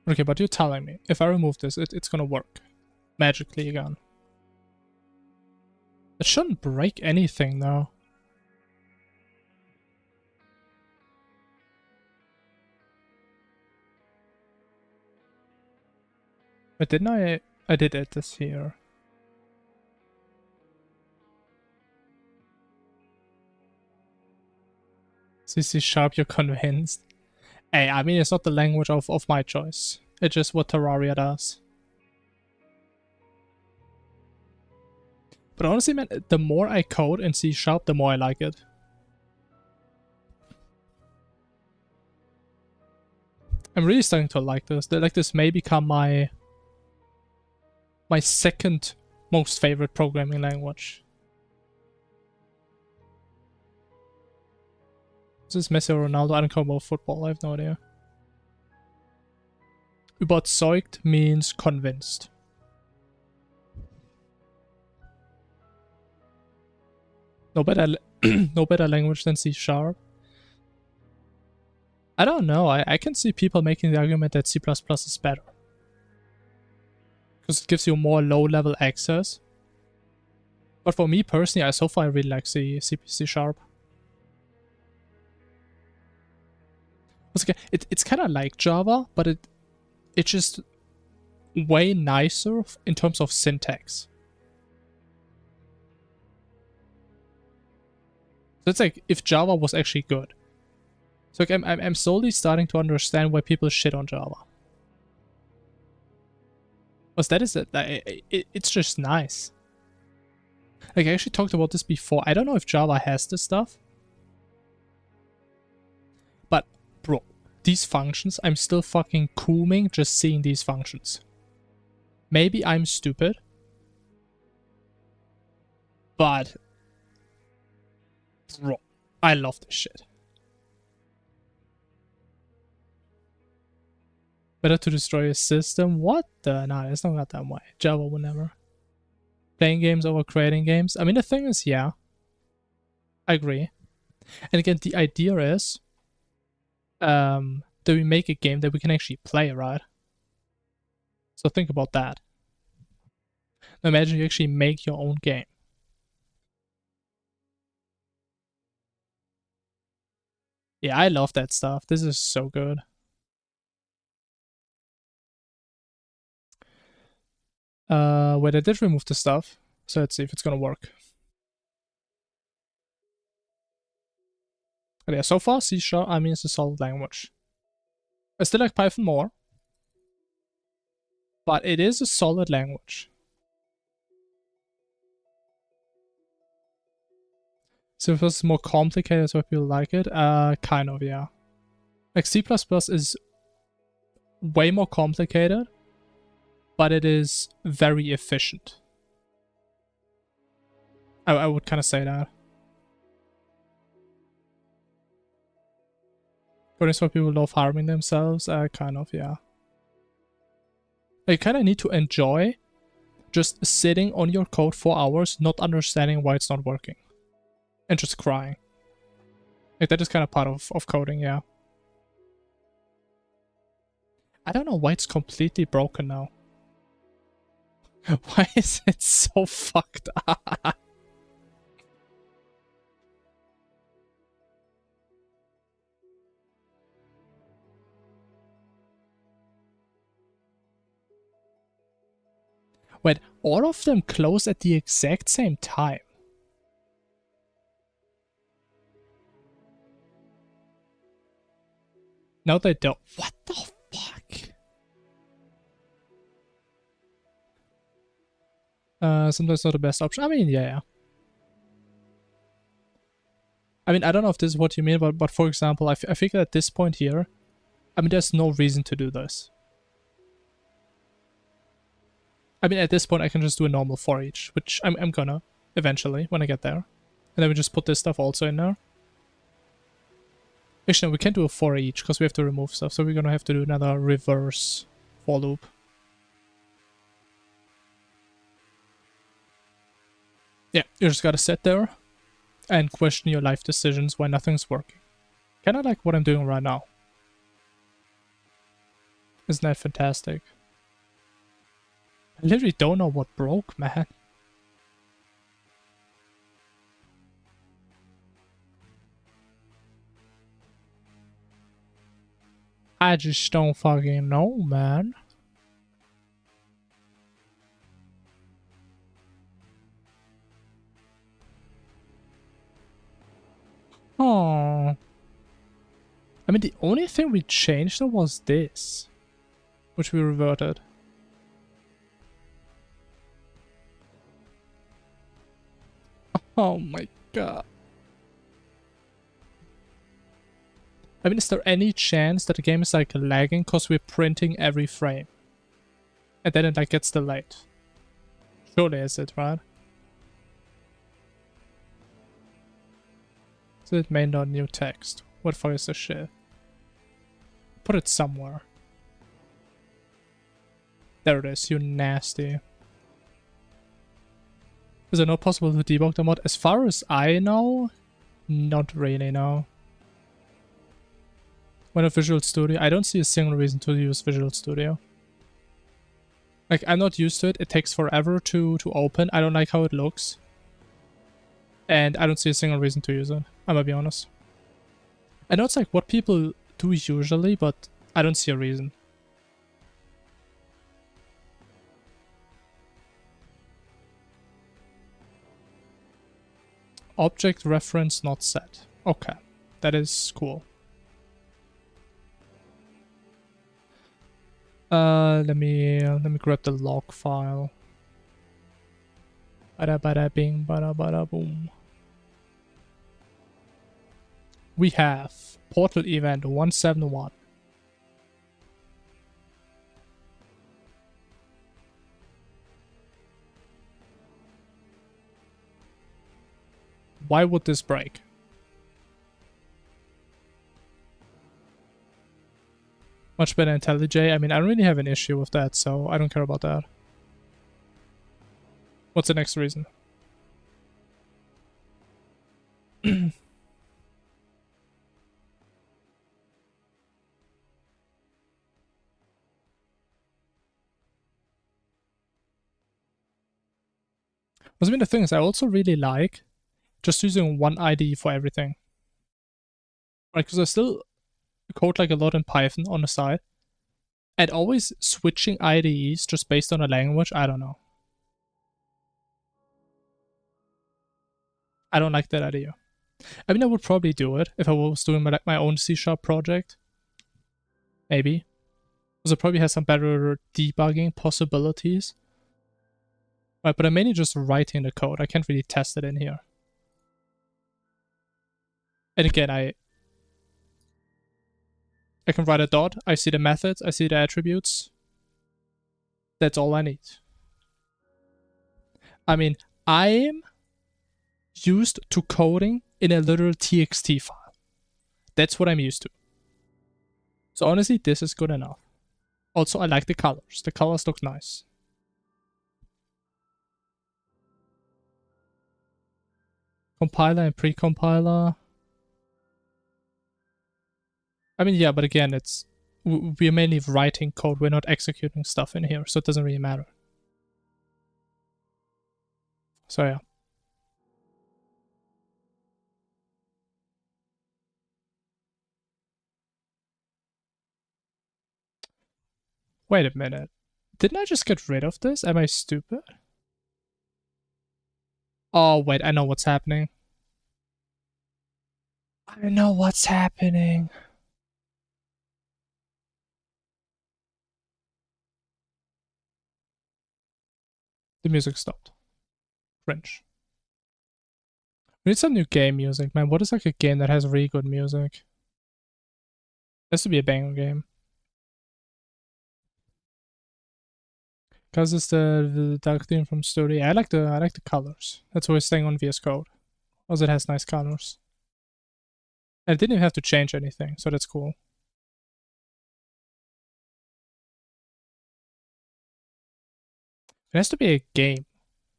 Speaker 1: Okay, but you're telling me, if I remove this, it's gonna work. Magically again. It shouldn't break anything, though. But didn't I did it this here. CC Sharp, you're convinced? Hey, I mean, it's not the language of my choice. It's just what Terraria does. But honestly, man, the more I code in C Sharp, the more I like it. I'm really starting to like this. Like, this may become my second most favorite programming language. Is this Messi or Ronaldo? I don't care about football, I have no idea. Überzeugt means convinced. No better language than C Sharp. I don't know. I can see people making the argument that C++ is better. Because it gives you more low-level access. But for me personally, so far I really like C Sharp. It's kind of like Java, but it's just way nicer in terms of syntax. So it's like if Java was actually good. So like I'm slowly starting to understand why people shit on Java. Because that is it's just nice. Like I actually talked about this before. I don't know if Java has this stuff. these functions, I'm still fucking cooming just seeing these functions. Maybe I'm stupid, but bro, I love this shit. Better to destroy a system? What the? Nah, it's not that way. Java will never. Playing games over creating games? I mean, the thing is, yeah. I agree. And again, the idea is that we make a game that we can actually play, right? So think about that. Now imagine you actually make your own game. Yeah, I love that stuff. This is so good. Wait, I did remove the stuff. So let's see if it's gonna work. Okay, so far C#, I mean, it's a solid language. I still like Python more, but it is a solid language. So if it's more complicated, so people like it, kind of, yeah. Like C++ is way more complicated, but it is very efficient. I would kind of say that. But it's why people love harming themselves, kind of, yeah. You kind of need to enjoy just sitting on your code for hours, not understanding why it's not working. And just crying. Like, that is kind of part of coding, yeah. I don't know why it's completely broken now. Why is it so fucked up? Wait, all of them close at the exact same time? No, they don't. What the fuck? Sometimes not the best option. I mean, yeah. I mean, I don't know if this is what you mean, but for example, I figure at this point here, I mean, there's no reason to do this. I mean, at this point, I can just do a normal for each, which I'm gonna eventually when I get there. And then we just put this stuff also in there. Actually, no, we can't do a for each because we have to remove stuff, so we're gonna have to do another reverse for loop. Yeah, you just gotta sit there and question your life decisions when nothing's working. Kinda like what I'm doing right now. Isn't that fantastic? I literally don't know what broke, man. I just don't fucking know, man. Oh. I mean, the only thing we changed was this, which we reverted. Oh my god. I mean, is there any chance that the game is like lagging because we're printing every frame? And then it like gets delayed? Surely is it, right? So it may not new text. What the fuck is this shit? Put it somewhere. There it is, you nasty. Is it not possible to debug the mod? As far as I know, not really, no. When a Visual Studio, I don't see a single reason to use Visual Studio. Like, I'm not used to it. It takes forever to open. I don't like how it looks. And I don't see a single reason to use it. I'm gonna be honest. I know it's like what people do usually, but I don't see a reason. Object reference not set. Okay, that is cool. Let me grab the log file. Bada bada bing, bada bada boom. We have portal event 171. Why would this break? Much better IntelliJ. I mean, I don't really have an issue with that, so I don't care about that. What's the next reason? I mean, the thing is, I also really like just using one IDE for everything. Right, because I still code like a lot in Python on the side. And always switching IDEs just based on a language, I don't know. I don't like that idea. I mean, I would probably do it if I was doing my own C# project. Maybe. Because it probably has some better debugging possibilities. Right, but I'm mainly just writing the code. I can't really test it in here. And again, I can write a dot, I see the methods, I see the attributes. That's all I need. I mean, I'm used to coding in a literal txt file. That's what I'm used to. So honestly, this is good enough. Also, I like the colors. The colors look nice. Compiler and pre-compiler. I mean, yeah, but again, we're mainly writing code. We're not executing stuff in here, so it doesn't really matter. So yeah. Wait a minute. Didn't I just get rid of this? Am I stupid? Oh, wait, I know what's happening. I know what's happening. The music stopped. Cringe. We need some new game music, man. What is like a game that has really good music? It has to be a banger game. Because it's the dark theme from Studio. I like the colors. That's always staying on VS Code. Also, it has nice colors. And it didn't even have to change anything, so that's cool. It has to be a game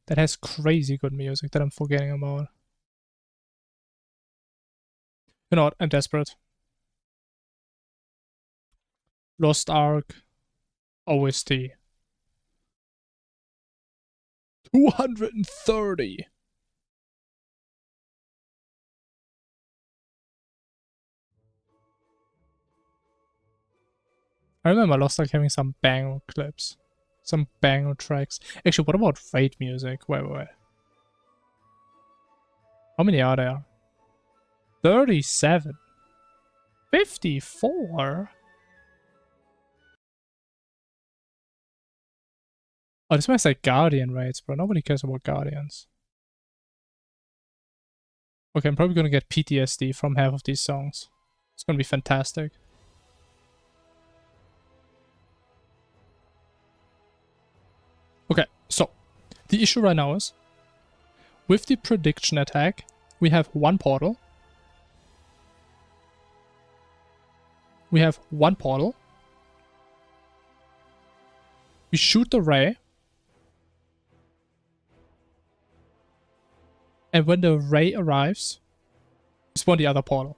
Speaker 1: that has crazy good music that I'm forgetting about. You know what? I'm desperate. Lost Ark OST. 230. I remember Lost Ark having some banger clips. Some banger tracks. Actually, what about raid music? Wait. How many are there? 37. 54? Oh, this might say Guardian raids, bro. Nobody cares about Guardians. Okay, I'm probably gonna get PTSD from half of these songs. It's gonna be fantastic. Okay, so the issue right now is with the prediction attack, we have one portal. We have one portal. We shoot the ray. And when the ray arrives, we spawn the other portal.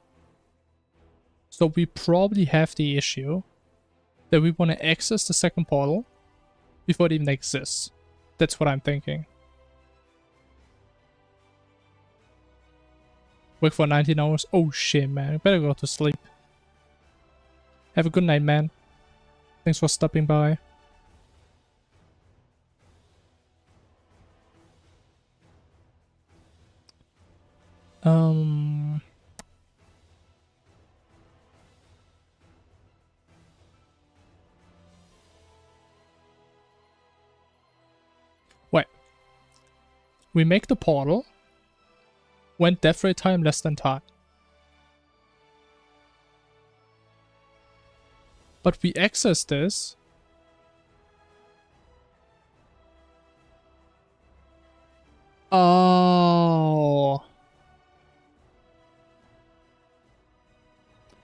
Speaker 1: So we probably have the issue that we want to access the second portal before it even exists. That's what I'm thinking. Work for 19 hours. Oh shit, man. I better go to sleep. Have a good night, man. Thanks for stopping by. Wait. We make the portal when death rate time less than time. But we access this Oh.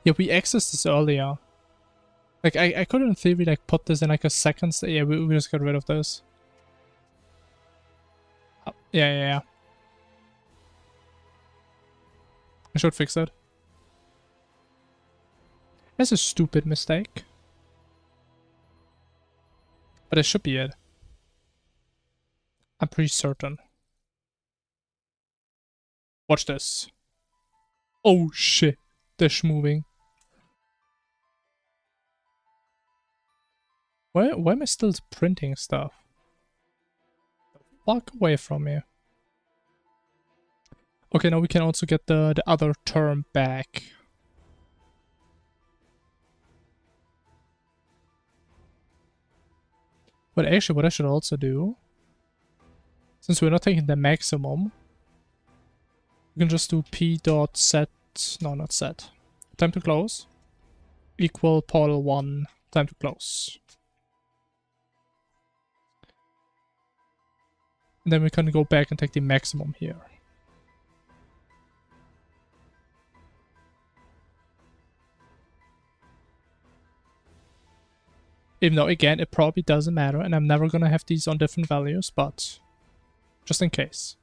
Speaker 1: Yeah, we accessed this earlier. Like, I could in theory, like, put this in, like, a second... Yeah, we just got rid of this. Oh, yeah. I should fix that. That's a stupid mistake. But it should be it. I'm pretty certain. Watch this. Oh shit. They're moving. Why am I still printing stuff? Walk away from me. Okay, now we can also get the other term back. But actually, what I should also do, since we're not taking the maximum, we can just do p.set, no, not set, time to close, equal portal 1, time to close. And then we can go back and take the maximum here. Even though, again, it probably doesn't matter, and I'm never gonna have these on different values, but just in case.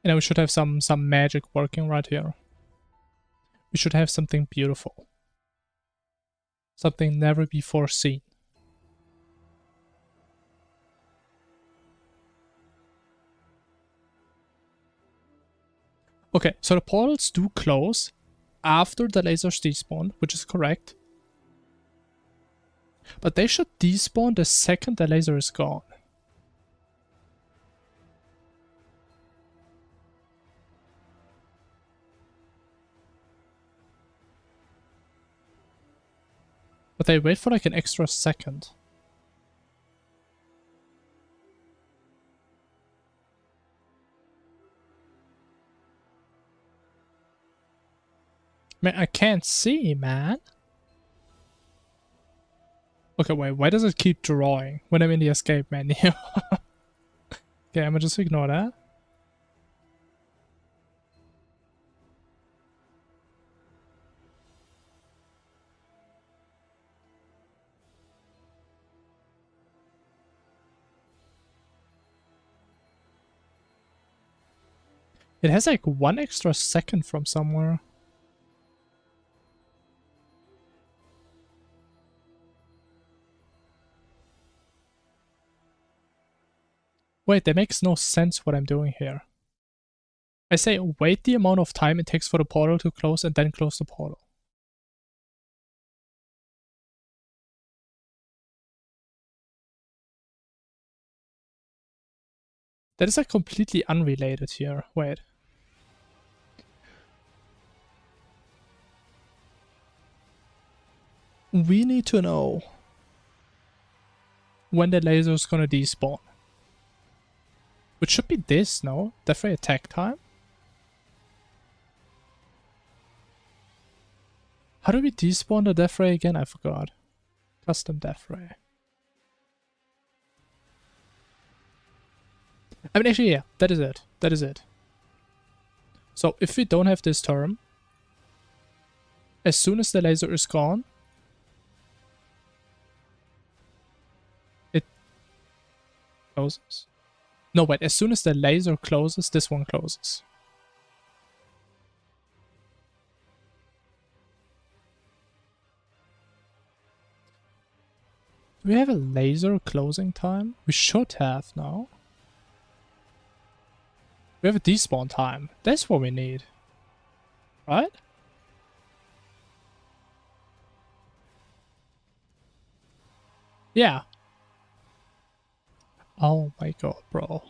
Speaker 1: And then we should have some magic working right here. We should have something beautiful. Something never before seen. Okay, so the portals do close after the lasers despawn, which is correct. But they should despawn the second the laser is gone. But they wait for like an extra second. Man, I can't see, man. Okay, wait, why does it keep drawing when I'm in the escape menu? Okay, I'm gonna just ignore that. It has like 1 extra second from somewhere. Wait, that makes no sense what I'm doing here. I say wait the amount of time it takes for the portal to close and then close the portal. That is like completely unrelated here. Wait. We need to know when the laser is gonna despawn. Which should be this, no? Definitely attack time? How do we despawn the death ray again? I forgot. Custom death ray. I mean, actually, yeah, that is it. That is it. So, if we don't have this term, as soon as the laser is gone, it closes. No, wait, as soon as the laser closes, this one closes. Do we have a laser closing time? We should have now. We have a despawn time. That's what we need. Right? Yeah. Oh my god, bro.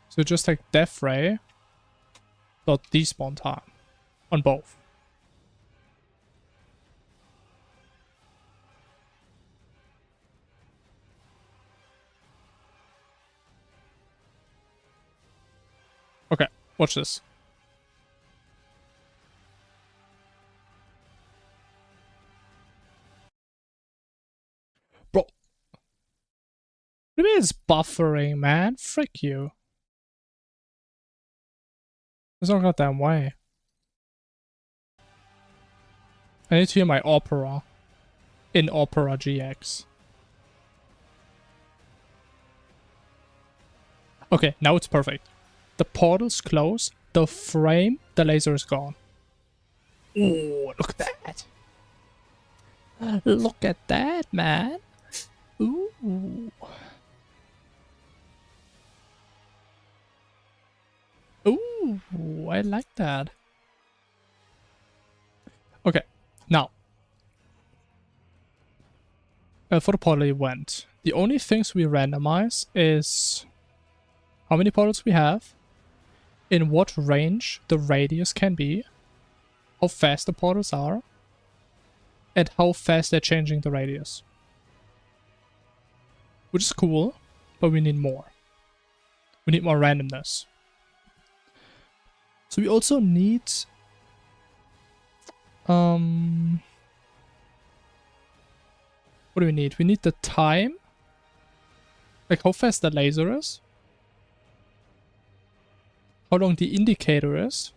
Speaker 1: So just like death ray dot despawn time on both. Okay, watch this. Bro. What do you mean it's buffering, man? Frick you. There's no goddamn way. I need to hear my opera in Opera GX. Okay, now it's perfect. The portal's closed, the frame, the laser is gone. Ooh, look at that. Look at that, man. Ooh. Ooh, I like that. Okay, now. For the portal event, the only things we randomize is how many portals we have, in what range the radius can be, how fast the portals are, and how fast they're changing the radius. Which is cool, but we need more. We need more randomness. So we also need what do we need? We need the time, like how fast the laser is, how long the indicator is,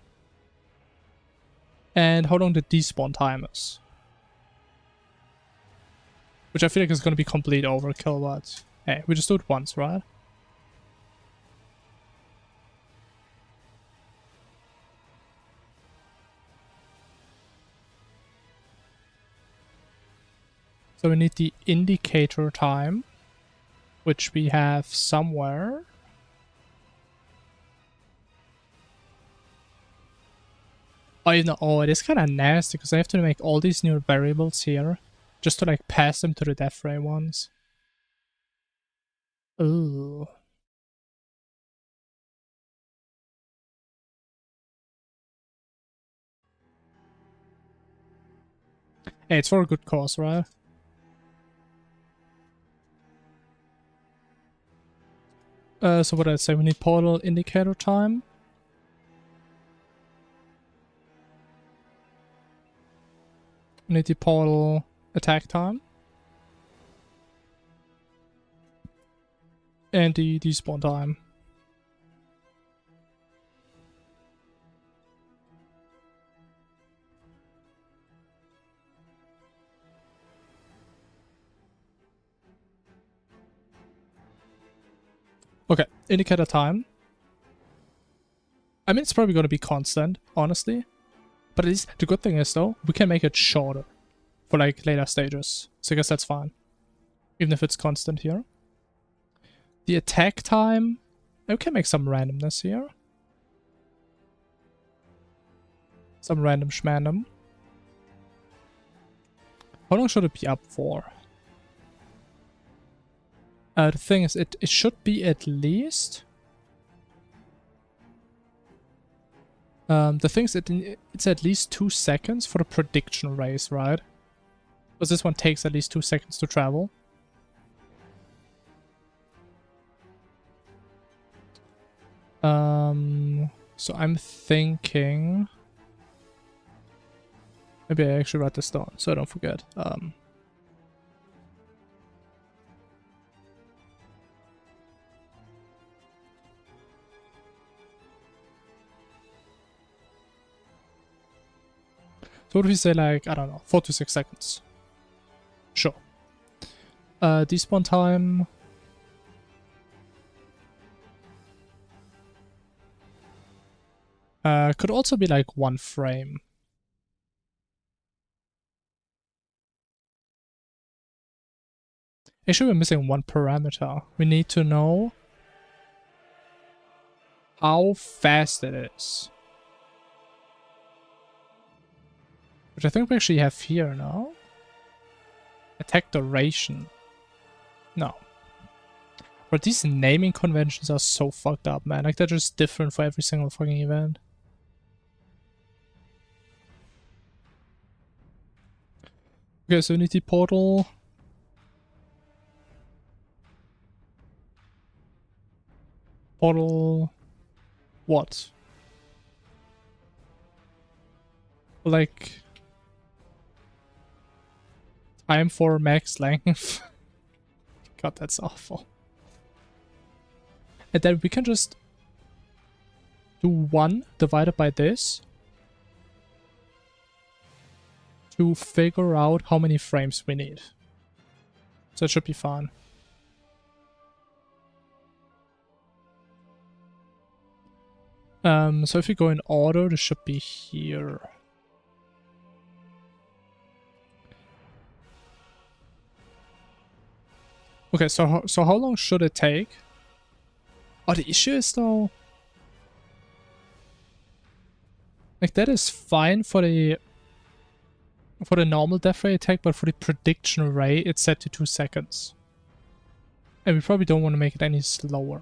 Speaker 1: and how long the despawn time is. Which I feel like is going to be complete overkill, but hey, we just do it once, right? So we need the indicator time, which we have somewhere. Oh, you know, oh, it is kind of nasty because I have to make all these new variables here just to like pass them to the death ray ones. Ooh. Hey, it's for a good cause, right? So what did I say? We need portal indicator time. We need the portal attack time. And the despawn time. Okay, indicator time. I mean, it's probably going to be constant, honestly. But at least the good thing is, though, we can make it shorter for like later stages. So I guess that's fine. Even if it's constant here. The attack time, we can make some randomness here. Some random schmandom. How long should it be up for? The thing is, it should be at least... the thing is, it's at least 2 seconds for the prediction race, right? Because this one takes at least 2 seconds to travel. So I'm thinking... Maybe I actually write this down so I don't forget. So what if we say like, I don't know, 4 to 6 seconds? Sure. Despawn time... could also be like 1 frame. Actually, we're missing one parameter. We need to know how fast it is. Which I think we actually have here now. Attack duration. No. But these naming conventions are so fucked up, man. Like, they're just different for every single fucking event. Okay, so we need the portal. Portal... What? Like... Time for max length. God, that's awful. And then we can just... do 1 divided by this to figure out how many frames we need. So it should be fine. So if you go in order, this should be here. Okay, so how long should it take? Oh, the issue is though, like that is fine for the normal death ray attack, but for the prediction ray, it's set to 2 seconds. And we probably don't want to make it any slower.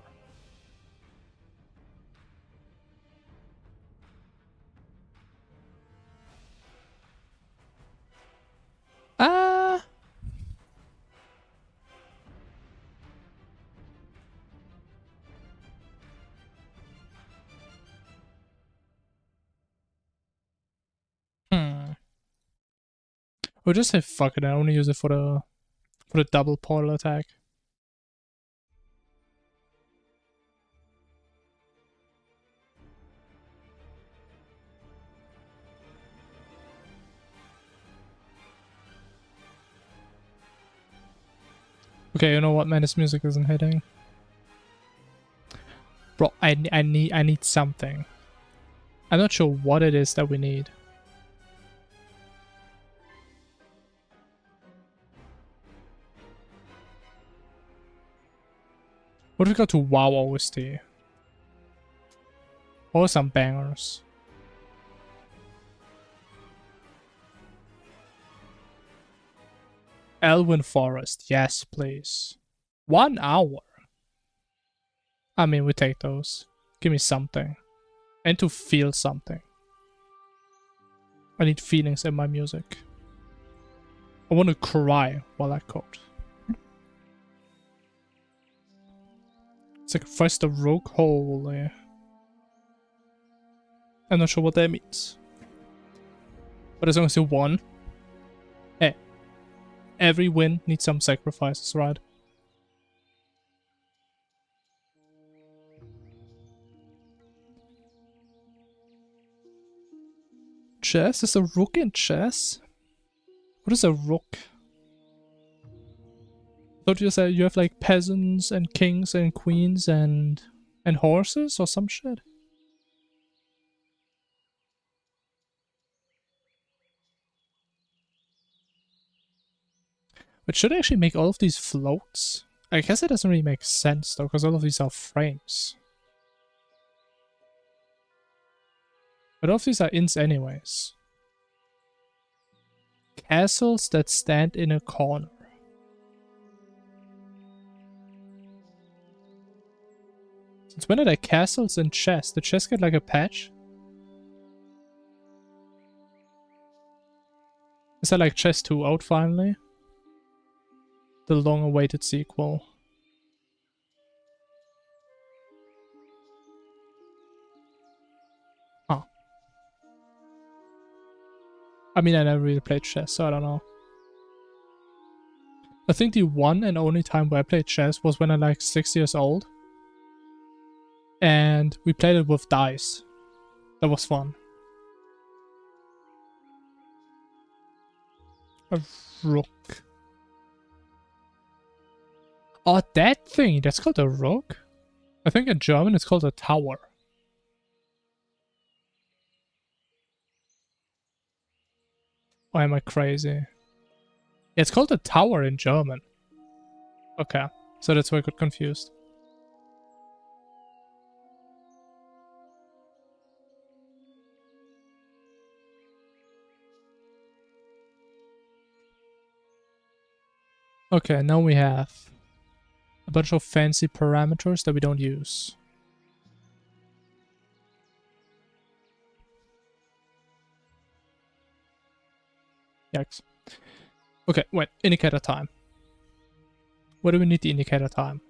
Speaker 1: We'll just say fuck it, I only use it for the double portal attack. Okay, you know what, man? This music isn't hitting. Bro, I need something. I'm not sure what it is that we need. What if we go to WoW OST? Or some bangers. Elwyn Forest, yes, please. 1 hour. I mean, we take those. Give me something. And to feel something. I need feelings in my music. I want to cry while I code. Sacrifice the rogue. Holy. I'm not sure what that means. But as long as you won. Hey. Every win needs some sacrifices, right? Chess? Is a rook in chess? What is a rook? I thought you said you have like peasants and kings and queens and horses or some shit. But should I actually make all of these floats? I guess it doesn't really make sense though, because all of these are frames. But all of these are ints anyways. Castles that stand in a corner. Since when are there castles in chess? Did chess get like a patch? Is that like chess 2 out finally? The long-awaited sequel. Huh. I mean, I never really played chess, so I don't know. I think the one and only time where I played chess was when I like 6 years old. And we played it with dice. That was fun. A rook. Oh, that thing! That's called a rook? I think in German it's called a tower. Or am I crazy? Yeah, it's called a tower in German. Okay, so that's why I got confused. Okay, now we have a bunch of fancy parameters that we don't use. Yikes. Okay, wait, indicator time. What do we need the indicator time?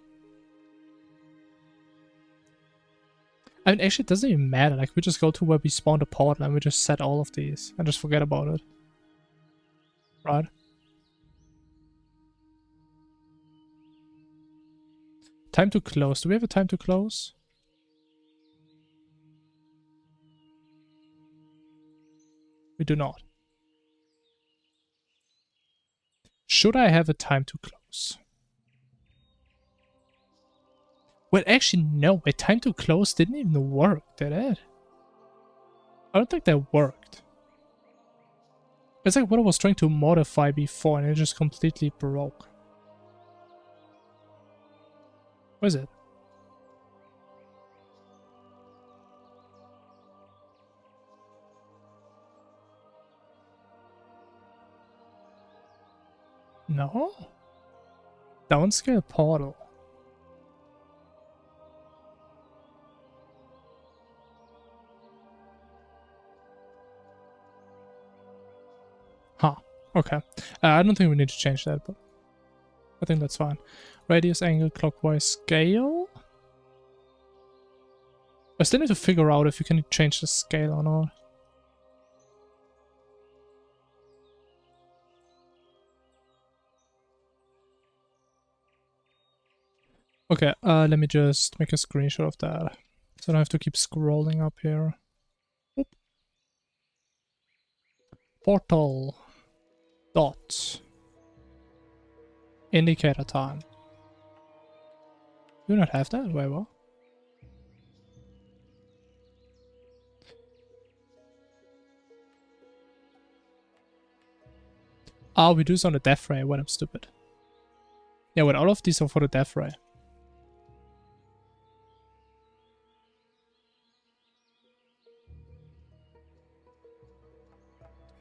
Speaker 1: I mean, actually, it doesn't even matter. Like, we just go to where we spawned a portal and we just set all of these and just forget about it. Right? Time to close. Do we have a time to close? We do not. Should I have a time to close? Well, actually, no. A time to close didn't even work, did it? I don't think that worked. It's like what I was trying to modify before and it just completely broke. What is it? No? Downscale portal. Huh. Okay. I don't think we need to change that, but I think that's fine. Radius, angle, clockwise, scale? I still need to figure out if you can change the scale or not. Okay, let me just make a screenshot of that. So I don't have to keep scrolling up here. Oop. Portal. Dot. Indicator time. Do not have that? Wait, what? Ah, we do this on the death ray. What, I'm stupid. Yeah, well, all of these are for the death ray.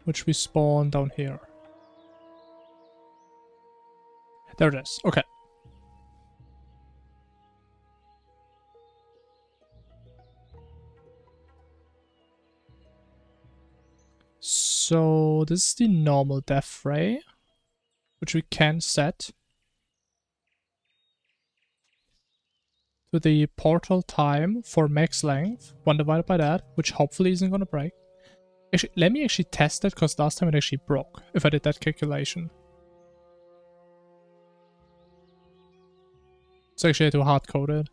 Speaker 1: Which we spawn down here. There it is. Okay. So this is the normal death ray, which we can set to the portal time for max length, 1 divided by that, which hopefully isn't gonna break. Actually, let me actually test it, because last time it actually broke, if I did that calculation. It's actually too hard-coded.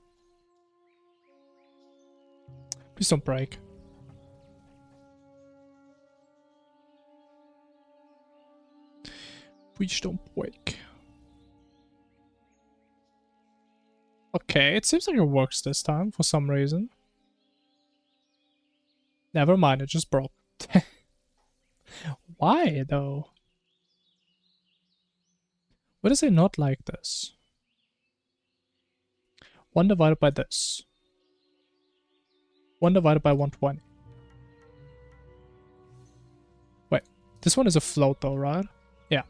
Speaker 1: Please don't break. Please don't break. Okay, it seems like it works this time for some reason. Never mind, it just broke. Why, though? What is it not like this? 1 divided by this. 1 divided by 120. Wait, this one is a float though, right? Yeah.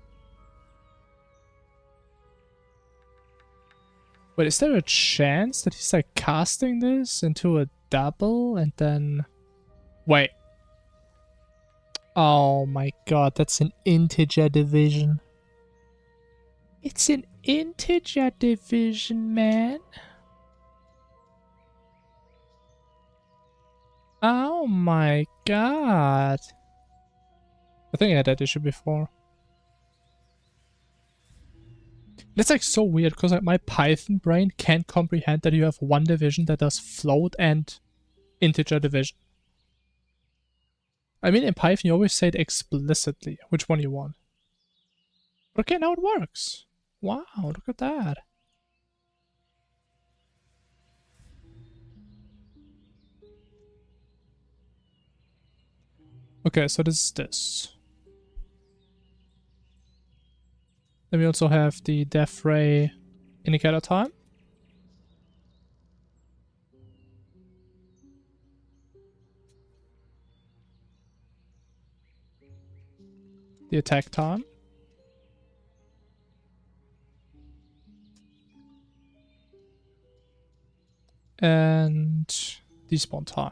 Speaker 1: Wait, is there a chance that he's like casting this into a double and then... Wait. Oh my god, that's an integer division. It's an integer division, man. Oh my god. I think I had that issue before. That's like so weird because like my Python brain can't comprehend that you have one division that does float and integer division. I mean, in Python you always say it explicitly, which one you want. Okay, now it works. Wow, look at that. Okay, so this is this. Then we also have the death ray indicator time. The attack time. And despawn time.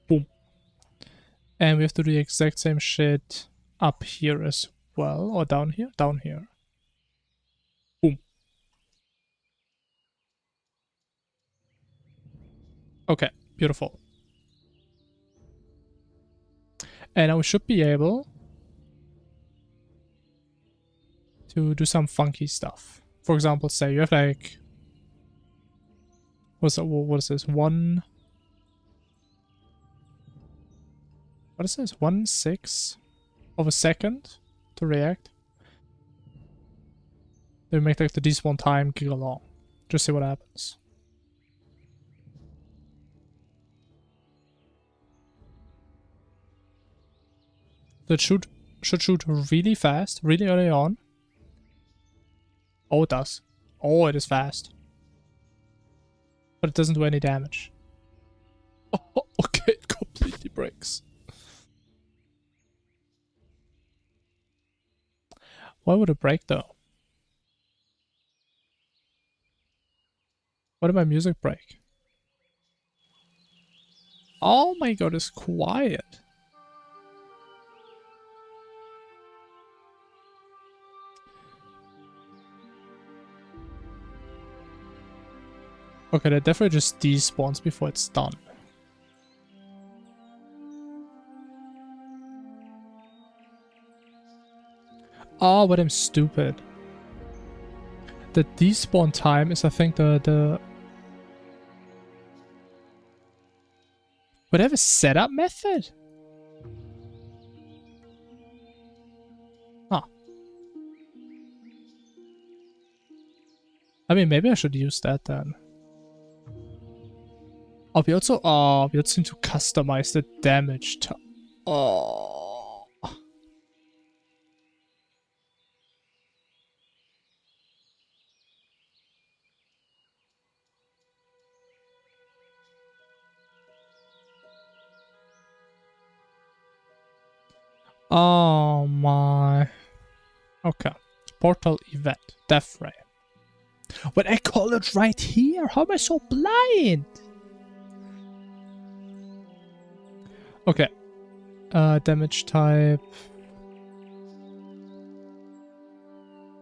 Speaker 1: Boom. And we have to do the exact same shit up here as well. Or down here? Down here. Boom. Okay, beautiful. And now we should be able to do some funky stuff. For example, say you have like... What's that? What is this? 1. What is this? 1/6 of a second to react. They make like the despawn time giga long. Just see what happens. So it should shoot really fast, really early on. Oh, it does. Oh, it is fast. But it doesn't do any damage. Oh, okay, it completely breaks. Why would it break though? Why did my music break? Oh my god, it's quiet. Okay, that definitely just despawns before it's done. Oh, but I'm stupid. The despawn time is, I think, the... Would I have a setup method? Huh. I mean, maybe I should use that then. Oh, we also need to customize the damage time. Oh. Oh my. Okay. Portal event. Death ray. But I call it right here. How am I so blind? Okay. Damage type.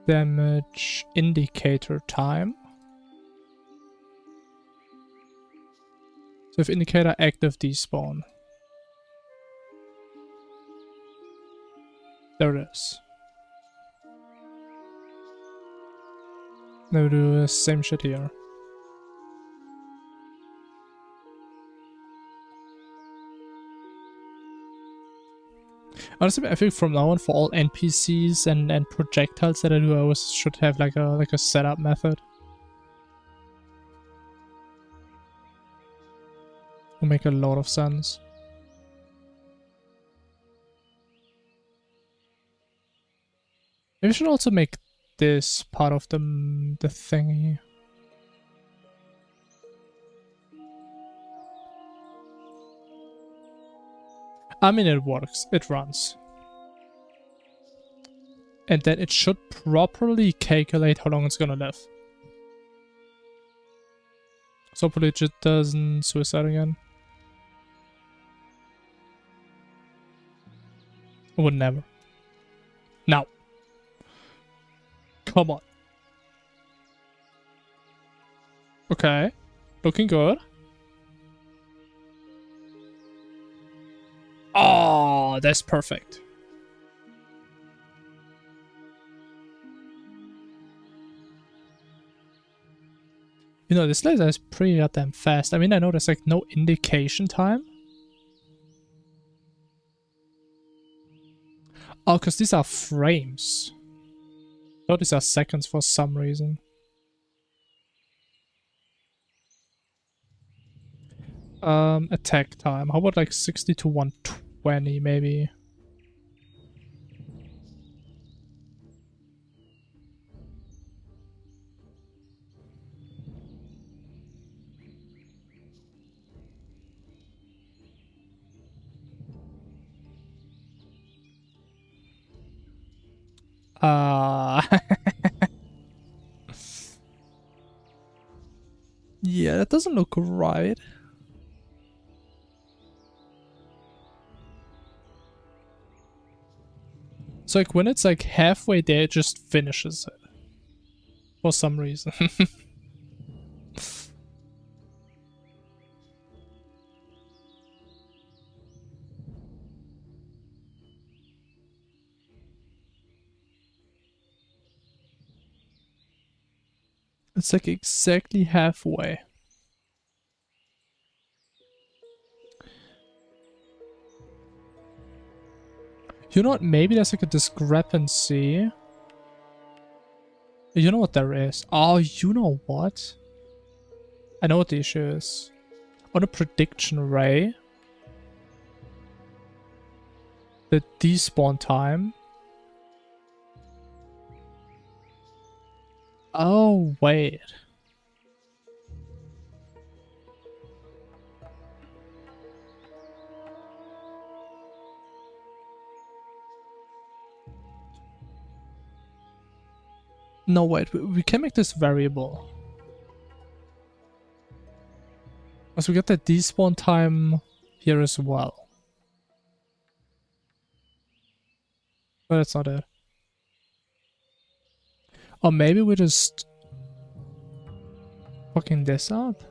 Speaker 1: Damage indicator time. So if indicator active, despawn. There it is. Now we do the same shit here. Honestly, I think from now on, for all NPCs and projectiles that I do, I always should have like a setup method. Will make a lot of sense. Maybe I should also make this part of the thingy. I mean, it works. It runs. And then it should properly calculate how long it's gonna live. So hopefully it just doesn't suicide again. I would never. Now. Come on. Okay. Looking good. Oh, that's perfect. You know, this laser is pretty goddamn fast. I mean, I know there's like no indication time. Oh, because these are frames. I thought these are seconds for some reason. Attack time. How about like 60 to 120 maybe? Yeah, that doesn't look right. So like when it's like halfway there, it just finishes it. For some reason. It's like exactly halfway. You know what? Maybe there's like a discrepancy. You know what there is? Oh, you know what? I know what the issue is. On a prediction ray, the despawn time. Oh, wait. No, wait. We can make this variable. So we get the despawn time here as well. But that's not it. Or maybe we just fucking this up.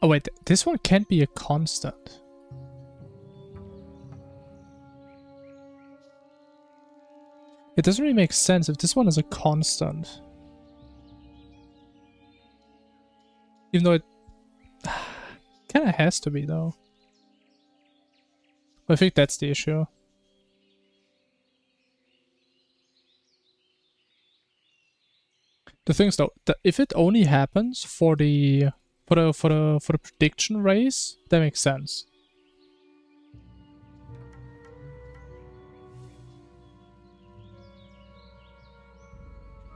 Speaker 1: Oh wait, this one can't be a constant. It doesn't really make sense if this one is a constant. Even though it kind of has to be though. I think that's the issue. The thing is though, if it only happens for the prediction race, that makes sense.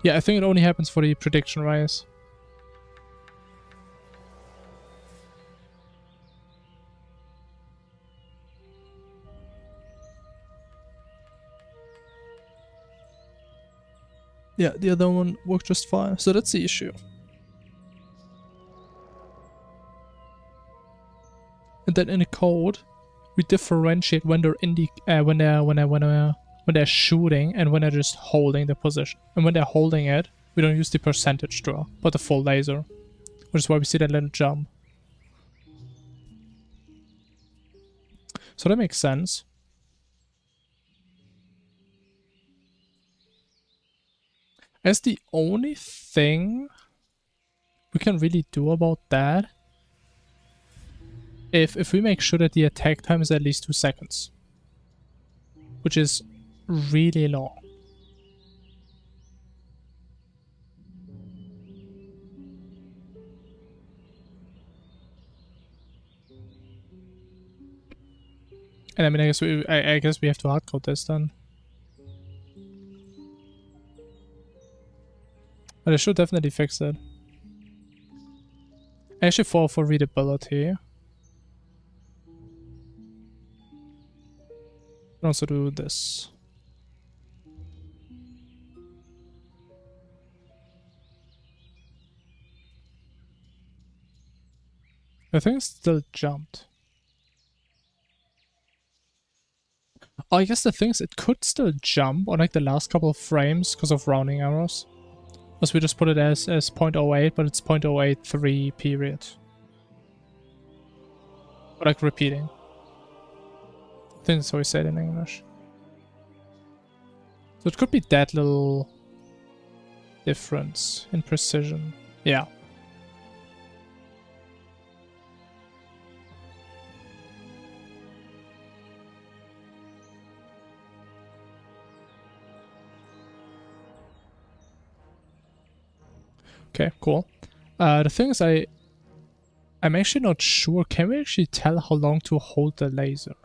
Speaker 1: Yeah, I think it only happens for the prediction race. Yeah, the other one worked just fine, so that's the issue. And then in the code, we differentiate when they're in the when they're shooting and when they're just holding the position. And when they're holding it, we don't use the percentage draw, but the full laser, which is why we see that little jump. So that makes sense. As the only thing we can really do about that, if we make sure that the attack time is at least 2 seconds, which is really long. And I mean, I guess we have to hardcode this then. But I should definitely fix it. Actually, for readability, can also do this. I think it still jumped. Oh, I guess the thing is, it could still jump on like the last couple of frames because of rounding errors. Because we just put it as 0.08, but it's 0.083 period. Or like repeating. I think that's how we say it in English. So it could be that little difference in precision. Yeah. Okay, cool. The thing is, I'm actually not sure. Can we actually tell how long to hold the laser?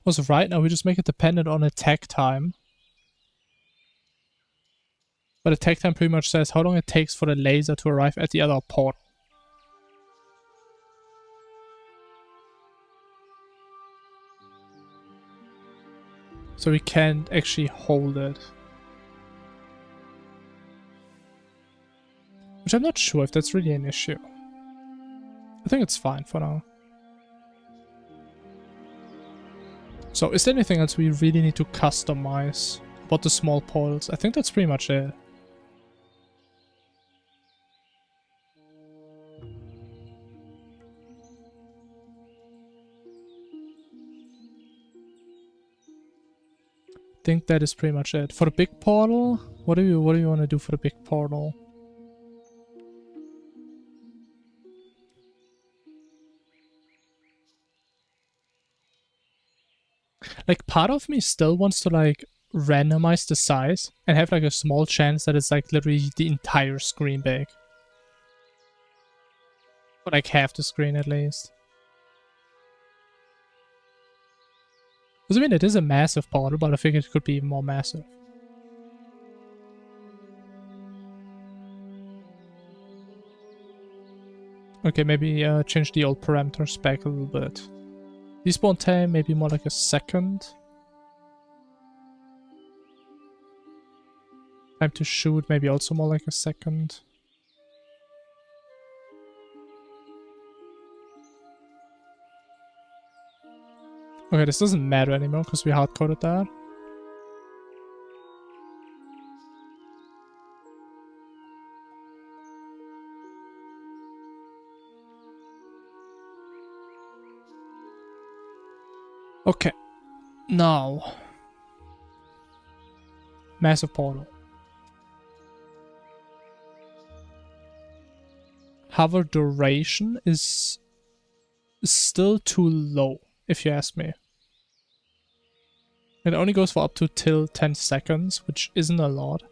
Speaker 1: Also, right now we just make it dependent on attack time. But attack time pretty much says how long it takes for the laser to arrive at the other portal. So we can't actually hold it. Which I'm not sure if that's really an issue. I think it's fine for now. So is there anything else we really need to customize about the small portals? I think that's pretty much it. think that is pretty much it. For the big portal, what do you want to do for the big portal? Like, part of me still wants to, like, randomize the size and have, like, a small chance that it's, like, literally the entire screen big. Or, like, half the screen at least. Because, I mean, it is a massive portal, but I think it could be more massive. Okay, maybe change the old parameters back a little bit. Despawn time, maybe more like a second. Time to shoot, maybe also more like a second. Okay, this doesn't matter anymore because we hard-coded that. Okay, now massive portal. Hover duration is still too low, if you ask me. It only goes for up to till 10 seconds, which isn't a lot.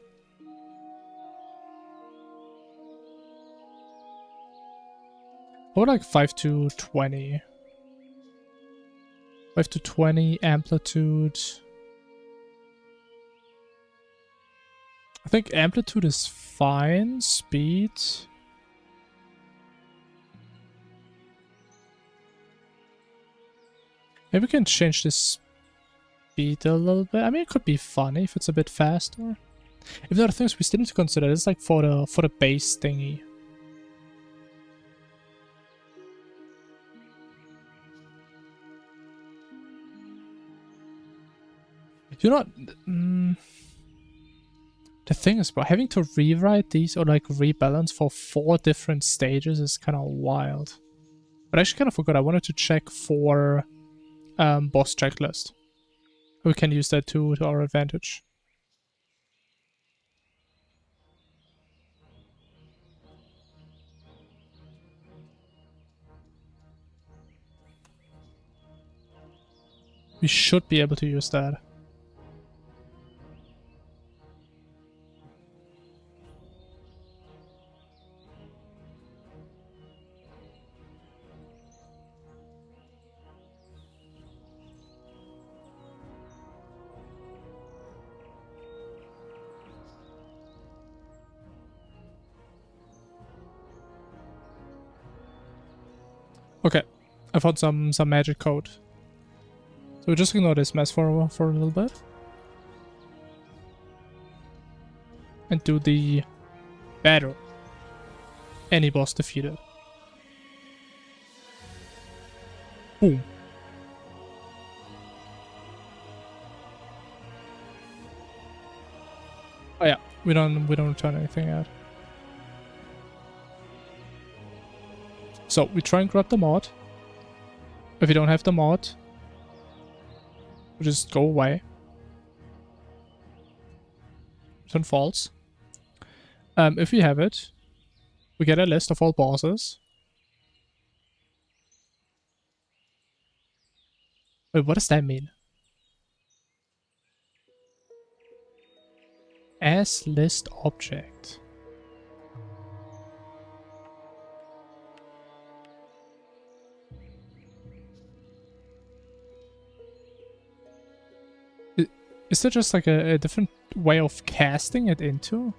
Speaker 1: Or like 5 to 20. 5 to 20 amplitude. I think amplitude is fine. Speed. Maybe we can change this speed a little bit. I mean, it could be funny if it's a bit faster. If there are things we still need to consider, it's like for the base thingy. You know, the thing is, bro, having to rewrite these or like rebalance for 4 different stages is kind of wild. But I actually kind of forgot. I wanted to check for boss checklist. We can use that to our advantage. We should be able to use that. Okay, I found some magic code. So we're just ignore this mess for a little bit. And do the battle. Any boss defeated. Boom. Oh yeah, we don't return anything out. So we try and grab the mod. If you don't have the mod, we just go away. Return false. If we have it, we get a list of all bosses. Wait, what does that mean? As list object. Is there just like a different way of casting it into?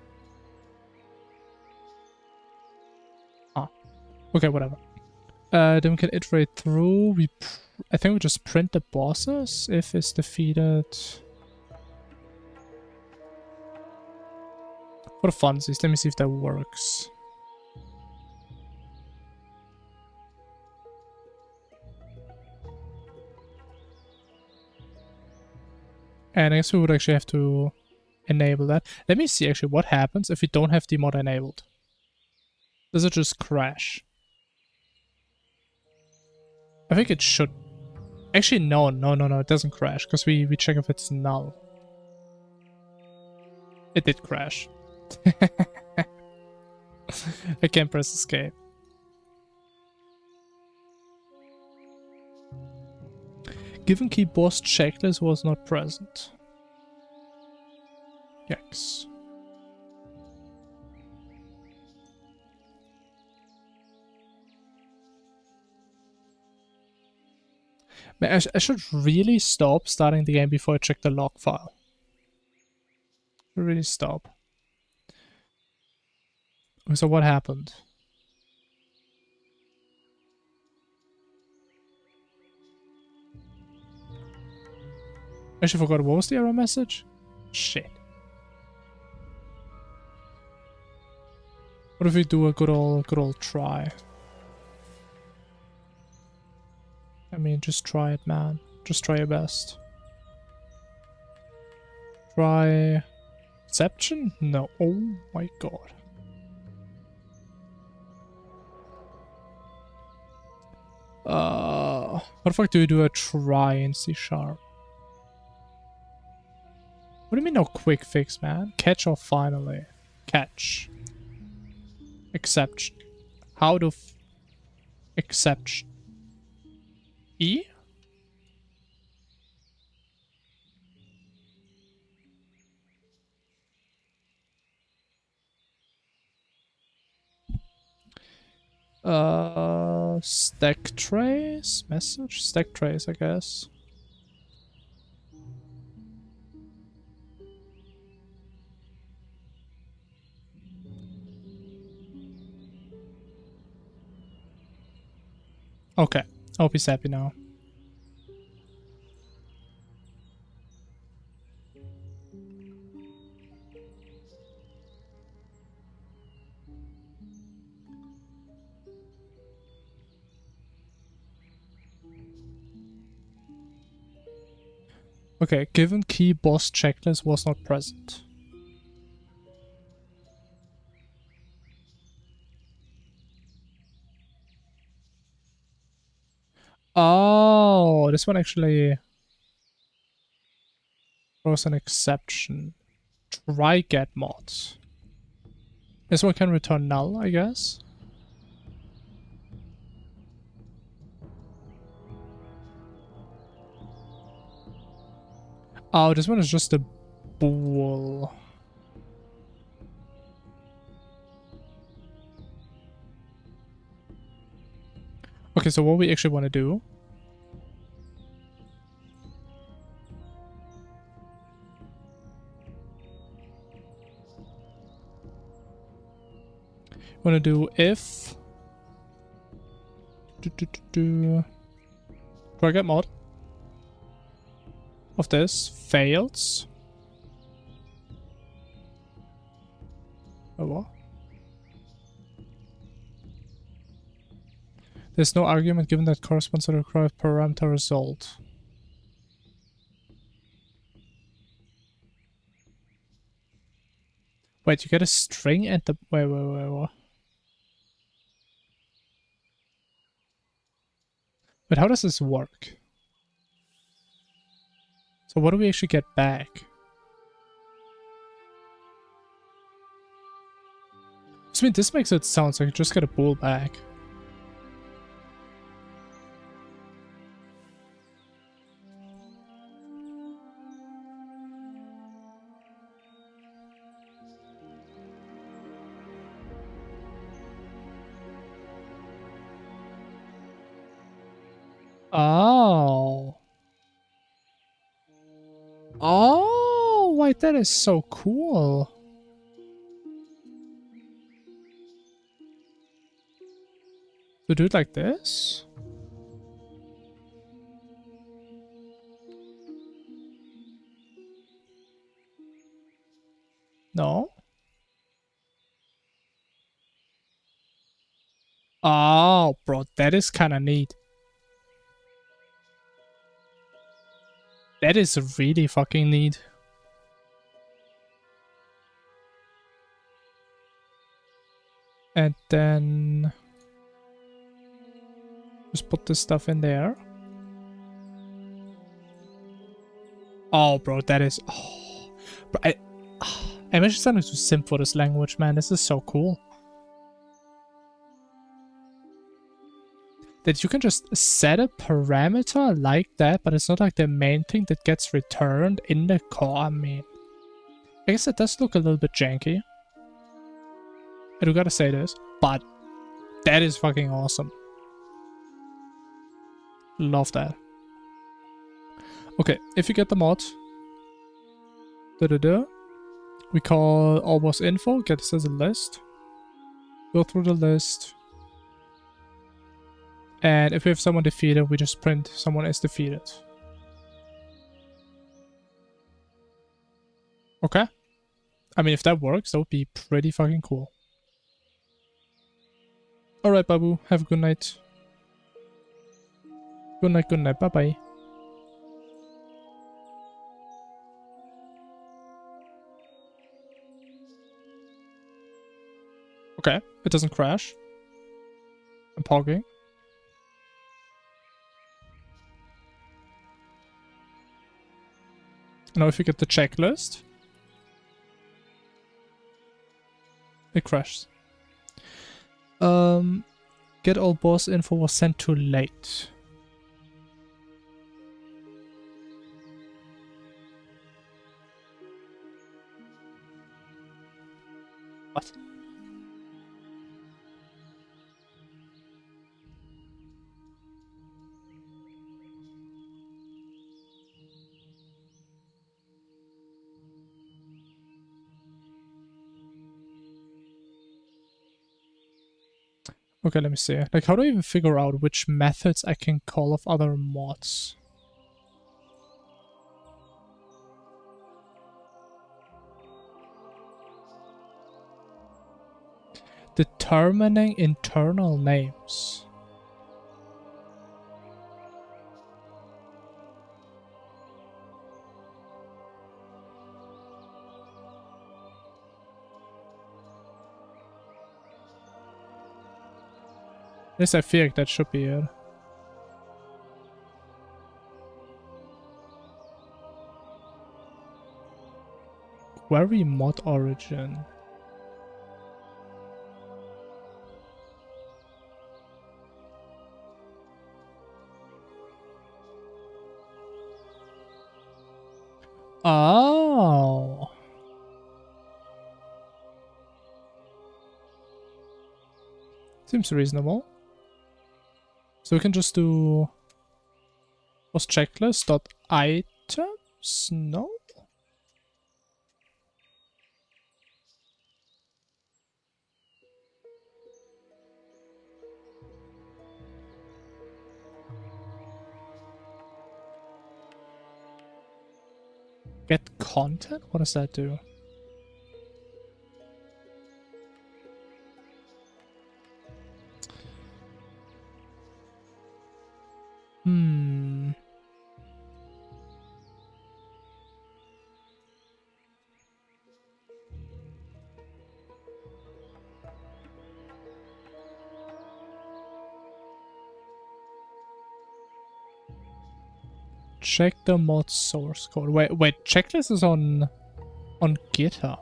Speaker 1: Ah, okay, whatever. Then we can iterate through. I think we just print the bosses if it's defeated. For the funsies, let me see if that works. And I guess we would actually have to enable that. Let me see actually what happens if we don't have the mod enabled. Does it just crash? I think it should. Actually, no, it doesn't crash because we check if it's null. It did crash. I can't press escape. Given key boss checklist was not present. Yikes. Man, I should really stop starting the game before I check the log file. Really stop. So what happened? I actually forgot, what was the error message? Shit. What if we do a good old try? I mean, just try it, man. Just try your best. Try... Deception? No. Oh my god. What the fuck do we do a try in C#? What do you mean no quick fix, man? Catch or finally? Catch. Exception. How to... Exception. E? Stack trace? Message? Stack trace, I guess. Okay. I hope he's happy now. Okay, given key boss checklist was not present. Oh, this one actually throws an exception. Try get mods. This one can return null, I guess. Oh, this one is just a bool. Okay, so what we actually want to do... want to do if... Try get mod of this fails. Oh, what? There's no argument given that corresponds to the required parameter result. Wait, you get a string and the... Wait, what? But how does this work? So what do we actually get back? I mean, this makes it sound like you just get a bool back. Oh. Oh, wait, that is so cool. To do it like this? No? Oh, bro, that is kind of neat. That is really fucking neat. And then... just put this stuff in there. Oh, bro, that is... Oh, bro, I I'm actually starting to simp for this language, man. This is so cool. That you can just set a parameter like that, but it's not like the main thing that gets returned in the core. I mean, I guess it does look a little bit janky. I do gotta say this, but that is fucking awesome. Love that. Okay, if you get the mod, we call all boss info, get this as a list, go through the list, and if we have someone defeated, we just print someone is defeated. Okay? I mean, if that works, that would be pretty fucking cool. Alright, Babu, have a good night. Good night, bye-bye. Okay, it doesn't crash. I'm pogging. Now if you get the checklist, it crashes. Get all boss info was sent too late. What? Okay, let me see. Like, how do I even figure out which methods I can call of other mods? Determining internal names. At least I feel like that should be it. Query mod origin. Oh. Seems reasonable. So we can just do was checklist.items? No? Get content? What does that do? Check the mod source code. Wait, checklist is on GitHub.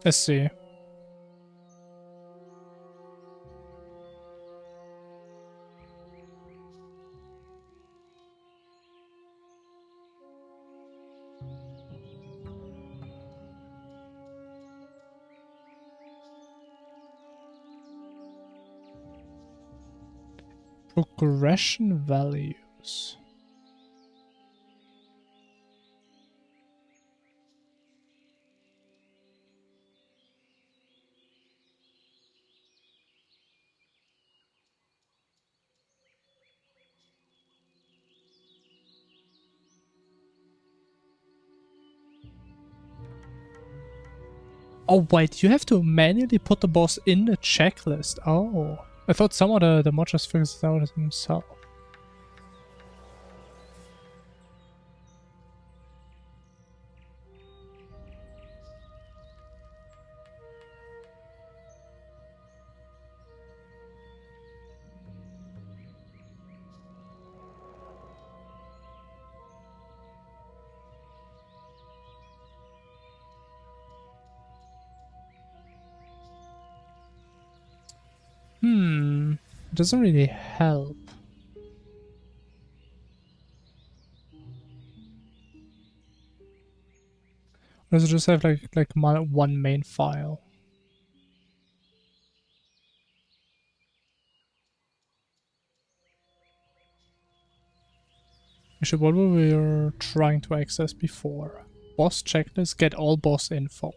Speaker 1: Let's see. Progression values. Oh wait, you have to manually put the boss in the checklist. Oh. I thought some of the mod just figures it out himself. It doesn't really help. Or does it just have like one main file? Actually, what were we trying to access before? Boss checklist, get all boss info.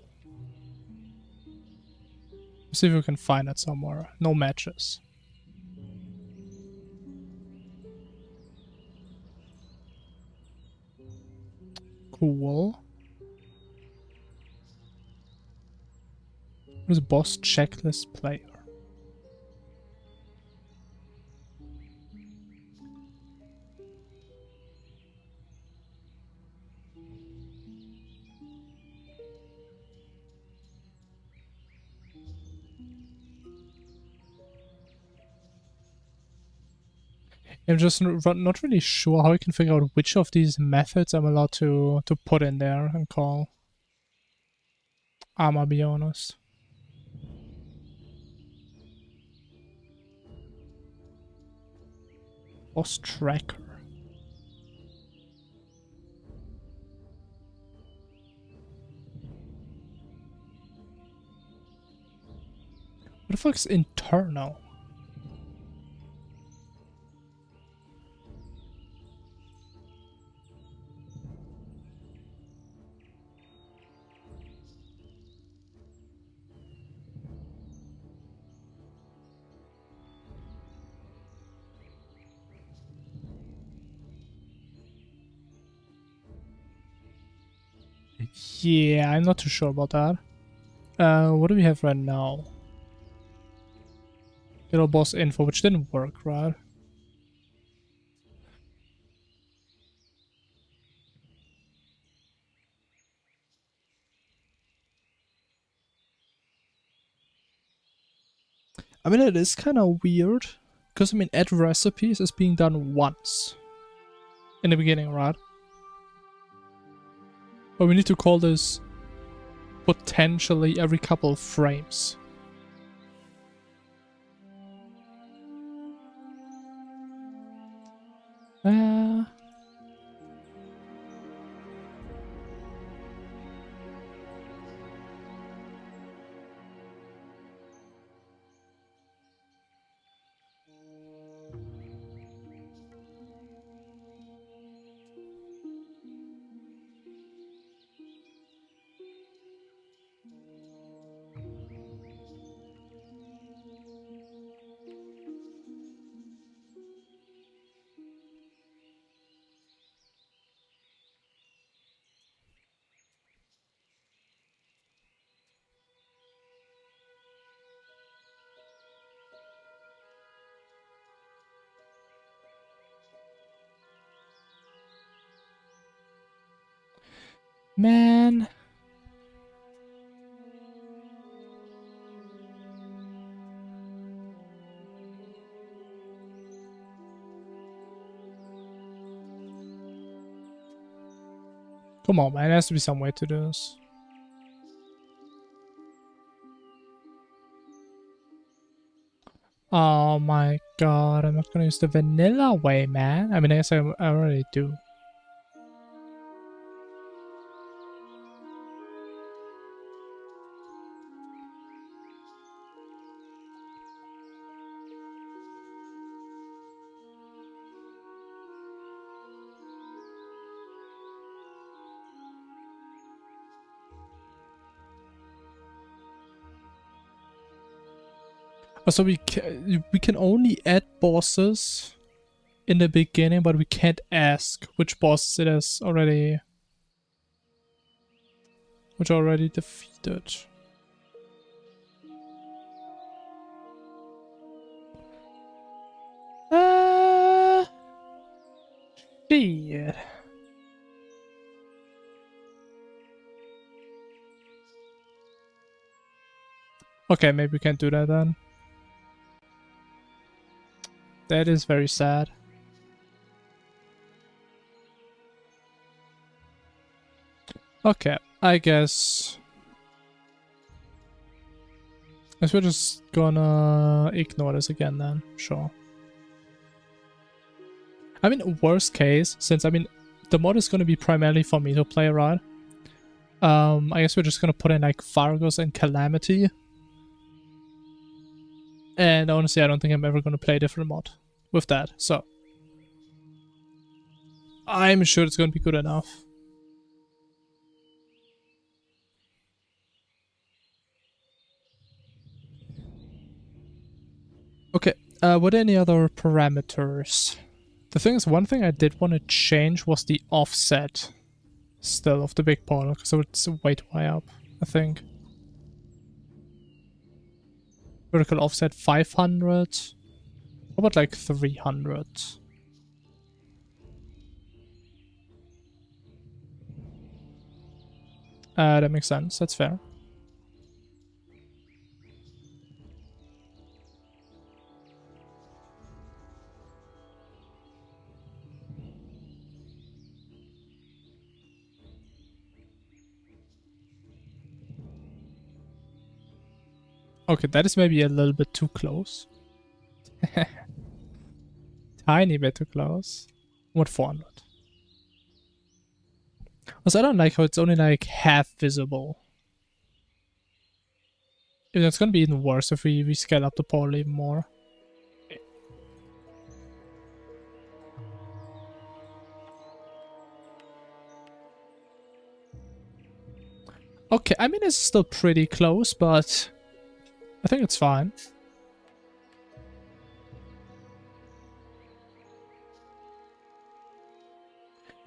Speaker 1: Let's see if we can find it somewhere. No matches. Cool. Where's boss checklist player? I'm just not really sure how I can figure out which of these methods I'm allowed to put in there and call. I'ma be honest. Boss tracker. What the fuck's internal? Yeah, I'm not too sure about that. What do we have right now? Little boss info, which didn't work, right? I mean, it is kind of weird. Because, I mean, add recipes is being done once. In the beginning, right? But we need to call this potentially every couple of frames. Man. Come on, man. There has to be some way to do this. Oh my god, I'm not gonna use the vanilla way, man. I mean, I guess I already do. So we can only add bosses in the beginning, but we can't ask which bosses it is already, which are already defeated. Shit. Okay, maybe we can't do that then. That is very sad. Okay, I guess Guess we're just gonna ignore this again then. Sure. I mean, worst case, since I mean, the mod is gonna be primarily for me to play, right? I guess we're just gonna put in like Fargus and Calamity. And honestly, I don't think I'm ever gonna play a different mod with that, so I'm sure it's gonna be good enough. Okay, were there any other parameters? The thing is, one thing I did want to change was the offset still of the big portal, because it's way too high up, I think. Vertical offset 500. How about like 300? That makes sense, that's fair. Okay, that is maybe a little bit too close. Tiny bit too close. What, 400? Also, I don't like how it's only like half visible. It's gonna be even worse if we scale up the portal even more. Okay, I mean it's still pretty close, but I think it's fine.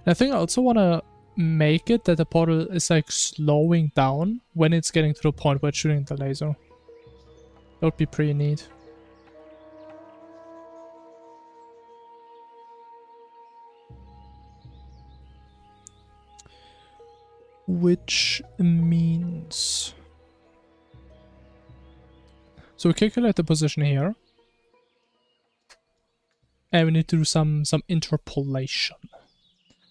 Speaker 1: And I think I also want to make it that the portal is like slowing down when it's getting to the point where it's shooting the laser. That would be pretty neat. Which means... So we calculate the position here. And we need to do some interpolation.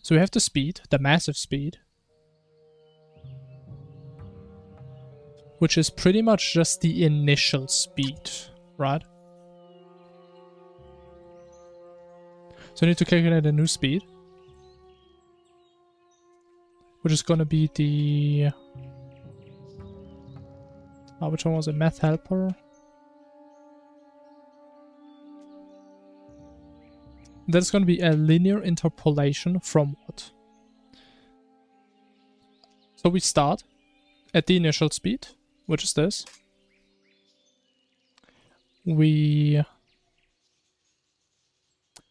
Speaker 1: So we have the speed, the massive speed. Which is pretty much just the initial speed, right? So I need to calculate a new speed. Which is gonna be the... which one was it? Math helper? That's gonna be a linear interpolation from what? So we start at the initial speed, which is this. We...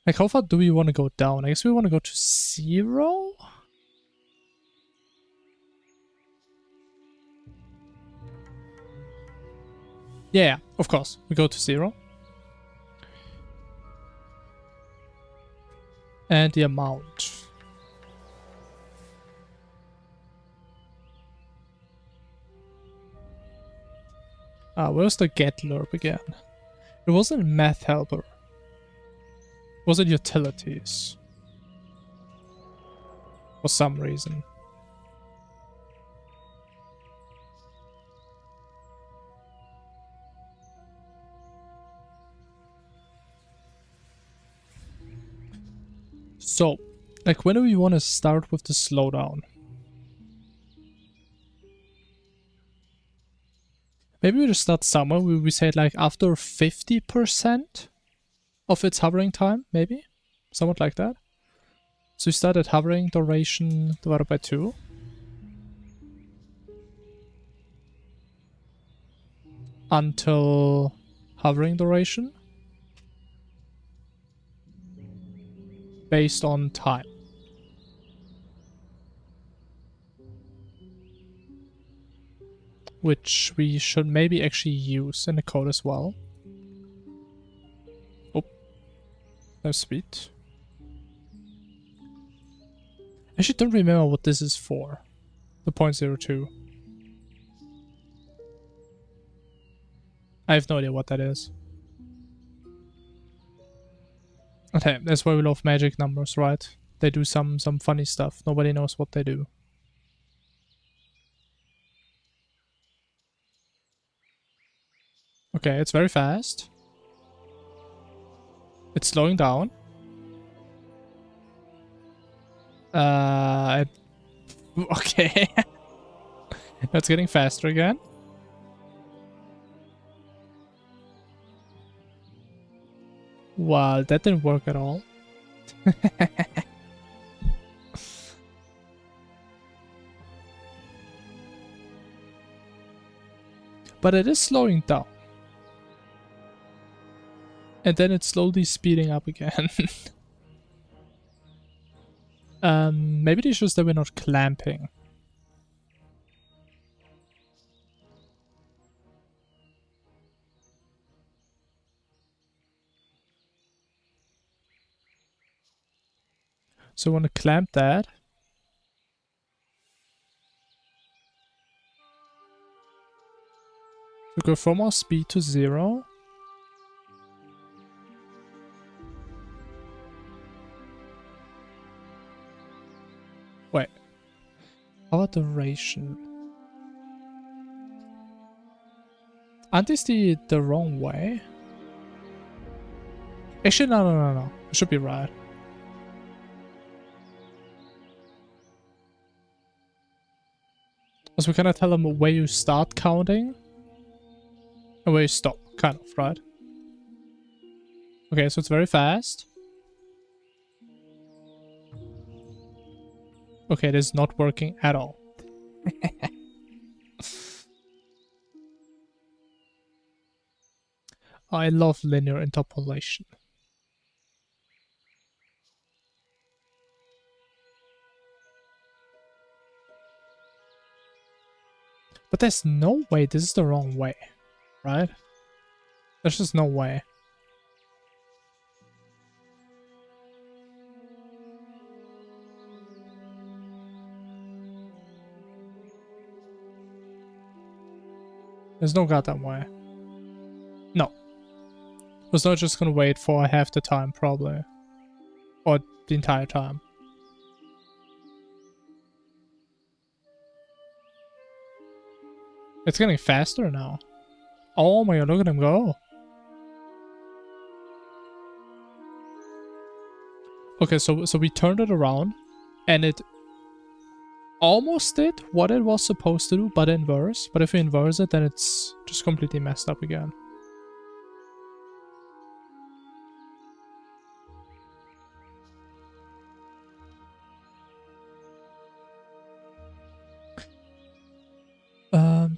Speaker 1: Like, how far do we want to go down? I guess we want to go to 0? Yeah, of course. We go to 0. And the amount. Where's the get lerp again? It wasn't math helper. Was it utilities? For some reason. So, like, when do we want to start with the slowdown? Maybe we just start somewhere where we say, like, after 50% of its hovering time, maybe? Somewhat like that. So we start at hovering duration divided by 2. Until hovering duration. Based on time. Which we should maybe actually use in the code as well. Oh, no speed. I actually don't remember what this is for. The 0.02. I have no idea what that is. Okay, that's why we love magic numbers, right? They do some funny stuff. Nobody knows what they do. . Okay, it's very fast. It's slowing down. Okay. It's getting faster again. Wow, that didn't work at all. But it is slowing down. And then it's slowly speeding up again. Maybe it's just that we're not clamping. So I want to clamp that. So go from our speed to 0. Wait. How about duration? Aren't these the wrong way? Actually, no. It should be right. So we kind of tell them where you start counting and where you stop, kind of, right? Okay, so it's very fast. Okay, it is not working at all. I love linear interpolation. But there's no way this is the wrong way, right? There's just no way. There's no goddamn way. No. Was not just gonna wait for half the time, probably. Or the entire time. It's getting faster now. Oh my god, look at him go. Okay, so we turned it around and it almost did what it was supposed to do, but inverse. But if we inverse it, then it's just completely messed up again.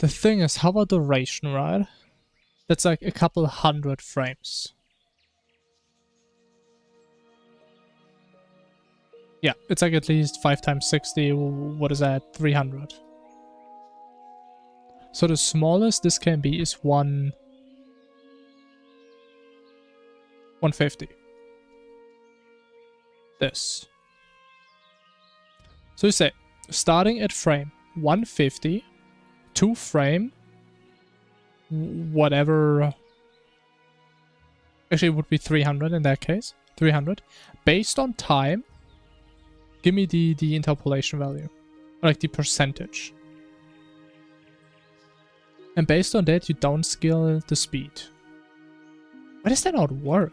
Speaker 1: The thing is, how about duration, right? That's like a couple 100 frames. Yeah, it's like at least 5 times 60, what is that? 300. So the smallest this can be is 150. This. So you say, starting at frame 150, to frame, whatever, actually it would be 300 in that case, 300. Based on time, give me the interpolation value, like the percentage. And based on that, you downscale the speed. Why does that not work?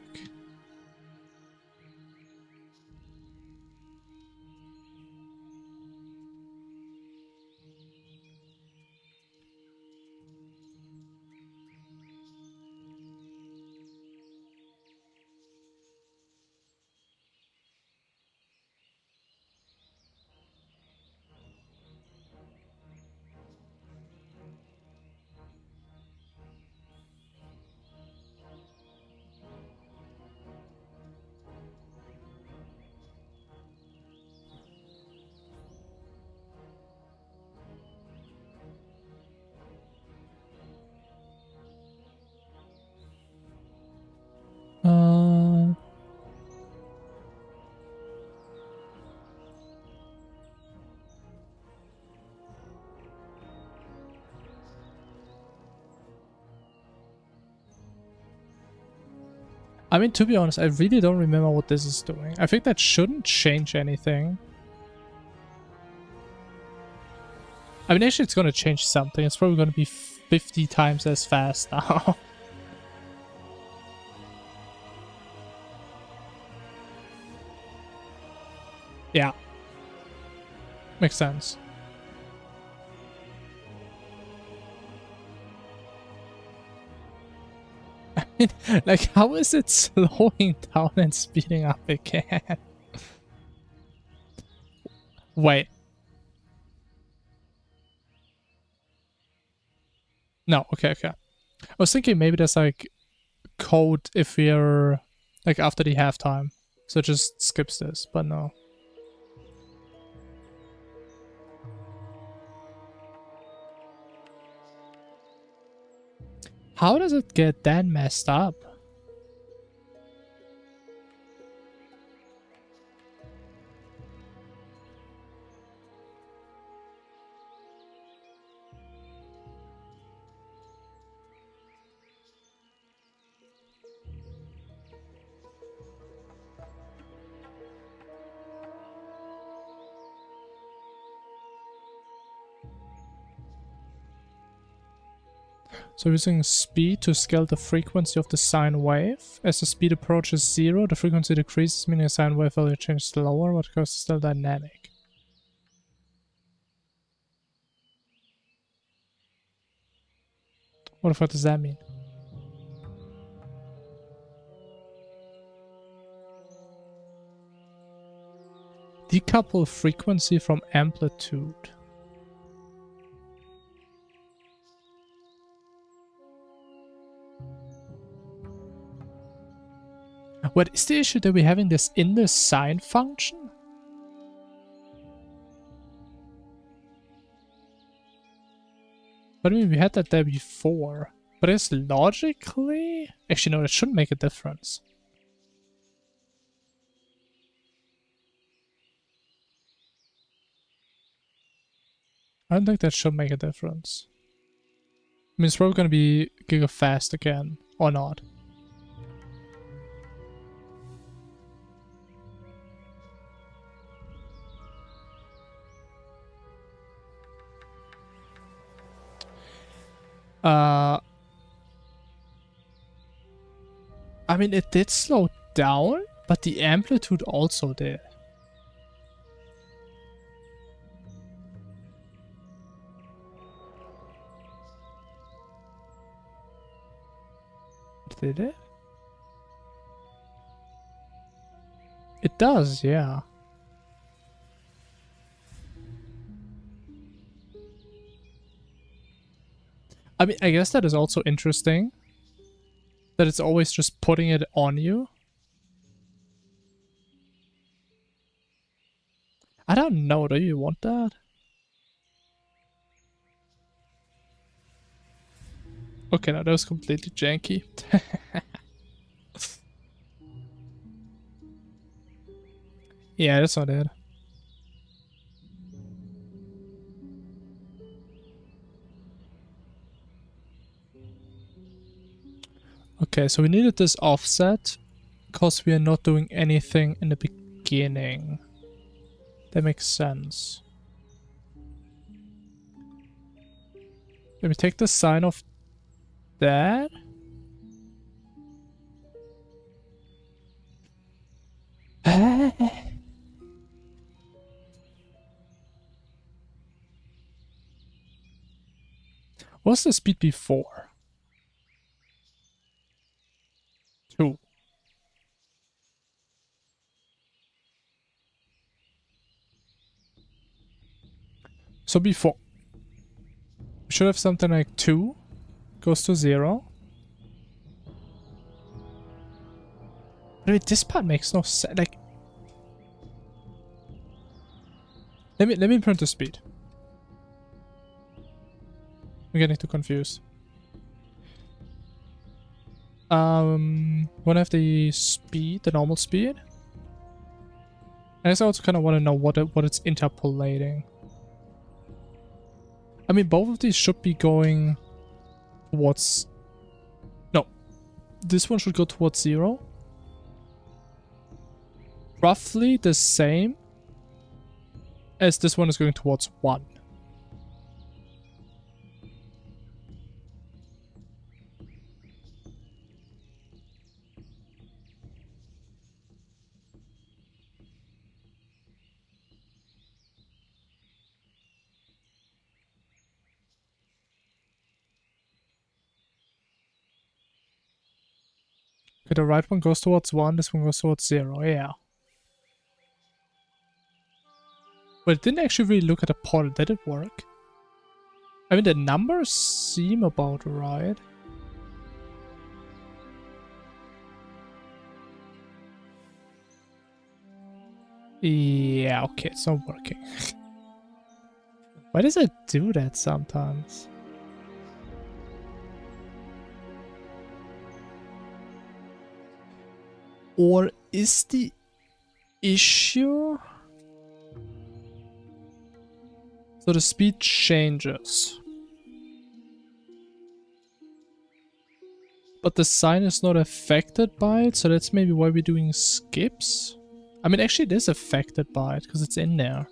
Speaker 1: I mean, to be honest, I really don't remember what this is doing. I think that shouldn't change anything. I mean, actually, it's going to change something. It's probably going to be 50 times as fast now. Yeah. Makes sense. I mean, like, how is it slowing down and speeding up again? Wait. No, okay, okay. I was thinking maybe there's like code if we're like after the halftime. So it just skips this, but no. How does it get that messed up? So using speed to scale the frequency of the sine wave. As the speed approaches 0, the frequency decreases, meaning the sine wave value changes slower, but because it's still dynamic. What the fuck does that mean? Decouple frequency from amplitude. What is the issue that we're having this in the sine function? But I mean, we had that there before. But it's logically... Actually, no, it shouldn't make a difference. I don't think that should make a difference. I mean, it's probably going to be giga fast again, or not. I mean, it did slow down, but the amplitude also did. Did it? It does, yeah. I mean, I guess that is also interesting. That it's always just putting it on you. I don't know, do you want that? Okay, no, that was completely janky. Yeah, that's not it. Okay, so we needed this offset because we are not doing anything in the beginning. That makes sense. Let me take the sine of that. What's the speed before? 2. So before. We should have something like 2 goes to 0. But wait, this part makes no sense. Like, let me print the speed. I'm getting too confused. Wanna have the speed, the normal speed? I guess I also kind of want to know what it's interpolating. I mean, both of these should be going towards... No. This one should go towards 0. Roughly the same as this one is going towards 1. Okay, the right one goes towards 1, this one goes towards 0, yeah. But it didn't actually really look at the portal, did it work? I mean, the numbers seem about right. Yeah, okay, it's not working. Why does it do that sometimes? Or is the issue... So the speed changes. But the sign is not affected by it, so that's maybe why we're doing skips. I mean, actually it is affected by it, because it's in there.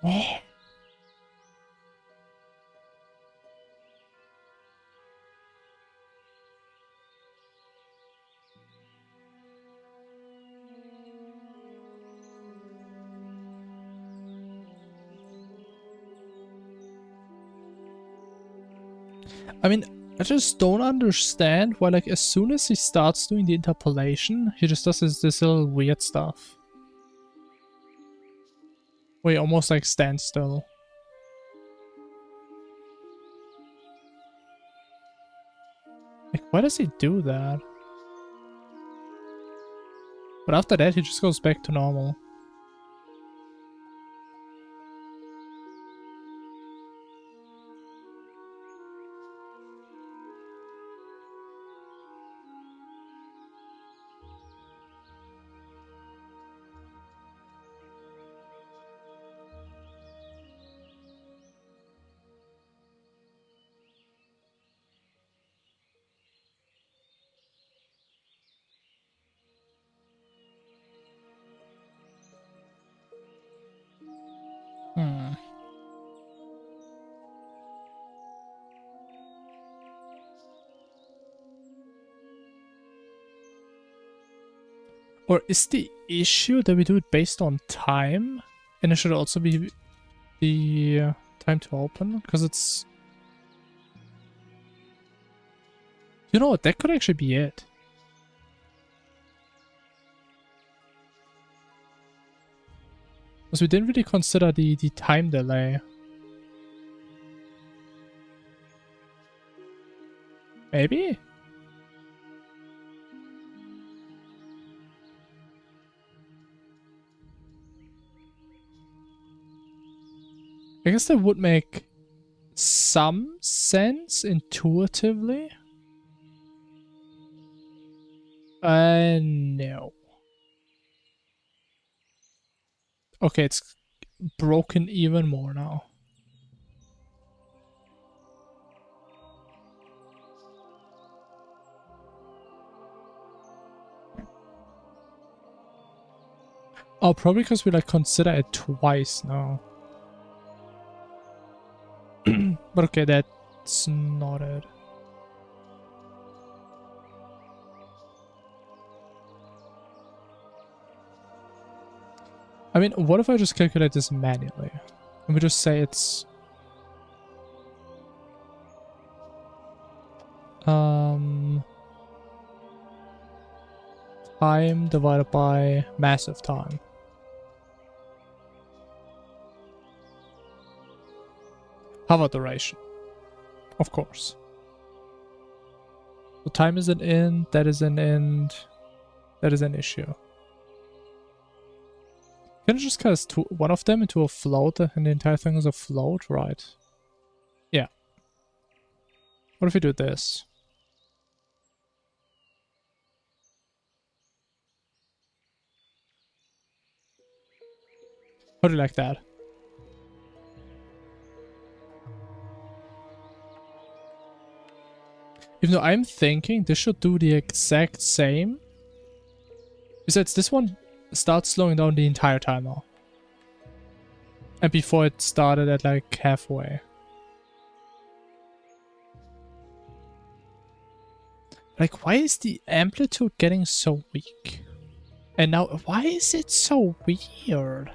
Speaker 1: Eh. I mean, I just don't understand why, like, as soon as he starts doing the interpolation, he just does this little weird stuff. Where he almost, like, stands still. Like, why does he do that? But after that, he just goes back to normal. Hmm. Or is the issue that we do it based on time? And it should also be the time to open? Because it's... You know what? That could actually be it. Because we didn't really consider the time delay. Maybe? I guess that would make some sense intuitively. No. Okay, it's broken even more now. Oh, probably because we like consider it twice now. But okay, that's not it. I mean, what if I just calculate this manually? And we just say it's... time divided by massive time. Hover duration. Of course. So time is an int, that is an int, that is an issue. Can I just cast one of them into a float and the entire thing is a float? Right. Yeah. What if we do this? How do you like that? Even though I'm thinking this should do the exact same. Besides, this one starts slowing down the entire time now. And before it started at like halfway. Like, why is the amplitude getting so weak? And now, why is it so weird?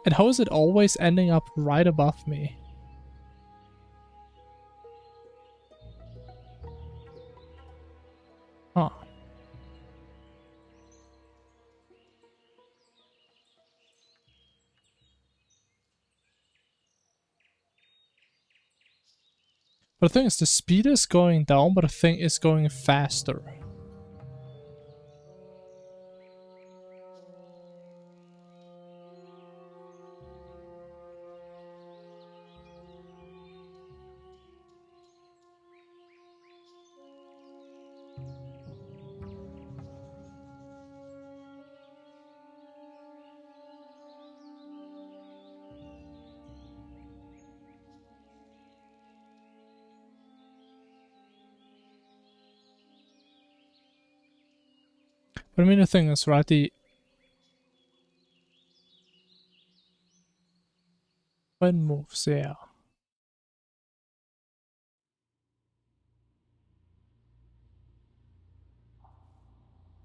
Speaker 1: And how is it always ending up right above me? Huh. But the thing is, the speed is going down, but the thing is going faster. But I mean, the thing is, right, the when moves, yeah.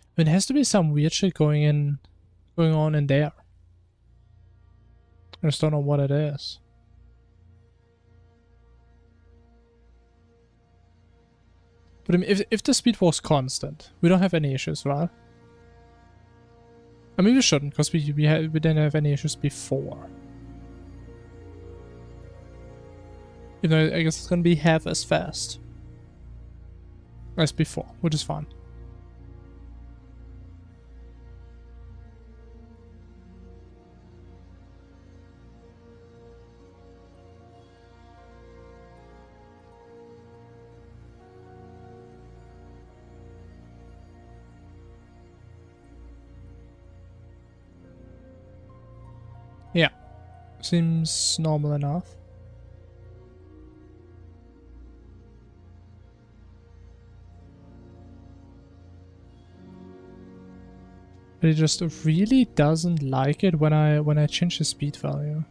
Speaker 1: I mean, there has to be some weird shit going on in there. I just don't know what it is. But I mean, if the speed was constant, we don't have any issues, right? I mean, we shouldn't, because we didn't have any issues before. Even though I guess it's gonna be half as fast as before, which is fine. Yeah, seems normal enough. But it just really doesn't like it when I change the speed value.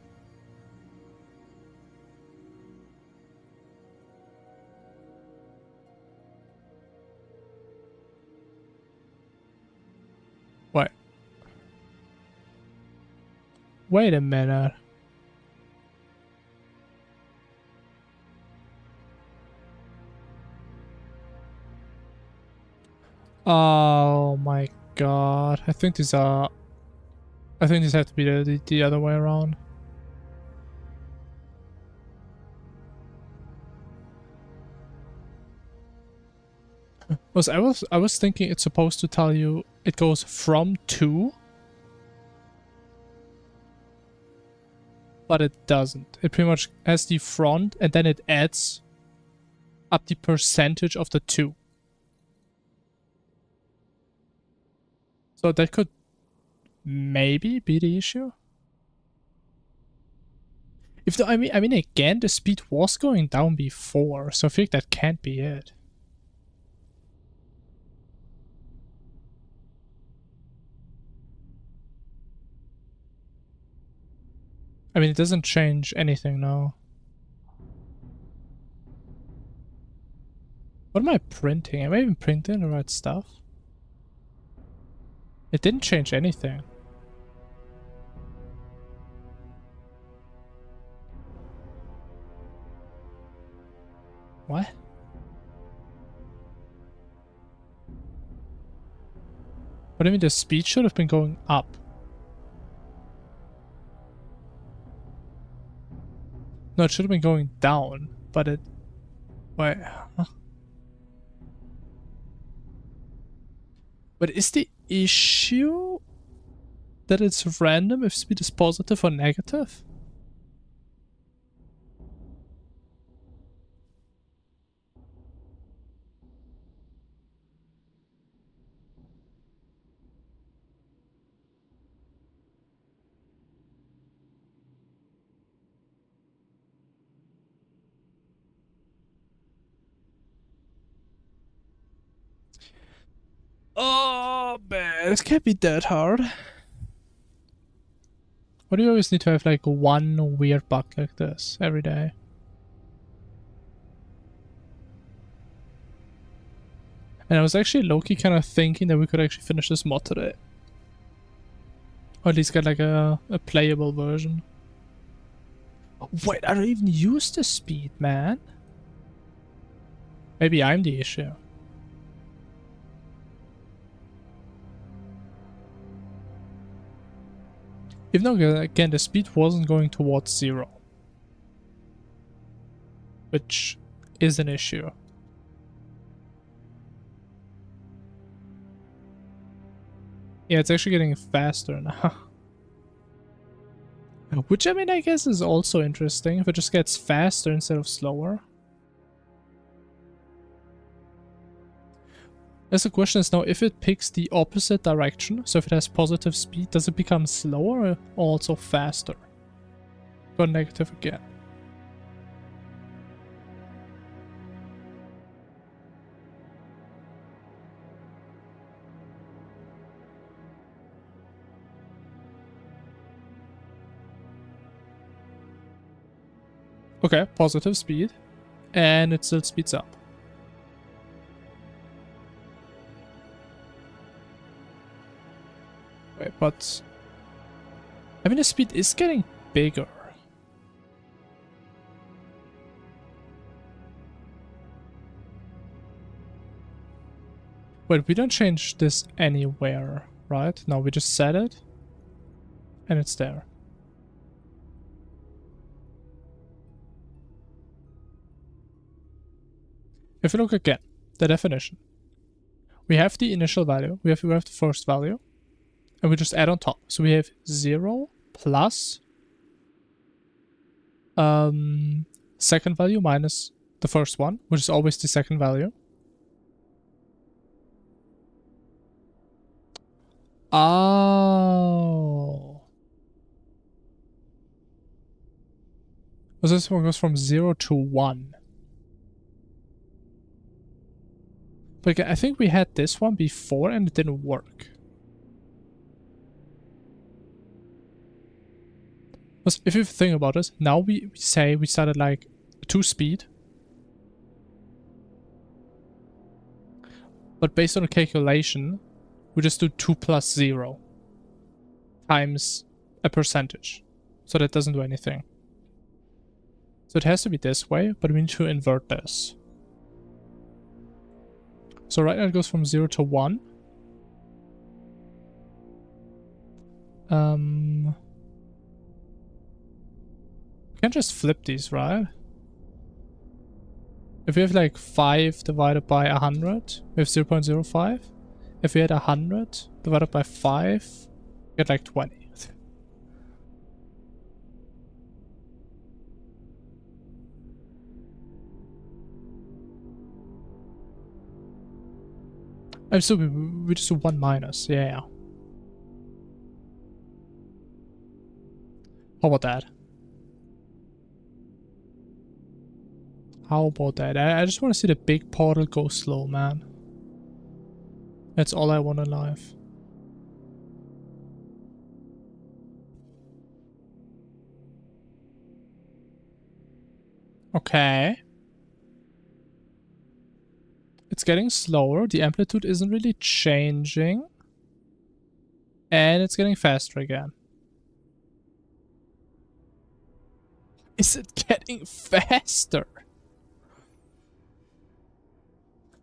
Speaker 1: What? Wait a minute. Oh my god. I think these have to be the other way around. I was thinking it's supposed to tell you it goes from 2, but it doesn't. It pretty much has the front and then it adds up the percentage of the 2. So that could maybe be the issue. I mean again, the speed was going down before, so I think that can't be it. I mean, it doesn't change anything now. What am I printing? Am I even printing the right stuff? It didn't change anything. What? But I mean, the speed should have been going up. No, it should have been going down, but it... Wait, huh? But is the issue that it's random if speed is positive or negative? Oh man, this can't be that hard. Why do you always need to have like one weird bug like this every day? And I was actually low-key kind of thinking that we could actually finish this mod today. Or at least get like a playable version. Wait, I don't even use the speed, man. Maybe I'm the issue. Even though, again, the speed wasn't going towards 0. Which is an issue. Yeah, it's actually getting faster now. Which, I mean, I guess is also interesting if it just gets faster instead of slower. As the question is now, if it picks the opposite direction, so if it has positive speed, does it become slower or also faster? Go negative again. Okay, positive speed, and it still speeds up. Wait, but I mean the speed is getting bigger. Wait, we don't change this anywhere, right? No, we just set it, and it's there. If you look again, the definition. We have the initial value, we have the first value, and we just add on top. So we have 0 plus second value minus the first one, which is always the second value. Oh. So this one goes from 0 to 1. But again, I think we had this one before and it didn't work. Because if you think about this, now we say we started like 2 speed. But based on the calculation, we just do 2 plus 0 times a percentage. So that doesn't do anything. So it has to be this way, but we need to invert this. So right now it goes from 0 to 1. We can just flip these, right? If we have like 5 divided by 100, we have 0.05. If we had 100 divided by 5, we get like 20. I'm still, we just do 1 minus, yeah. How about that? How about that? I just want to see the big portal go slow, man. That's all I want in life. Okay. It's getting slower. The amplitude isn't really changing. And it's getting faster again. Is it getting faster?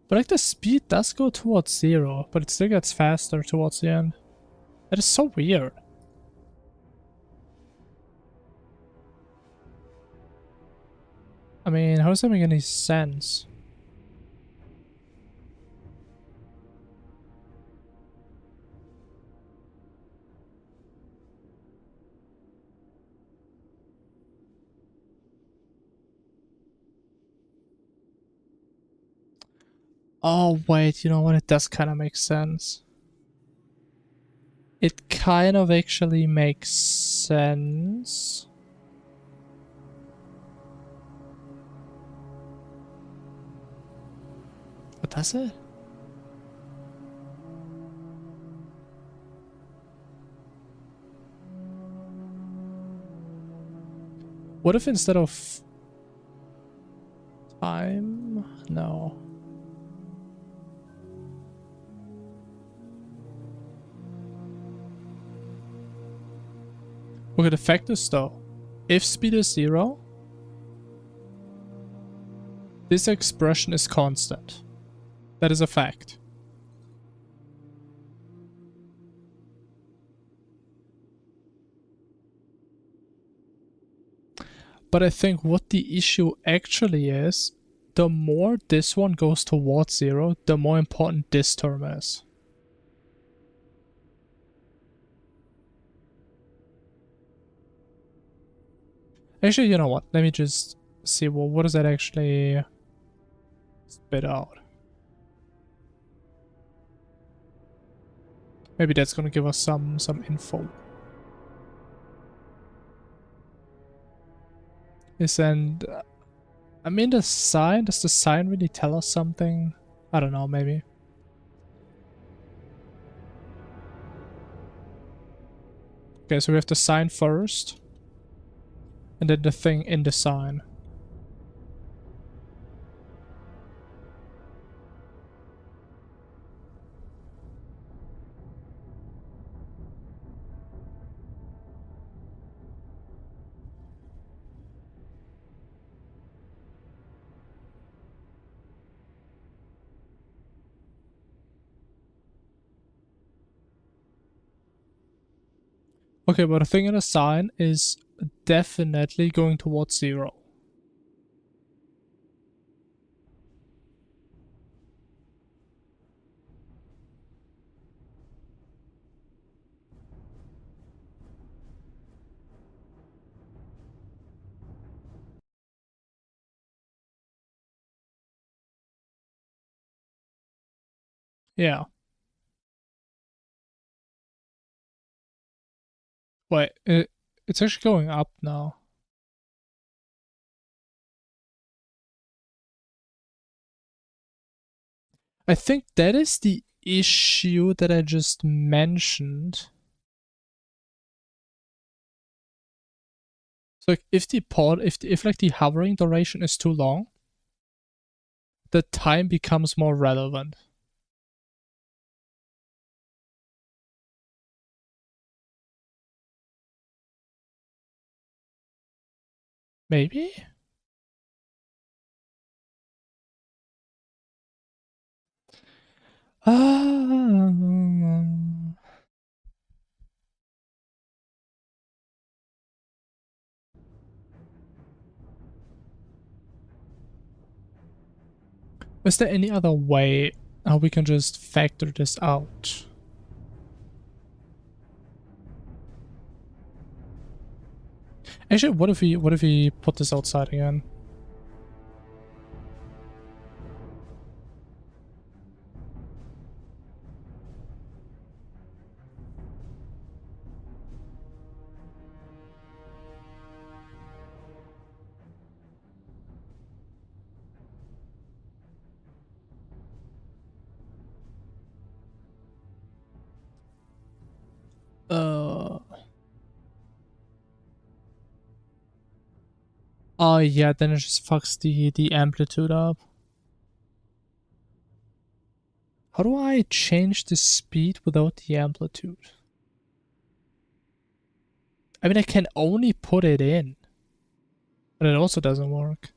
Speaker 1: But like the speed does go towards 0, but it still gets faster towards the end. That is so weird. I mean, how does that make any sense? Oh wait, you know what? It does kind of make sense. It kind of actually makes sense. What does it? What if instead of time? No. Okay, the fact is though, if speed is 0, this expression is constant. That is a fact. But I think what the issue actually is, the more this one goes towards 0, the more important this term is. Actually, you know what? Let me just see, well, what does that actually spit out? Maybe that's gonna give us some info. I mean, does the sign really tell us something? I don't know, maybe. Okay, so we have the sign first, and then the thing in the sign. Okay, but the thing in the sign is definitely going towards 0. Yeah. Wait, it's actually going up now. I think that is the issue that I just mentioned. So if like the hovering duration is too long, the time becomes more relevant. Maybe? Is there any other way how we can just factor this out? Actually, what if we put this outside again? Oh yeah, then it just fucks the amplitude up. How do I change the speed without the amplitude? I mean, I can only put it in. But it also doesn't work.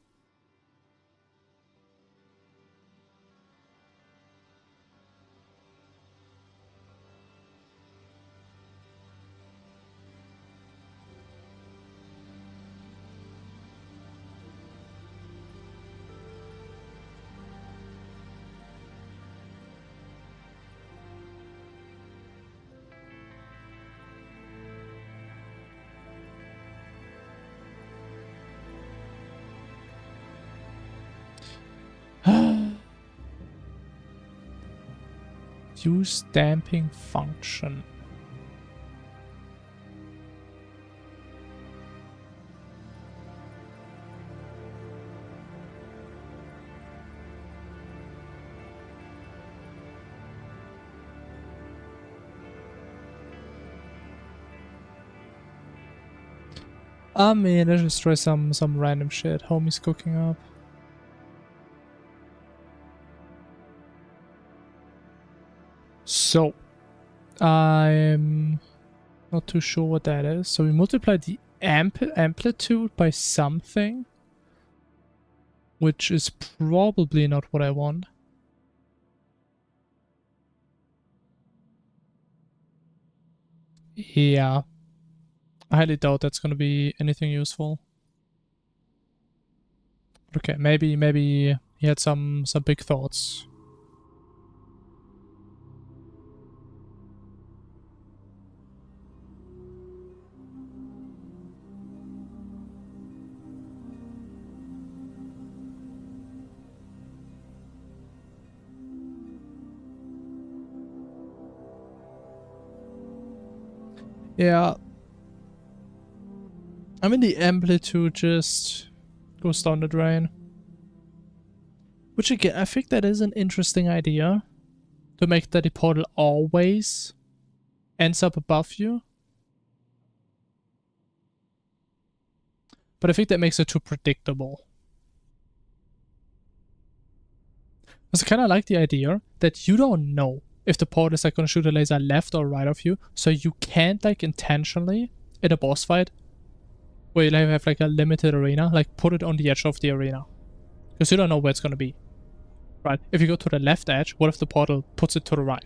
Speaker 1: Use damping function. I mean, let's just try some random shit homie's cooking up. So, I'm Not too sure what that is. So we multiply the amplitude by something, which is probably not what I want. Yeah. I highly doubt that's gonna be anything useful. Okay, maybe he had some big thoughts. Yeah. I mean, the amplitude just goes down the drain. Which again, I think that is an interesting idea. To make that the portal always ends up above you. But I think that makes it too predictable. Because I kind of like the idea that you don't know if the portal is like going to shoot a laser left or right of you. So you can't like intentionally in a boss fight where you have like a limited arena, like put it on the edge of the arena. Because you don't know where it's going to be. Right? If you go to the left edge, what if the portal puts it to the right?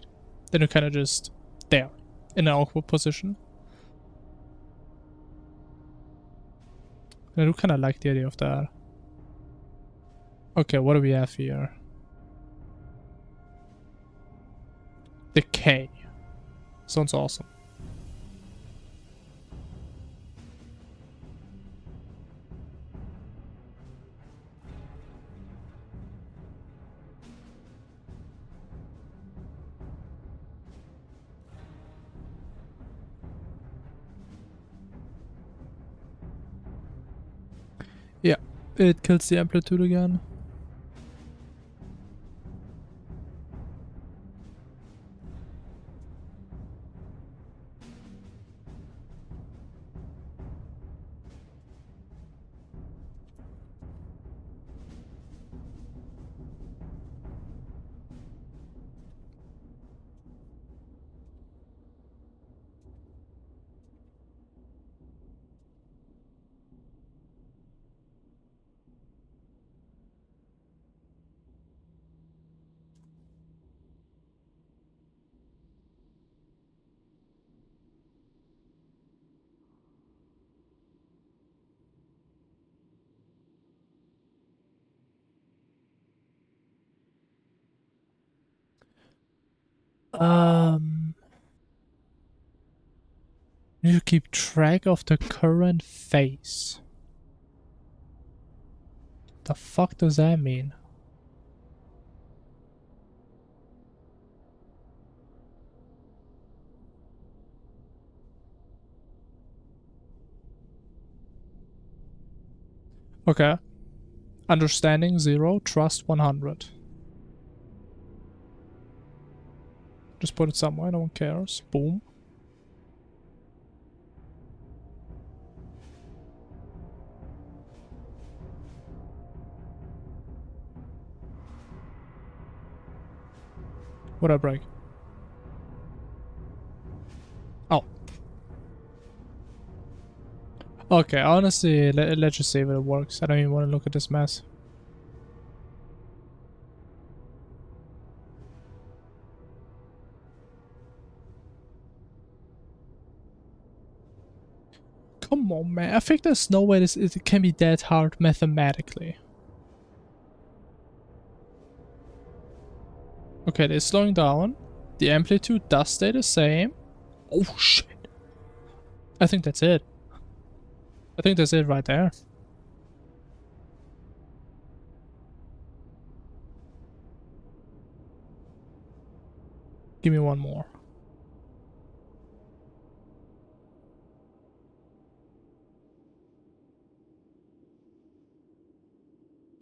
Speaker 1: Then you're kind of just there in an awkward position. I do kind of like the idea of that. Okay, what do we have here? Decay. Sounds awesome. Yeah, it kills the amplitude again. You keep track of the current phase. The fuck does that mean? Okay. Understanding 0, trust 100. Just put it somewhere, no one cares. Boom. What'd I break? Oh. Okay, honestly, let's just see if it works. I don't even want to look at this mess. Come on, man. I think there's no way it can be that hard mathematically. Okay, they're slowing down. The amplitude does stay the same. Oh, shit. I think that's it. I think that's it right there. Give me one more.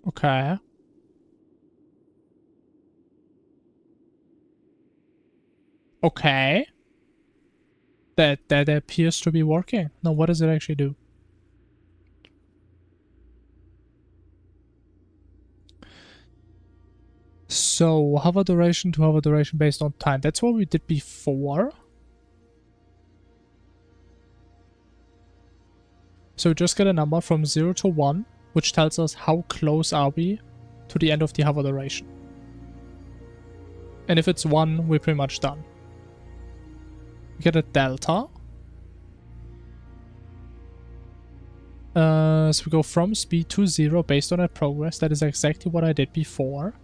Speaker 1: Okay. Okay. That appears to be working. Now, what does it actually do? So, hover duration to hover duration based on time. That's what we did before. So we just get a number from 0 to 1, which tells us how close are we to the end of the hover duration. And if it's 1, we're pretty much done. We get a delta. So we go from speed to 0 based on that progress. That is exactly what I did before.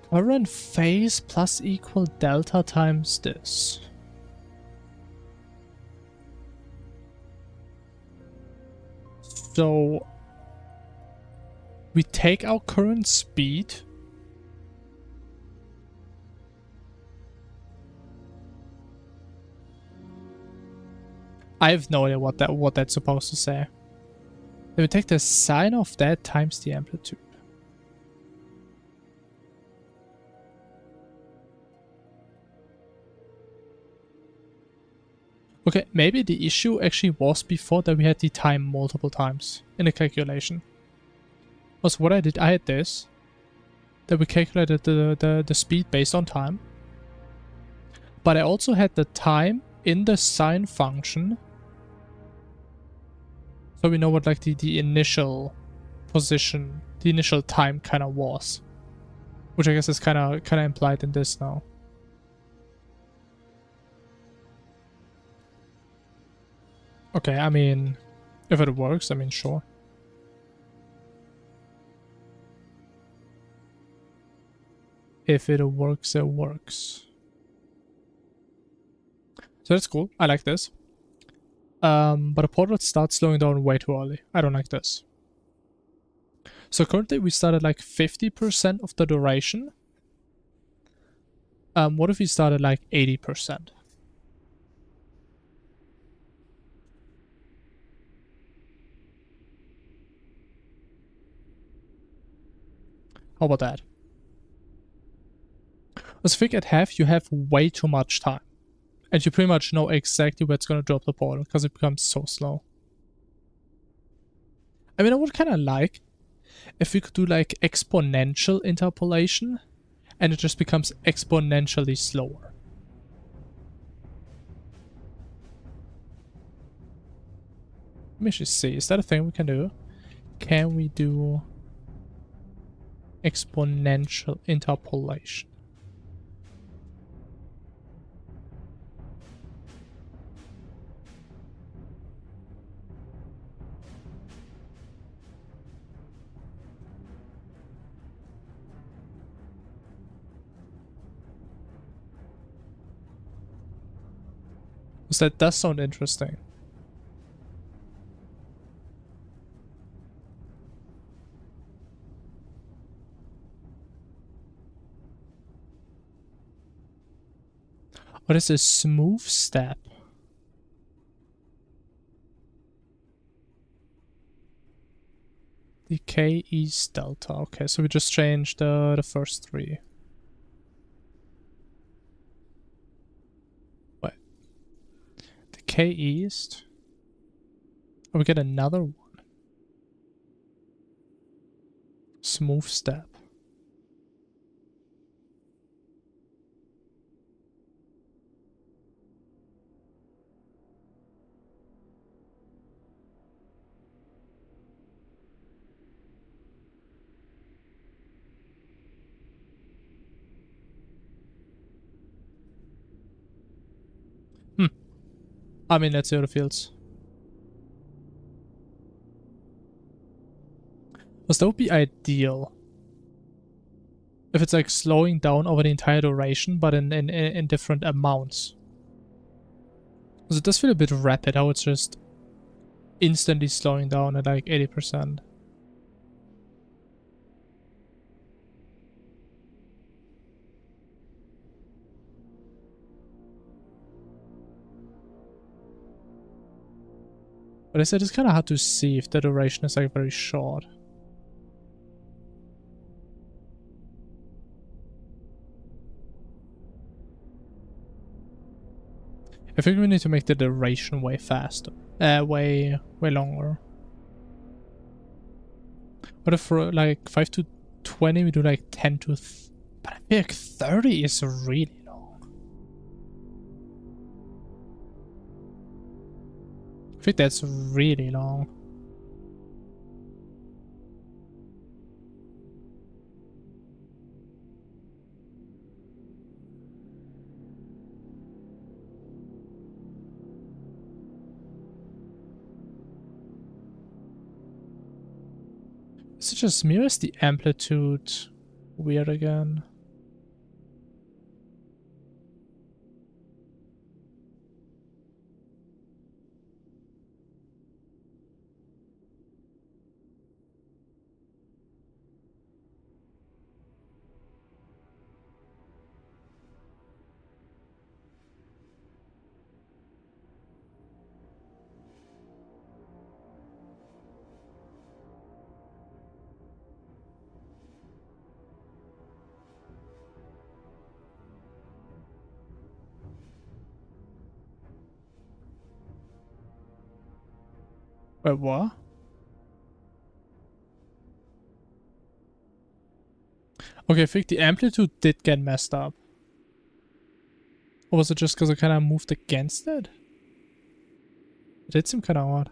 Speaker 1: Current phase plus equal delta times this. So we take our current speed. I have no idea what that's supposed to say. Then we take the sine of that times the amplitude. Okay, maybe the issue actually was before that we had the time multiple times in the calculation. Also, what I did, I had this. That we calculated the speed based on time. But I also had the time in the sine function. So we know what like the initial position, the initial time kind of was. Which I guess is kind of implied in this now. Okay, I mean, if it works, I mean, sure. If it works, it works. So that's cool. I like this. But the portrait starts slowing down way too early. I don't like this. So currently we started like 50% of the duration. What if we started like 80%? How about that? Let's think at half you have way too much time. And you pretty much know exactly where it's going to drop the portal because it becomes so slow. I mean, I would kind of like if we could do like exponential interpolation and it just becomes exponentially slower. Let me just see. Is that a thing we can do? Can we do exponential interpolation? Because that does sound interesting. What is a smooth step? Decay east delta. Okay, so we just changed the first three. Wait. Decay east. Oh, we get another one. Smooth step. I mean, let's see how it feels. Because that would be ideal. If it's like slowing down over the entire duration, but in different amounts. Because it does feel a bit rapid how it's just instantly slowing down at like 80%. But I said it's kind of hard to see if the duration is like very short. I think we need to make the duration way faster. Way longer. What if for like 5 to 20 we do like 10 to... But I feel like 30 is really long. think that's really long. Is it just me or is the amplitude weird again? Wait, what? Okay, I think the amplitude did get messed up. Or was it just because I kind of moved against it? It did seem kind of odd.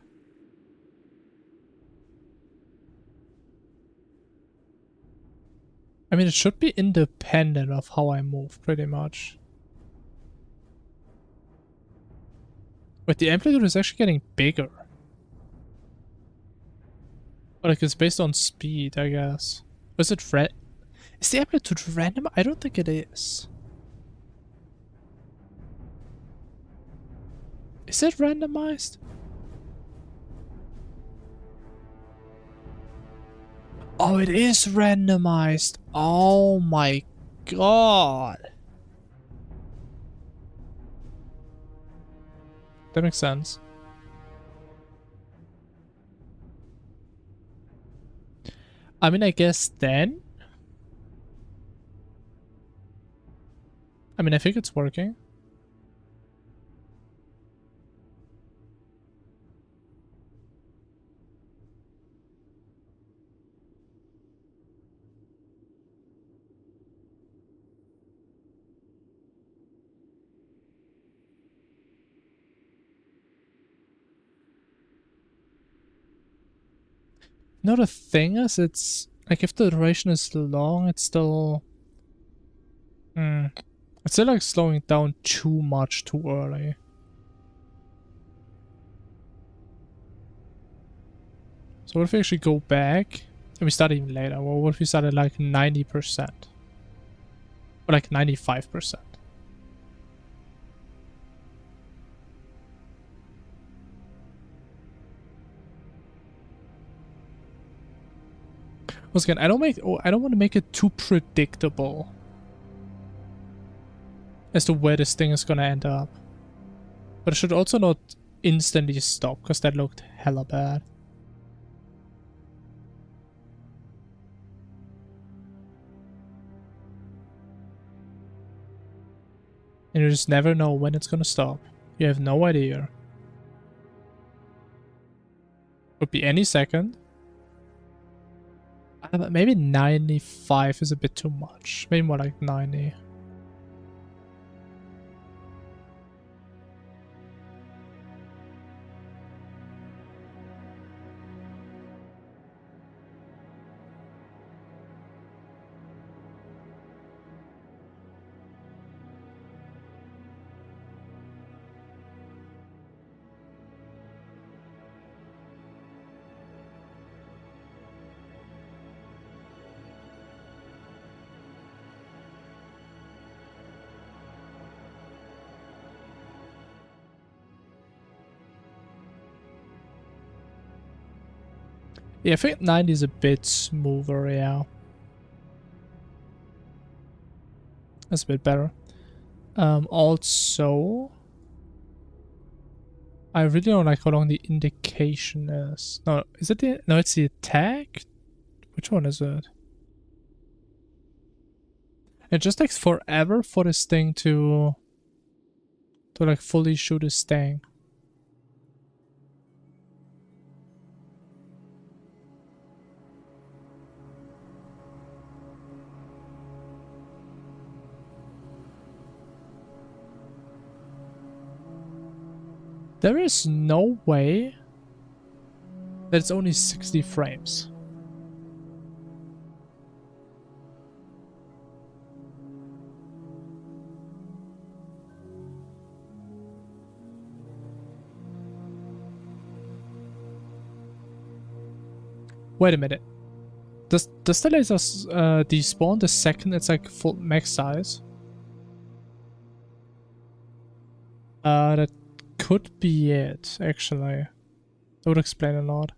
Speaker 1: I mean, it should be independent of how I move, pretty much. But the amplitude is actually getting bigger. Or like it's based on speed, I guess. Was it is the amplitude random? I don't think it is. Is it randomized? Oh, it is randomized. Oh my god. That makes sense. I mean, I guess then. I mean, I think it's working. No, the thing is, it's like if the duration is long, it's still. It's still like slowing down too much too early. So what if we actually go back and we start even later? Well, what if we start at like 90%? Or like 95%? Once again, I don't want to make it too predictable as to where this thing is gonna end up. But it should also not instantly stop, because that looked hella bad. And you just never know when it's gonna stop. You have no idea. Could be any second. Maybe 95 is a bit too much. Maybe more like 90. Yeah, I think 90 is a bit smoother, yeah. That's a bit better. Also, I really don't like how long the indication is. No, is it the... No, it's the attack? Which one is it? It just takes forever for this thing to like fully shoot this thing. There is no way that it's only 60 frames. Wait a minute. Does the laser despawn the second it's like full max size? That could be it, actually. That would explain a lot.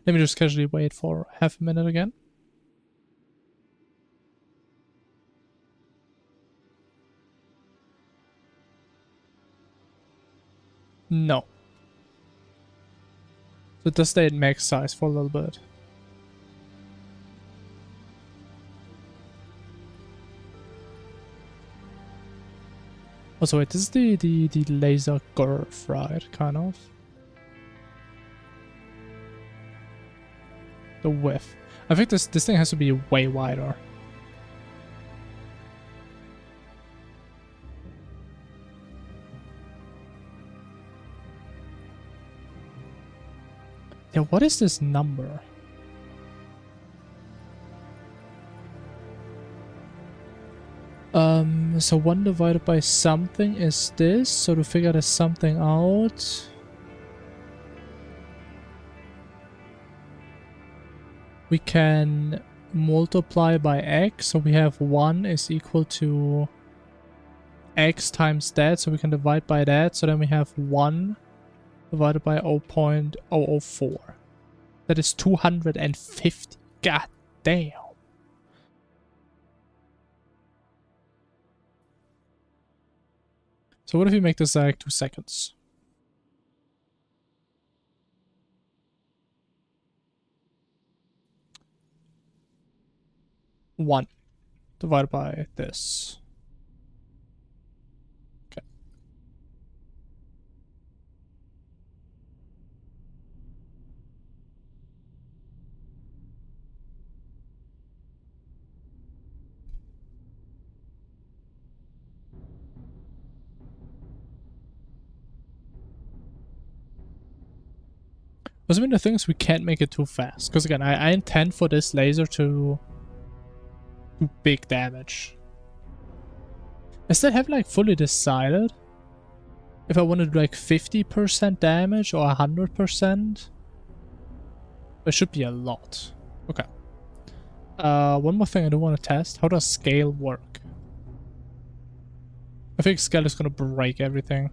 Speaker 1: Let me just casually wait for half a minute again. No. So it does stay at max size for a little bit. Also wait, this is the laser curve, right? Kind of. The width. I think this thing has to be way wider. Yeah, what is this number? So 1 divided by something is this, so to figure this something out, we can multiply by x, so we have 1 is equal to x times that, so we can divide by that, so then we have 1 divided by 0.004. That is 250. God damn. So what if we make this like 2 seconds? One divided by this. Okay. I mean, the thing is we can't make it too fast. Because again, I intend for this laser to do big damage. I still haven't like fully decided if I want to do like 50% damage or 100%. It should be a lot. Okay. One more thing I do want to test. How does scale work? I think scale is gonna break everything.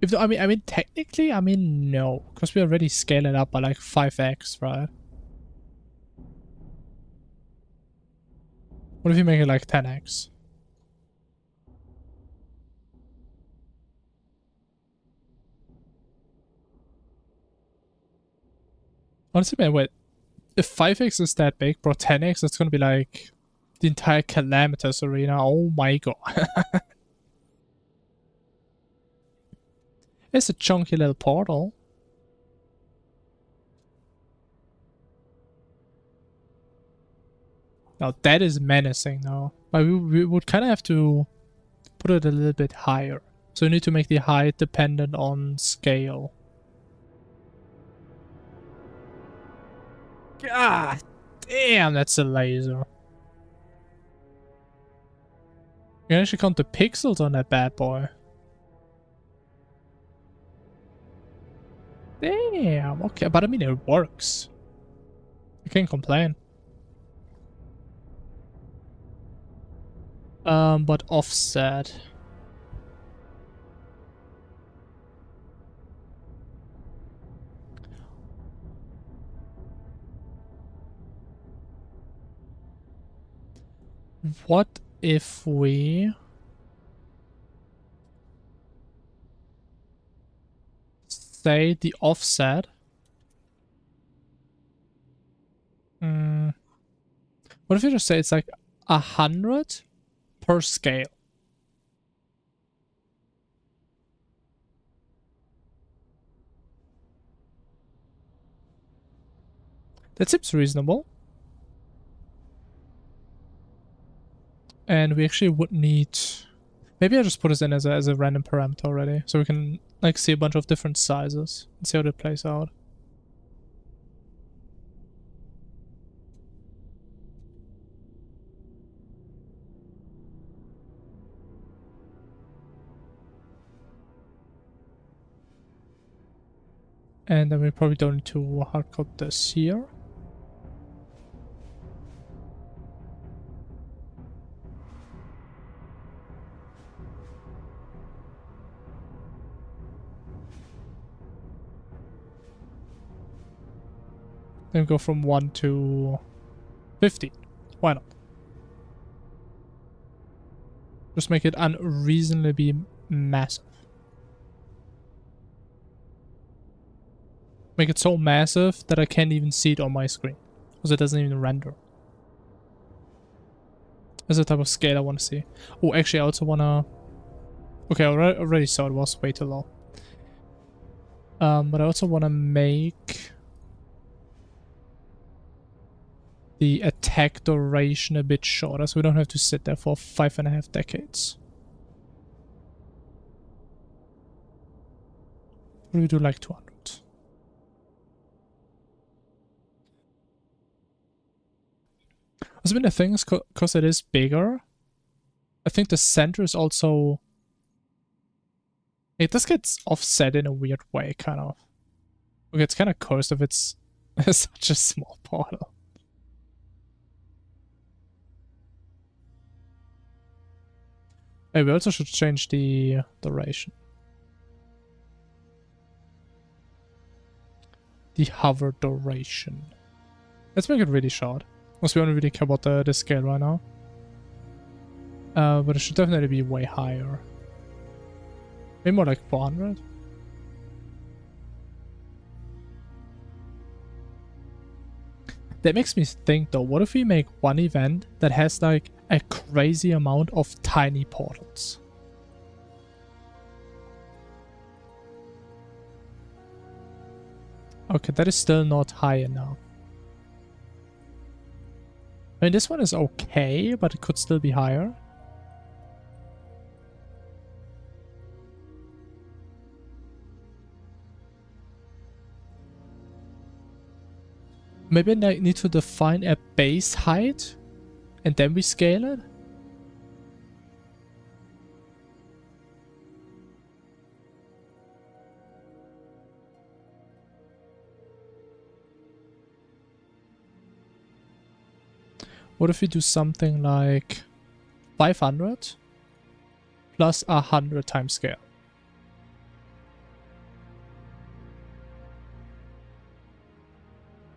Speaker 1: If I mean technically, no, because we already scale it up by like 5x, right? What if you make it like 10x? Honestly, man, wait. If 5x is that big, bro, 10x, that's gonna be like the entire Calamitous arena. Oh my god. It's a chunky little portal. Now that is menacing now. But we would kind of have to put it a little bit higher. So we need to make the height dependent on scale. God damn, that's a laser. You can actually count the pixels on that bad boy. Damn, okay, but I mean it works. I can't complain. But offset. What if we say the offset? What if you just say it's like 100 per scale? That seems reasonable. And we actually would need Maybe I just put this in as a random parameter already, so we can like see a bunch of different sizes and see how that plays out. And then we probably don't need to hardcode this here. Then we go from 1 to 50. Why not? Just make it unreasonably massive. Make it so massive that I can't even see it on my screen. Because it doesn't even render. That's the type of scale I want to see. Oh, actually I also want to... Okay, I already saw it was way too low. But I also want to make the attack duration a bit shorter, so we don't have to sit there for 5.5 decades. What do we do, like 200? What's been the thing is, because it is bigger, I think the center is also... It does get offset in a weird way, kind of. Okay, it's kind of cursed if it's such a small portal. Hey, we also should change the duration. The hover duration. Let's make it really short. Because we don't really care about the scale right now. But it should definitely be way higher. Maybe more like 400. That makes me think though, what if we make one event that has like a crazy amount of tiny portals? Okay, that is still not high enough. I mean, this one is okay, but it could still be higher. Maybe I need to define a base height and then we scale it? What if we do something like 500 plus 100 times scale?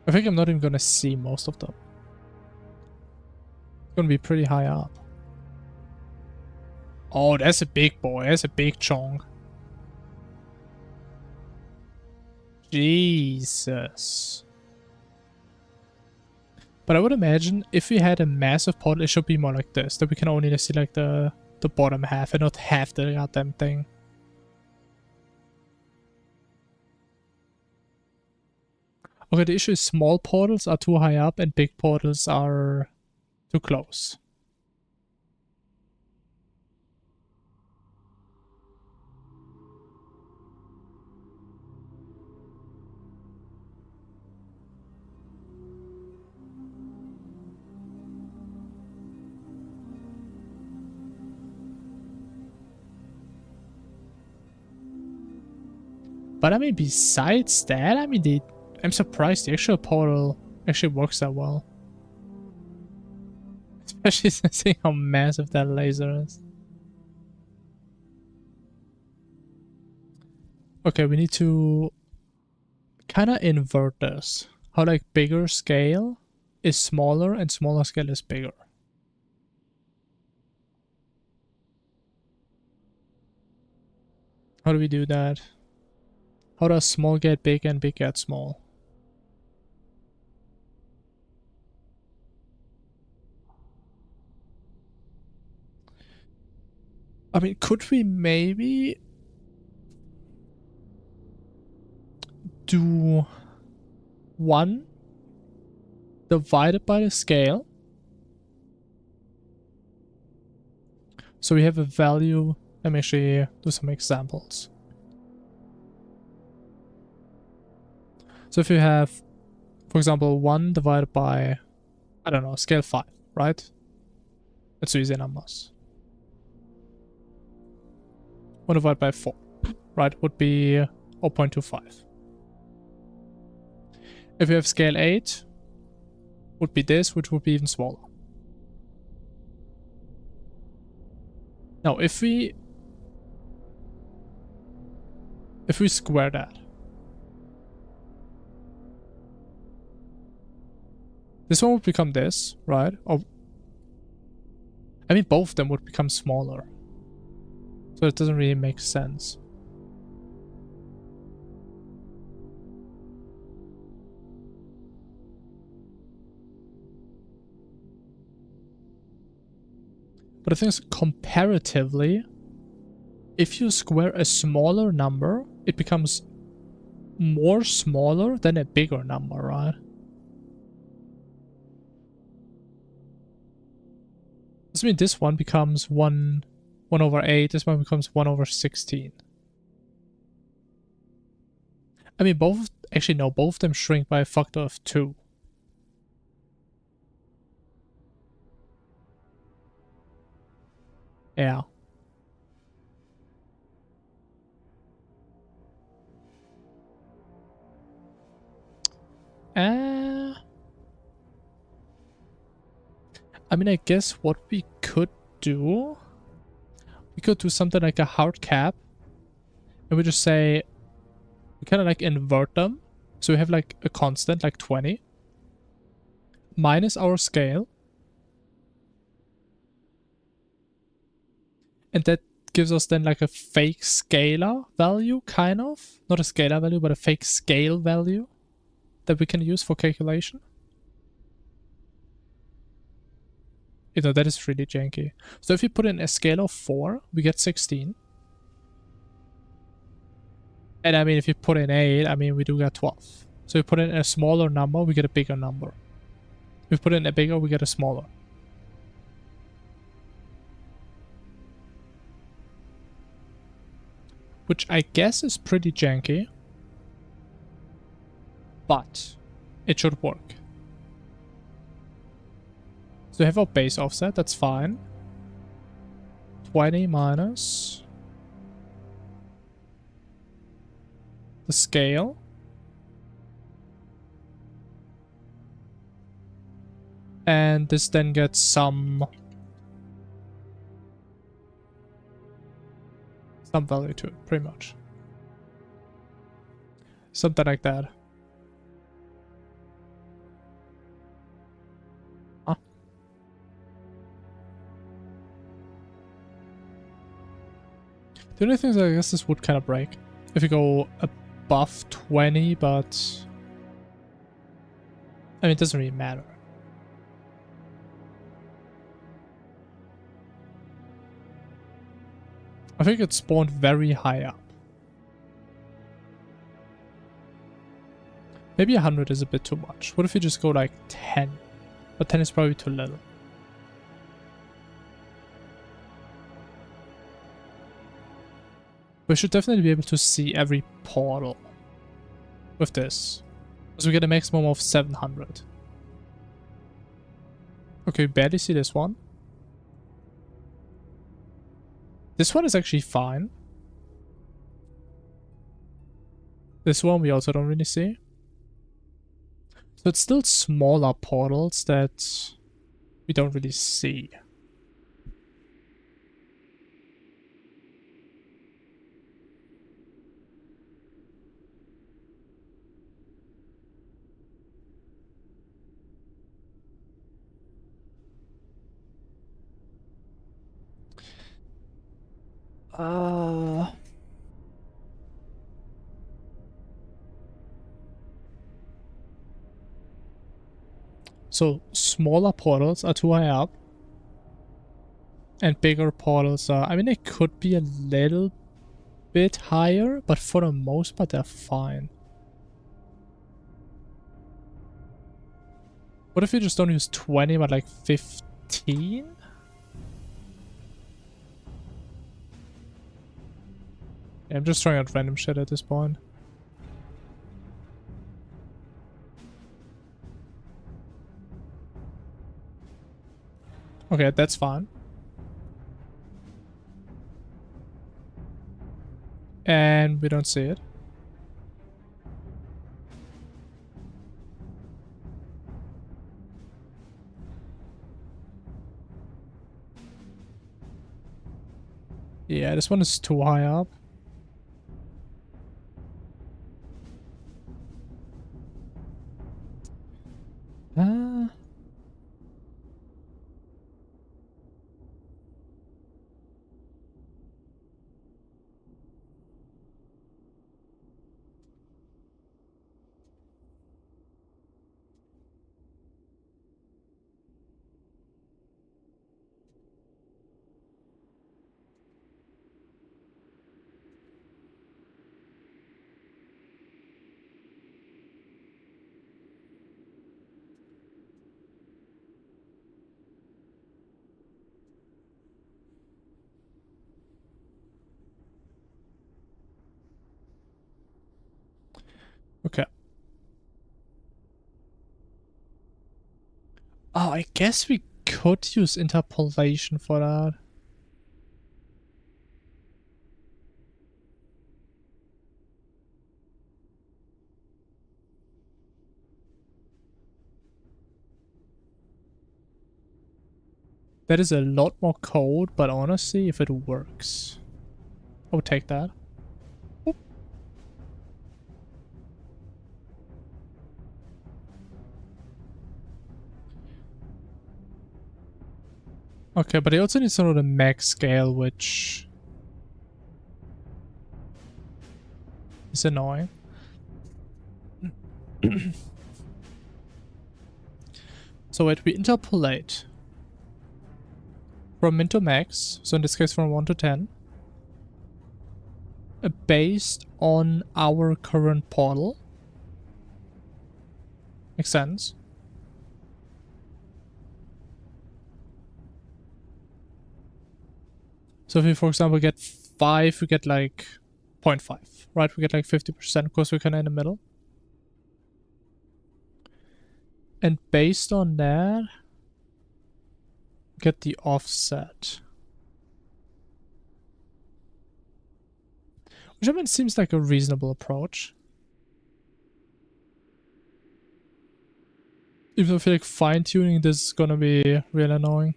Speaker 1: I think I'm not even gonna see most of them. It's gonna be pretty high up. Oh, that's a big boy. That's a big chunk. Jesus. But I would imagine if we had a massive portal, it should be more like this. That we can only see like the bottom half and not half the goddamn thing. Okay, the issue is small portals are too high up and big portals are too close. But I mean, besides that, I mean, I'm surprised the actual portal actually works that well. Especially seeing how massive that laser is. Okay, we need to kind of invert this. How like bigger scale is smaller and smaller scale is bigger. How do we do that? How does small get big and big get small? I mean, could we maybe do 1 divided by the scale So we have a value. Let me actually do some examples. So if you have, for example, 1 divided by, I don't know, scale 5, right? Let's use the numbers. 1 divided by 4, right, would be 0.25. If you have scale 8, would be this, which would be even smaller. Now, if we square that, this one would become this, right? Or, I mean, both of them would become smaller. So it doesn't really make sense. But I think comparatively, if you square a smaller number, it becomes more smaller than a bigger number, right? This means this one becomes 1 over 8, this one becomes 1 over 16. I mean, both, actually no, both of them shrink by a factor of 2. Yeah. I mean, I guess what we could do, we could do something like a hard cap, and we just say, we kind of like invert them, so we have like a constant, like 20, minus our scale, and that gives us then like a fake scalar value, kind of, not a scalar value, but a fake scale value that we can use for calculation. You know, that is really janky. So if you put in a scale of 4, we get 16. And I mean, if you put in 8, I mean, we do get 12. So if you put in a smaller number, we get a bigger number. If you put in a bigger, we get a smaller. Which I guess is pretty janky. But it should work. So we have our base offset, that's fine. 20 minus the scale. And this then gets some value to it, pretty much. Something like that. Huh? The only thing is, I guess this would kind of break if you go above 20, but I mean, it doesn't really matter. I think it spawned very high up. Maybe 100 is a bit too much. What if you just go like 10? But 10 is probably too little. We should definitely be able to see every portal with this. Because we get a maximum of 700. Okay, we barely see this one. This one is actually fine. This one we also don't really see. So it's still smaller portals that we don't really see. So smaller portals are too high up. And bigger portals are, I mean, they could be a little bit higher, but for the most part they're fine. What if you just don't use 20 but like 15? Yeah, I'm just throwing out random shit at this point. Okay, that's fine. And we don't see it. Yeah, this one is too high up. Okay. Oh, I guess we could use interpolation for that. That is a lot more code, but honestly, if it works, I would take that. Oop. Okay, but I also need to know the max scale, which is annoying. So wait, we interpolate from min to max, so in this case from 1 to 10, based on our current portal. Makes sense. So if we, for example, get 5, we get like 0.5, right? We get like 50% because we can in the middle. And based on that, get the offset. Which I mean seems like a reasonable approach. Even though I feel like fine-tuning this is gonna be real annoying.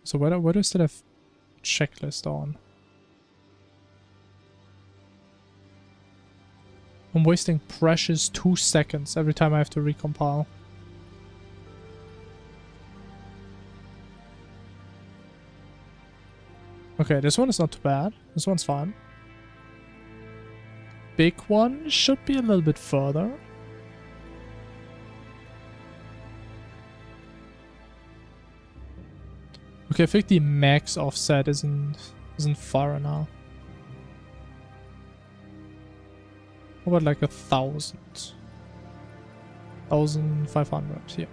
Speaker 1: So where do I still have checklist on? I'm wasting precious 2 seconds every time I have to recompile. Okay, this one is not too bad. This one's fine. Big one should be a little bit further. Okay, I think the max offset isn't far enough. How about like 1,000? 1,500, yeah.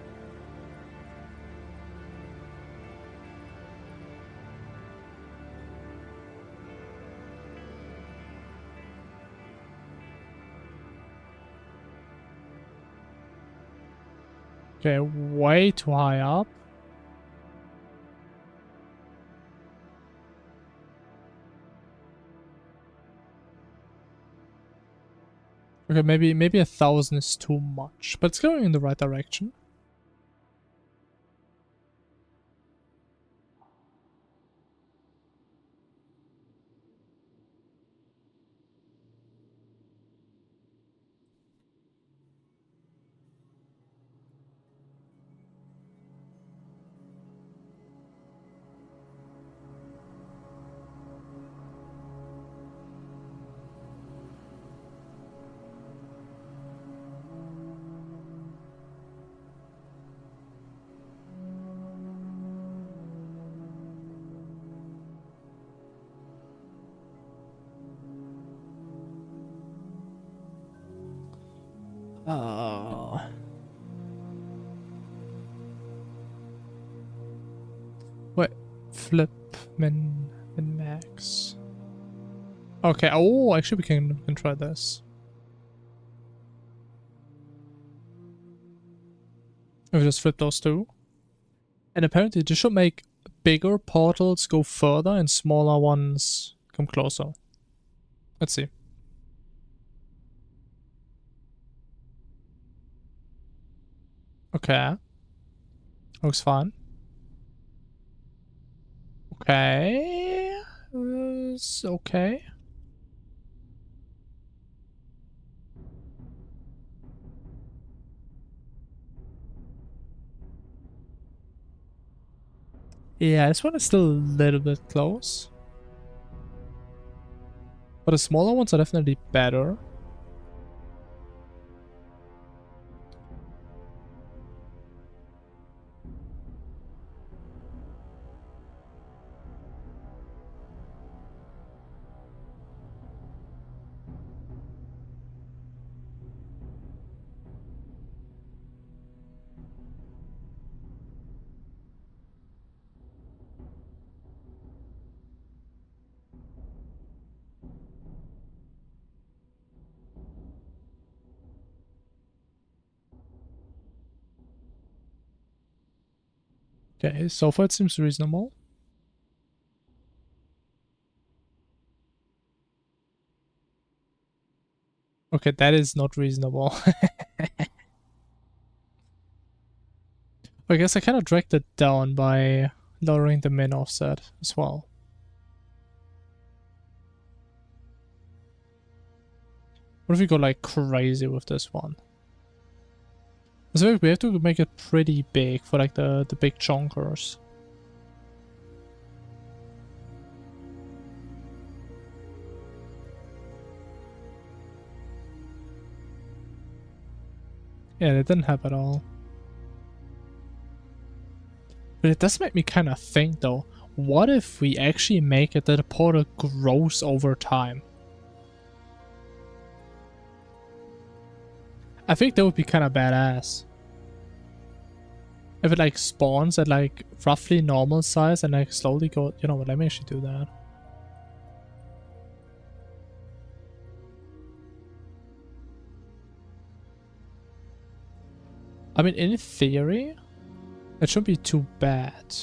Speaker 1: Okay, way too high up. Okay, maybe 1,000 is too much, but it's going in the right direction. Wait, flip min max. Okay, oh, actually we can try this. If we just flip those two. And apparently this should make bigger portals go further and smaller ones come closer. Let's see. Okay. Looks fine. Okay. It's okay. Yeah, this one is still a little bit close. But the smaller ones are definitely better. Okay, so far it seems reasonable. Okay, that is not reasonable. I guess I kind of dragged it down by lowering the min offset as well. What if we go like crazy with this one? So we have to make it pretty big for like the big chonkers. Yeah, it didn't help at all. But it does make me kind of think though, what if we actually make it that the portal grows over time? I think that would be kind of badass. If it like spawns at like roughly normal size and like slowly go, you know what, let me actually do that. I mean, in theory, it shouldn't be too bad.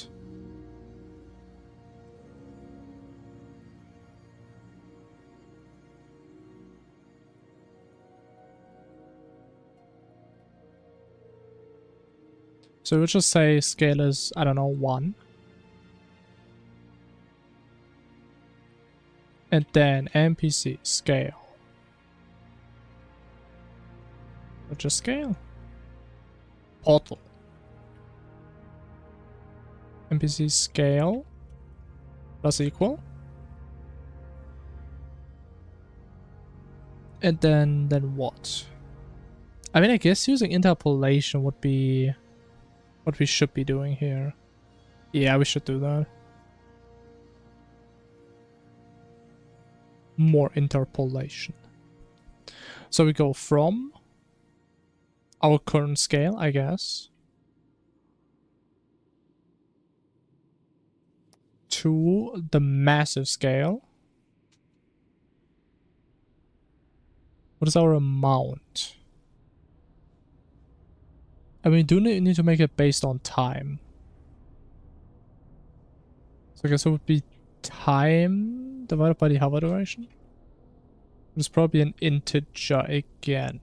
Speaker 1: So we'll just say scale is, I don't know, 1. And then NPC scale. Or just scale. Portal. NPC scale plus equal. And then what? I mean, I guess using interpolation would be what we should be doing here. Yeah, we should do that. More interpolation. So we go from our current scale, I guess, to the massive scale. What is our amount? And we do need to make it based on time. So I guess it would be time divided by the hover duration. It's probably an integer again.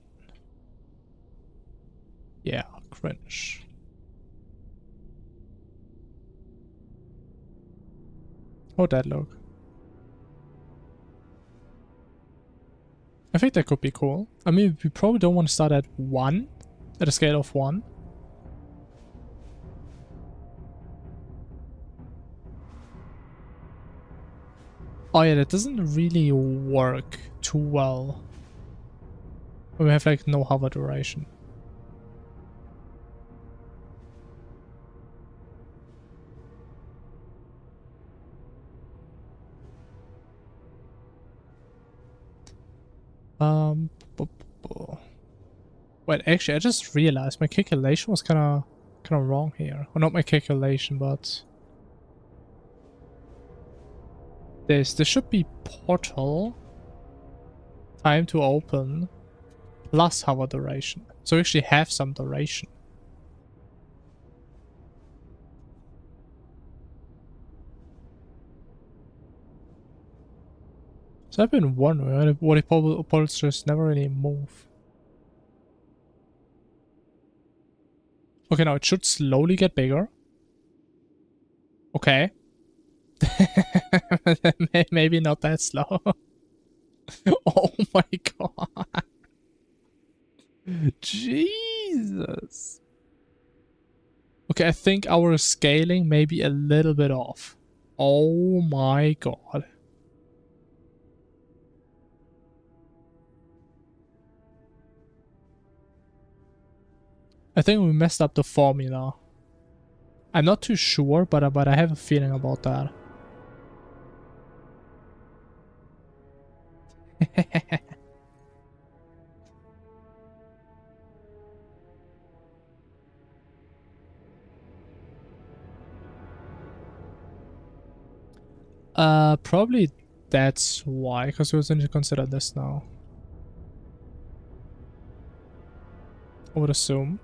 Speaker 1: Yeah, cringe. How'd that look? I think that could be cool. I mean, we probably don't want to start at 1. At a scale of 1. Oh yeah, that doesn't really work too well when we have like no hover duration. Wait, actually, I just realized my calculation was kind of wrong here. Well, not my calculation, but This should be portal. Time to open. Plus hover duration. So we actually have some duration. So I've been wondering what if portals just never really move. Okay, now it should slowly get bigger. Okay. Maybe not that slow. Oh my god. Jesus. Okay, I think our scaling may be a little bit off. Oh my god. I think we messed up the formula. I'm not too sure, but I have a feeling about that. Probably that's why, because we also need to consider this now. I would assume.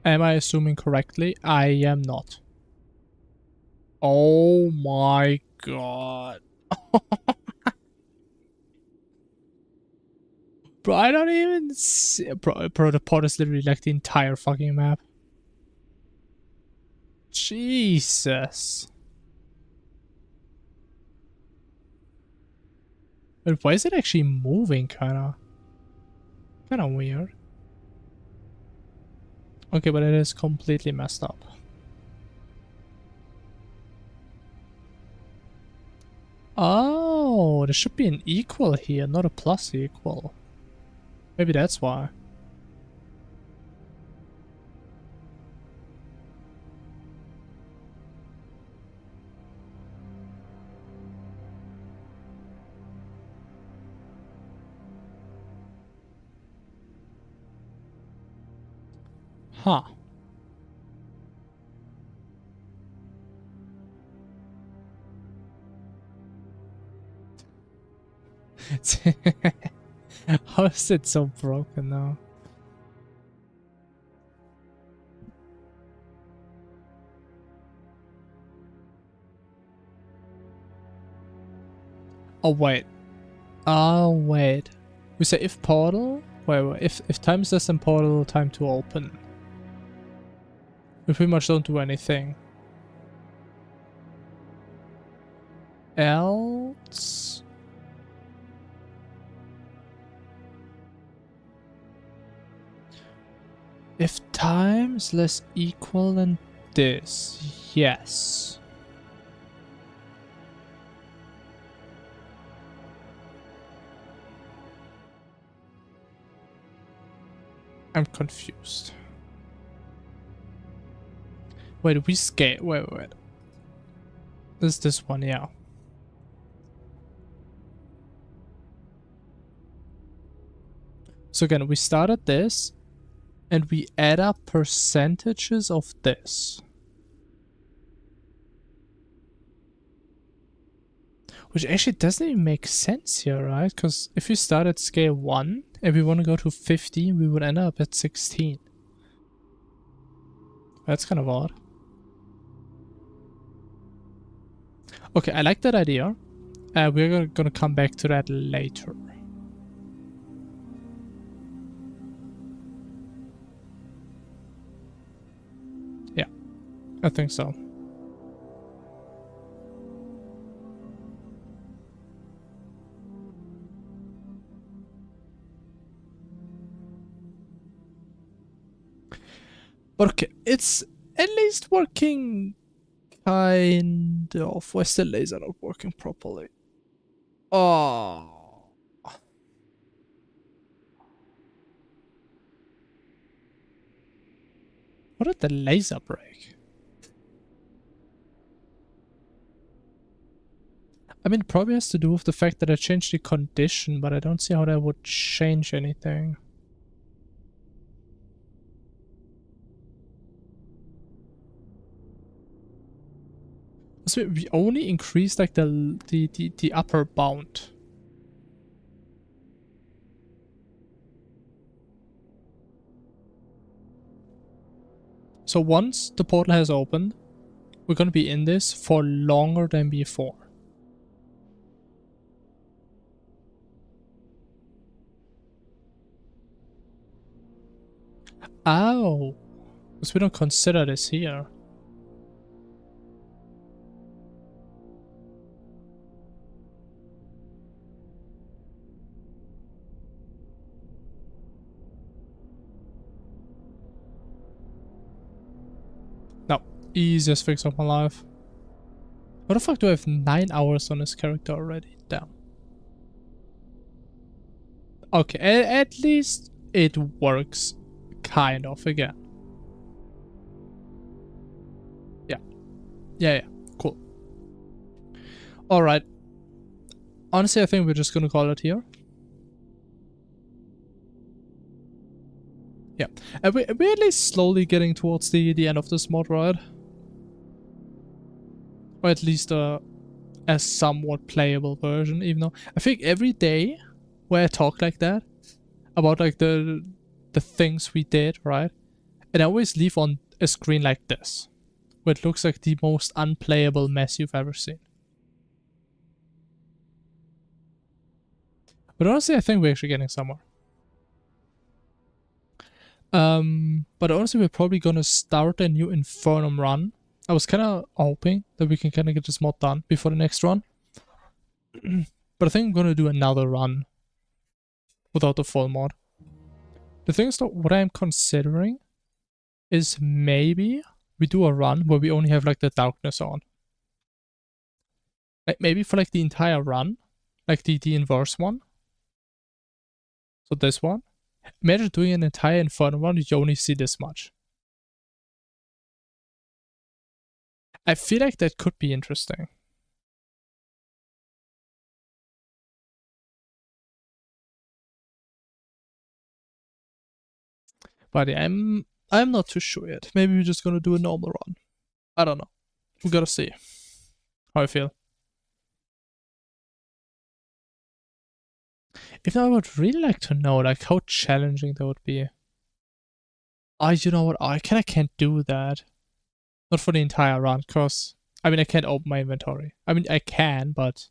Speaker 1: Am I assuming correctly? I am not. Oh my god. Bro, I don't even see. Bro, the pod is literally like the entire fucking map. Jesus. But why is it actually moving, kinda weird? Okay, but it is completely messed up. Oh, there should be an equal here, not a plus equal. Maybe that's why. Huh. How is it so broken now? Oh wait. Oh wait. We say if portal? Wait. If time is less than portal, time to open. We pretty much don't do anything. Else? If time is less equal than this, yes. I'm confused. Wait, we scale. Wait. This one, yeah. So again, we started this, and we add up percentages of this. Which actually doesn't even make sense here, right? Because if we start at scale 1, and we want to go to 50, we would end up at 16. That's kind of odd. Okay, I like that idea. We're gonna come back to that later. Yeah, I think so. But okay, it's at least working kind of. Why still laser not working properly? Oh. What did the laser break? I mean, it probably has to do with the fact that I changed the condition, but I don't see how that would change anything. So we only increased like the upper bound. So once the portal has opened, we're gonna be in this for longer than before. Oh, because we don't consider this here. No, easiest fix of my life. What the fuck do I have 9 hours on this character already? Damn. Okay, at least it works kind of again. Yeah, cool. Alright. Honestly, I think we're just gonna call it here. Yeah, and we're at least slowly getting towards the end of this mod, right? Or at least a somewhat playable version, even though I think every day where I talk like that about like the things we did, right? And I always leave on a screen like this, where it looks like the most unplayable mess you've ever seen. But honestly, I think we're actually getting somewhere. But honestly, we're probably gonna start a new Infernum run. I was kind of hoping that we can kind of get this mod done before the next run. But I think I'm gonna do another run without the full mod. The thing is though, what I'm considering is maybe we do a run where we only have like the darkness on. Like maybe for like the entire run, like the inverse one. So this one. Imagine doing an entire Inferno run, you only see this much. I feel like that could be interesting. But yeah, I'm not too sure yet. Maybe we're just gonna do a normal run. I don't know. We gotta see how I feel. If not, I would really like to know like how challenging that would be. You know what? I can't do that. Not for the entire run, cause I mean I can't open my inventory. I mean I can, but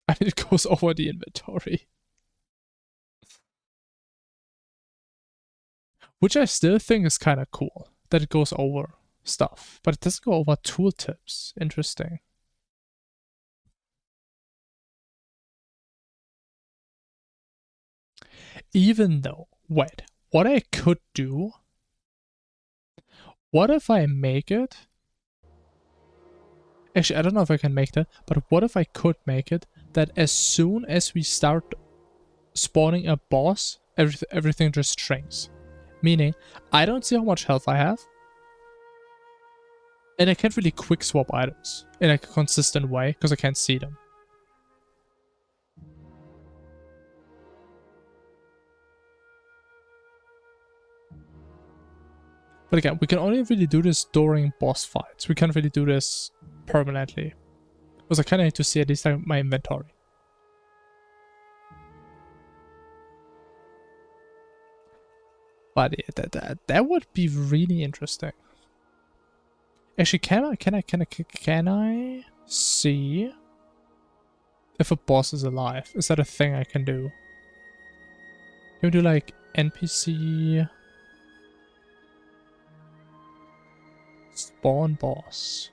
Speaker 1: I mean it goes over the inventory. Which I still think is kind of cool, that it goes over stuff. But it doesn't go over tooltips. Interesting. Even though, wait, what I could do, what if I make it? Actually, I don't know if I can make that, but what if I could make it that as soon as we start spawning a boss, everything just shrinks. Meaning, I don't see how much health I have. And I can't really quick swap items in like a consistent way because I can't see them. But again, we can only really do this during boss fights. We can't really do this permanently. Because I kind of need to see at least like my inventory. But yeah, that would be really interesting. Actually, can I see if a boss is alive? Is that a thing I can do? Can we do like NPC spawn boss?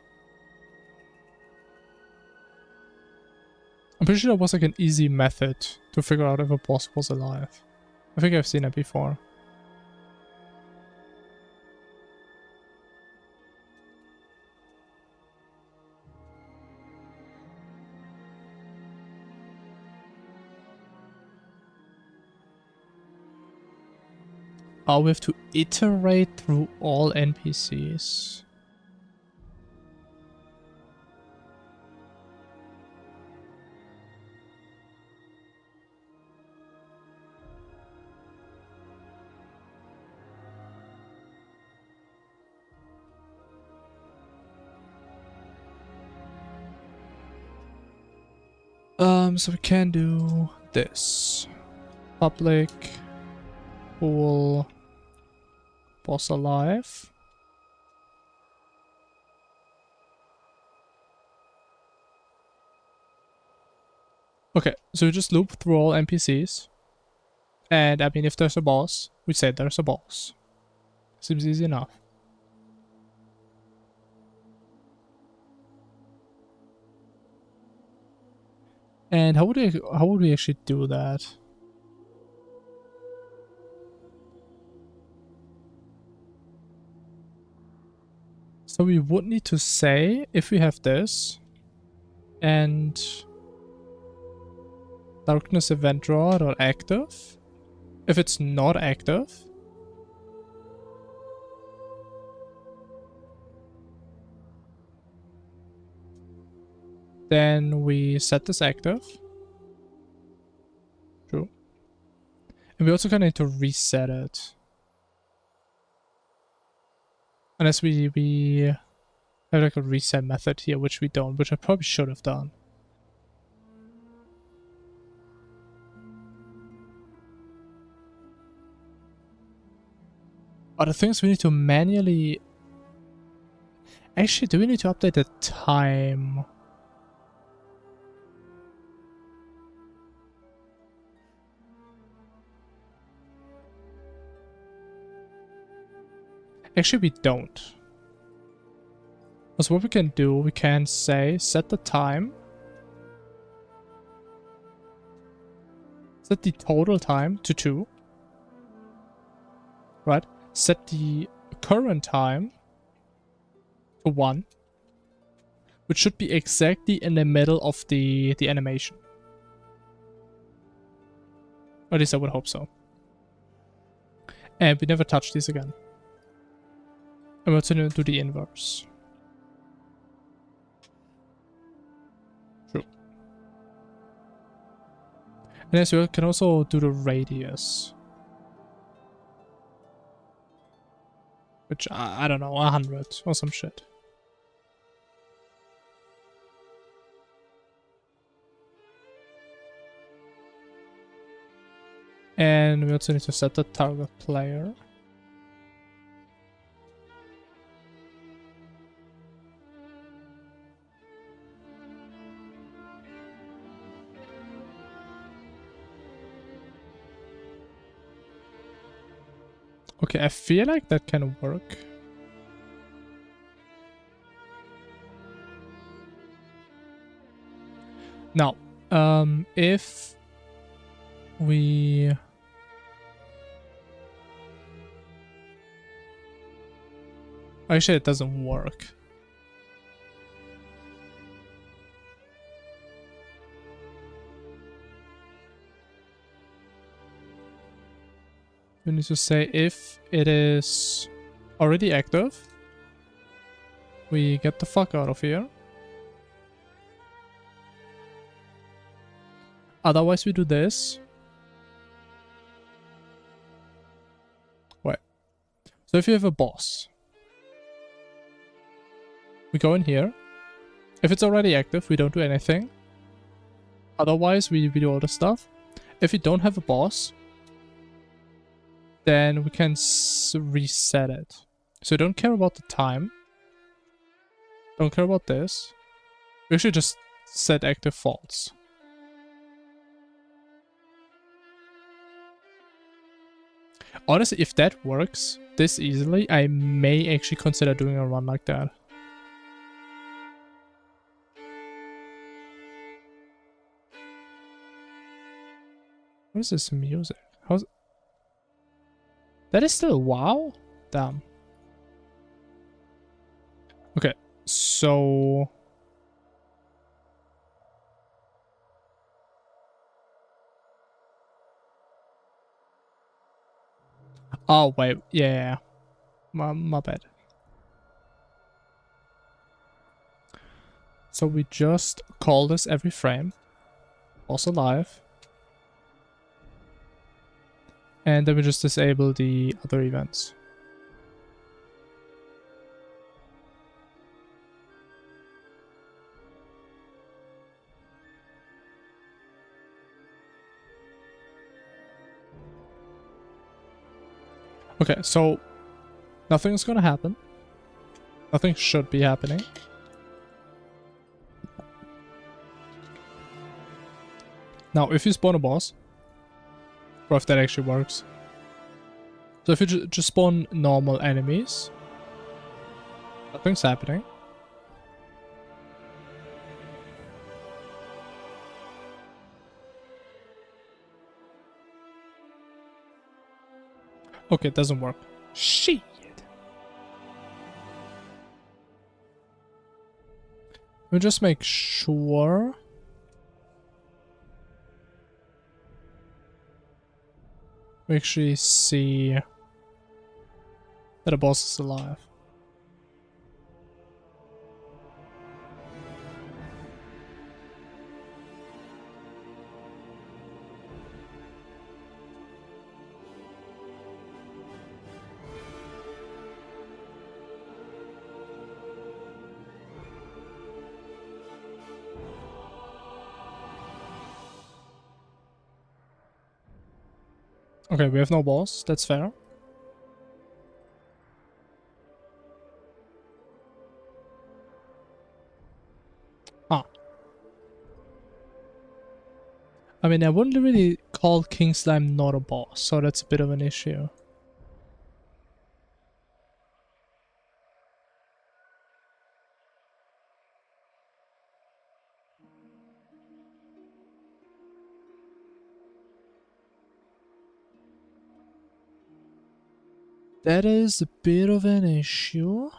Speaker 1: I'm pretty sure there was like an easy method to figure out if a boss was alive. I think I've seen it before. Oh, we have to iterate through all NPCs. So we can do this. Public pool boss alive. Okay, so we just loop through all NPCs. And I mean, if there's a boss, we say there's a boss. Seems easy enough. And how would we actually do that? So we would need to say if we have this and darkness event draw or active. If it's not active, then we set this active. True. And we also kind of need to reset it. Unless we have like a reset method here, which we don't, which I probably should have done. Other things we need to manually... Actually, do we need to update the time? Actually, we don't. So what we can do, we can say set the time. Set the total time to 2. Right? Set the current time to 1. Which should be exactly in the middle of the animation. Or at least I would hope so. And we never touch these again. And we're also going to do the inverse. True. And as well, can also do the radius. Which, I don't know, 100 or some shit. And we also need to set the target player. Okay, I feel like that can work. Now, if we... Actually, it doesn't work. We need to say if it is already active, we get the fuck out of here. Otherwise, we do this. Wait. So if you have a boss, we go in here. If it's already active, we don't do anything. Otherwise, we do all the stuff. If we don't have a boss, then we can reset it. So don't care about the time. Don't care about this. We should just set active false. Honestly, if that works this easily, I may actually consider doing a run like that. What is this music? How's... That is still WoW? Damn. Okay, so... Oh, wait, yeah. My bad. So we just call this every frame. Also live. And then we just disable the other events. Okay, so nothing's gonna happen. Nothing should be happening. Now, if you spawn a boss, or if that actually works. So if you just spawn normal enemies, nothing's happening. Okay, it doesn't work. Shit. We'll just make sure. Make sure you see that a boss is alive. Okay, we have no boss. That's fair. Ah. I mean, I wouldn't really call King Slime not a boss, so that's a bit of an issue. That is a bit of an issue.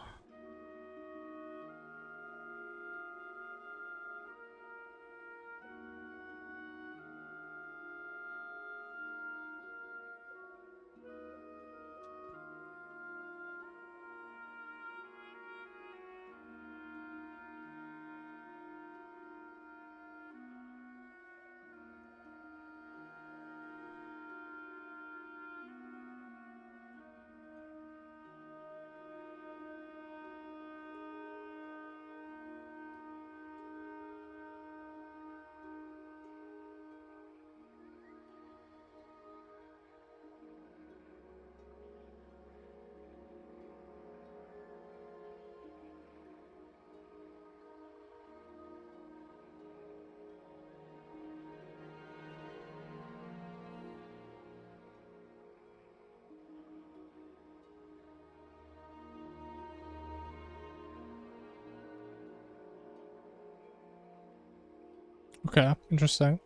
Speaker 1: Okay, interesting.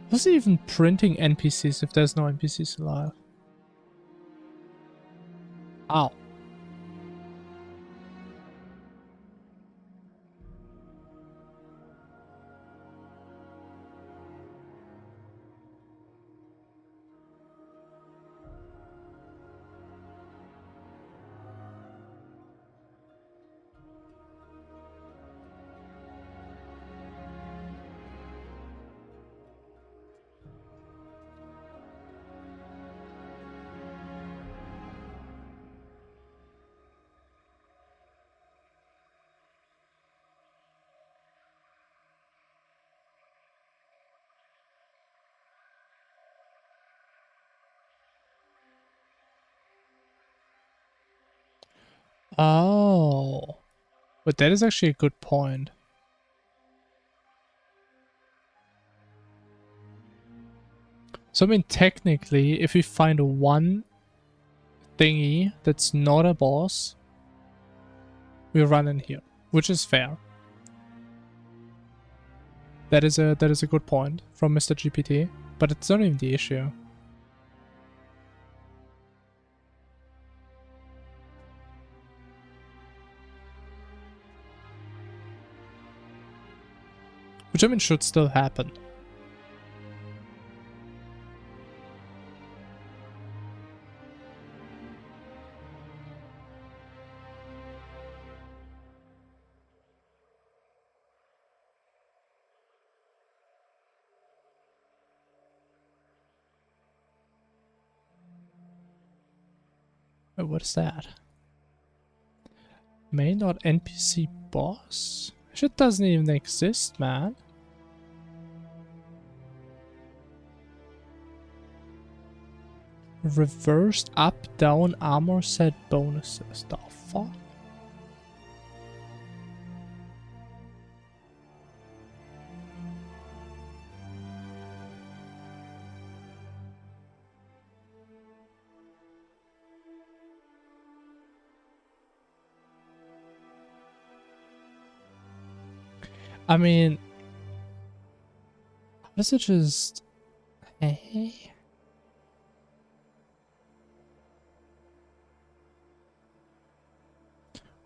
Speaker 1: What's it even printing NPCs if there's no NPCs alive? Ow. Oh. But that is actually a good point. So I mean, technically, if we find one thingy that's not a boss, we run in here, which is fair. That is a good point from Mr. GPT, but it's not even the issue. Which I mean should still happen. Wait, what is that? May not NPC boss? Shit doesn't even exist, man. Reversed up down armor set bonuses. The fuck? I mean, how does it just... Hey?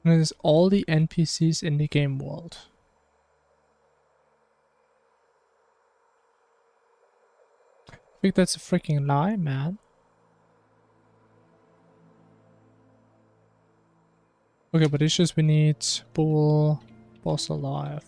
Speaker 1: And there's all the NPCs in the game world. I think that's a freaking lie, man. Okay, but it's just we need bull, boss alive.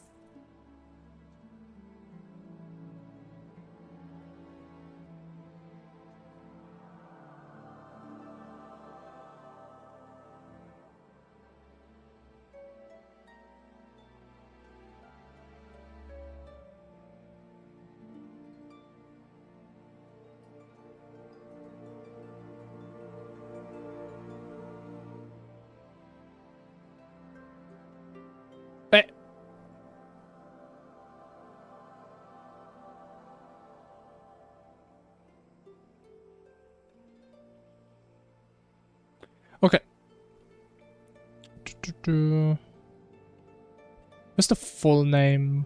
Speaker 1: Okay. What's the full name?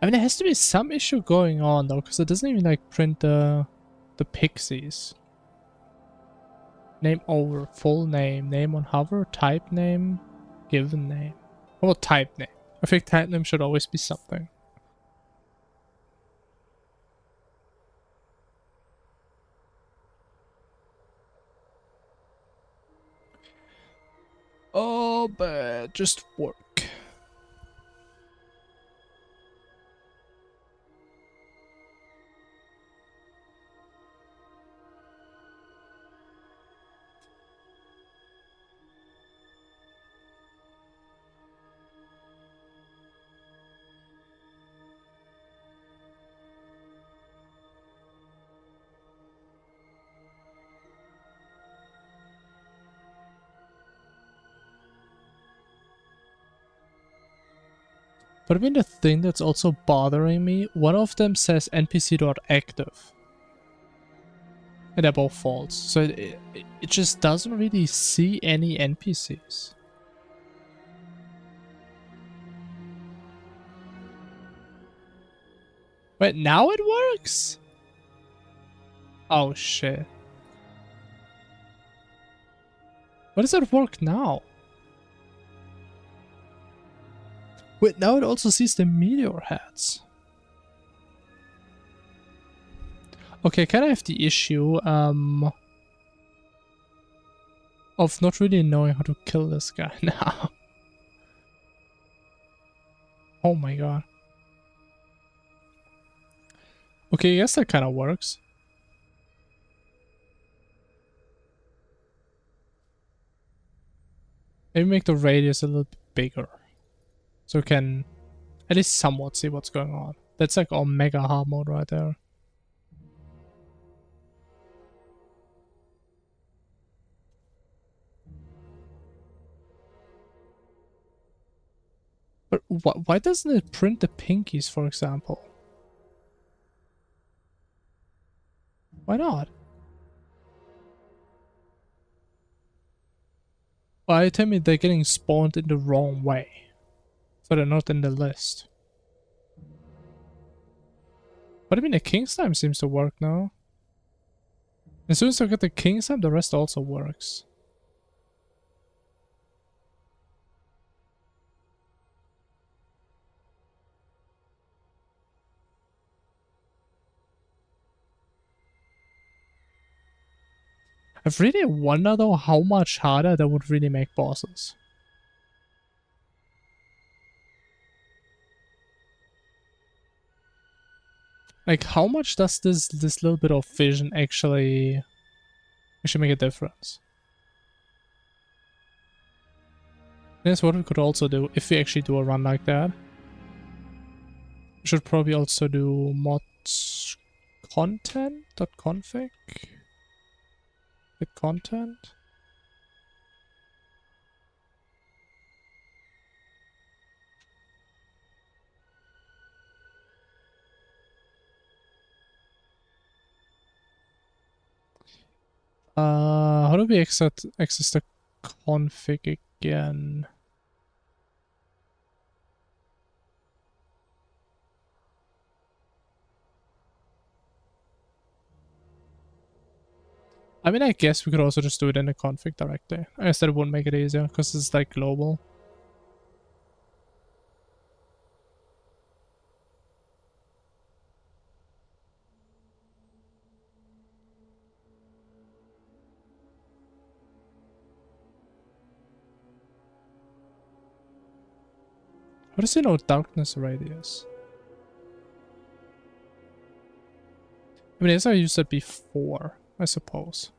Speaker 1: I mean, there has to be some issue going on though, because it doesn't even like print the pixies. Name over, full name, name on hover, type name, given name. Or type name. I think type name should always be something. Oh, but just work. But I mean, the thing that's also bothering me, one of them says npc.active. And they're both false. So it just doesn't really see any NPCs. Wait, now it works? Oh shit. Why does it work now? Wait, now it also sees the meteor heads. Okay, can I have the issue of not really knowing how to kill this guy now? Oh my god. Okay, I guess that kind of works. Maybe make the radius a little bit bigger. So we can at least somewhat see what's going on. That's like all mega hard mode right there. But why doesn't it print the pinkies, for example? Why not? Why tell me they're getting spawned in the wrong way? So they're not in the list. But I mean, the King's Time seems to work now. As soon as I get the King's Time, the rest also works. I really wonder though how much harder that would really make bosses. Like, how much does this little bit of vision actually make a difference? That's what we could also do if we actually do a run like that. We should probably also do mods content.config. Hit content. How do we access the config again? I mean, I guess we could also just do it in the config directly. I guess that would make it easier because it's like global. What is no darkness radius? I mean, as I used it before, I suppose.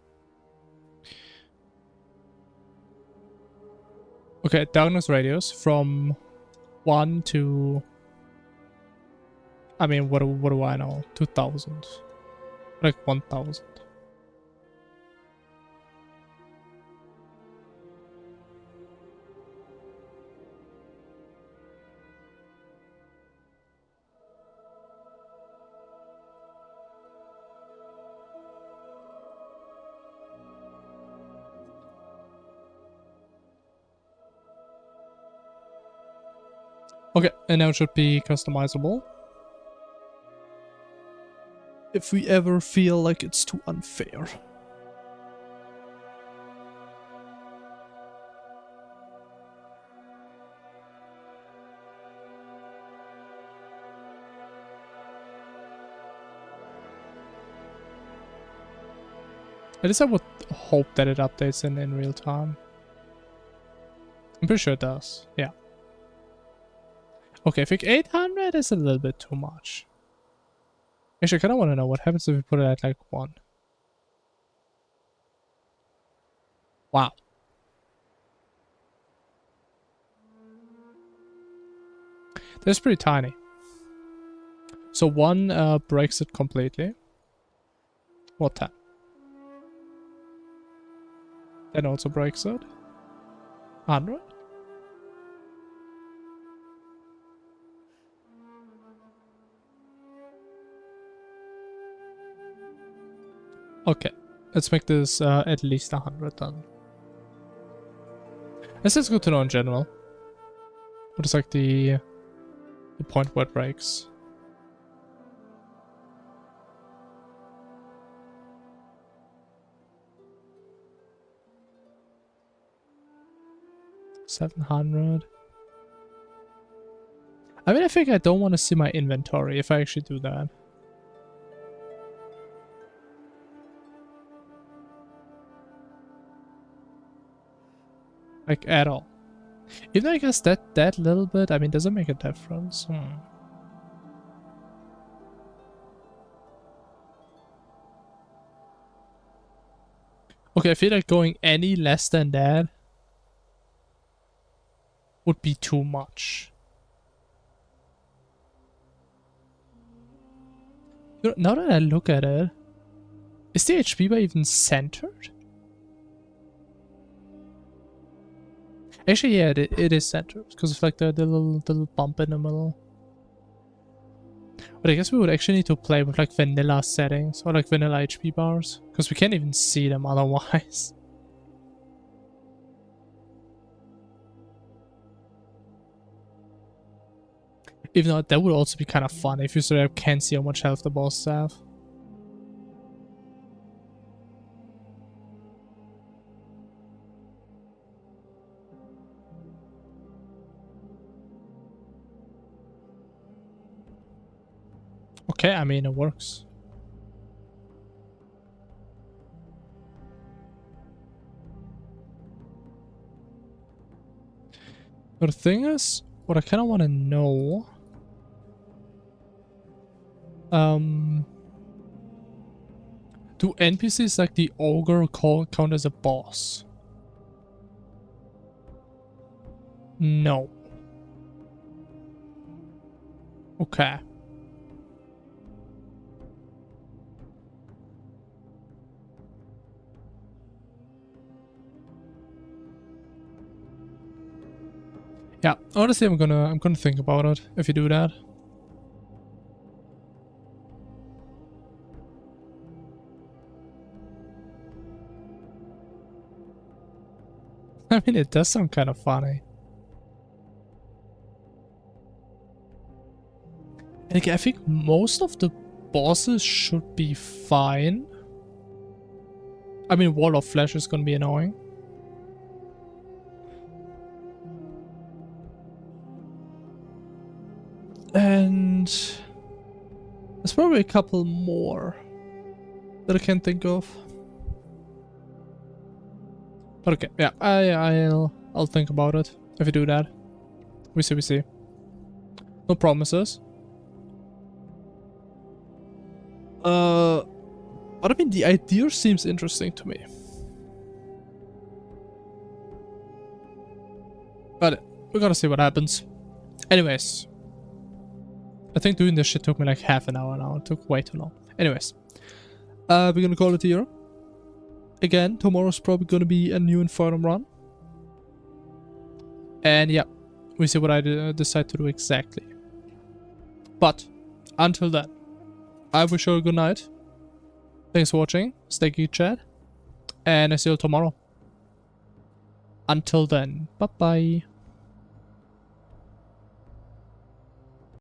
Speaker 1: Okay, darkness radius from 1 to... I mean, what do I know? 2000. Like 1000. Okay, and now it should be customizable. If we ever feel like it's too unfair. At least I would hope that it updates in real time. I'm pretty sure it does, yeah. Okay, I think 800 is a little bit too much. Actually, I kind of want to know what happens if we put it at like 1. Wow. That's pretty tiny. So 1 breaks it completely. What 10? Then also breaks it. 100? Okay, let's make this at least 100 then. This is good to know in general. What is like the point where it breaks? $700. I mean, I think I don't want to see my inventory if I actually do that. Like, at all. Even I guess that little bit, I mean, does it make a difference? Okay, I feel like going any less than that would be too much. You know, now that I look at it, is the HP bar even centered? Actually, yeah, it is centered because of like the little bump in the middle. But I guess we would actually need to play with like vanilla settings or like vanilla HP bars because we can't even see them otherwise. Even though that would also be kind of fun if you sort of can see how much health the bosses have. Okay, I mean, it works. But the thing is, what I kind of want to know... do NPCs like the ogre count as a boss? No. Okay. Yeah, honestly, I'm gonna think about it if you do that. I mean, it does sound kind of funny. And again, I think most of the bosses should be fine. I mean, Wall of Flesh is gonna be annoying. And there's probably a couple more that I can think of. But okay, yeah, I'll think about it if you do that. We see. No promises. But I mean, the idea seems interesting to me. But we're gonna see what happens. Anyways, I think doing this shit took me like half an hour now. It took way too long. Anyways, we're gonna call it here. Again, tomorrow's probably gonna be a new Infernum run. And yeah, we see what I decide to do exactly. But until then, I wish you a good night. Thanks for watching. Stay geek, chat. And I see you tomorrow. Until then, bye bye.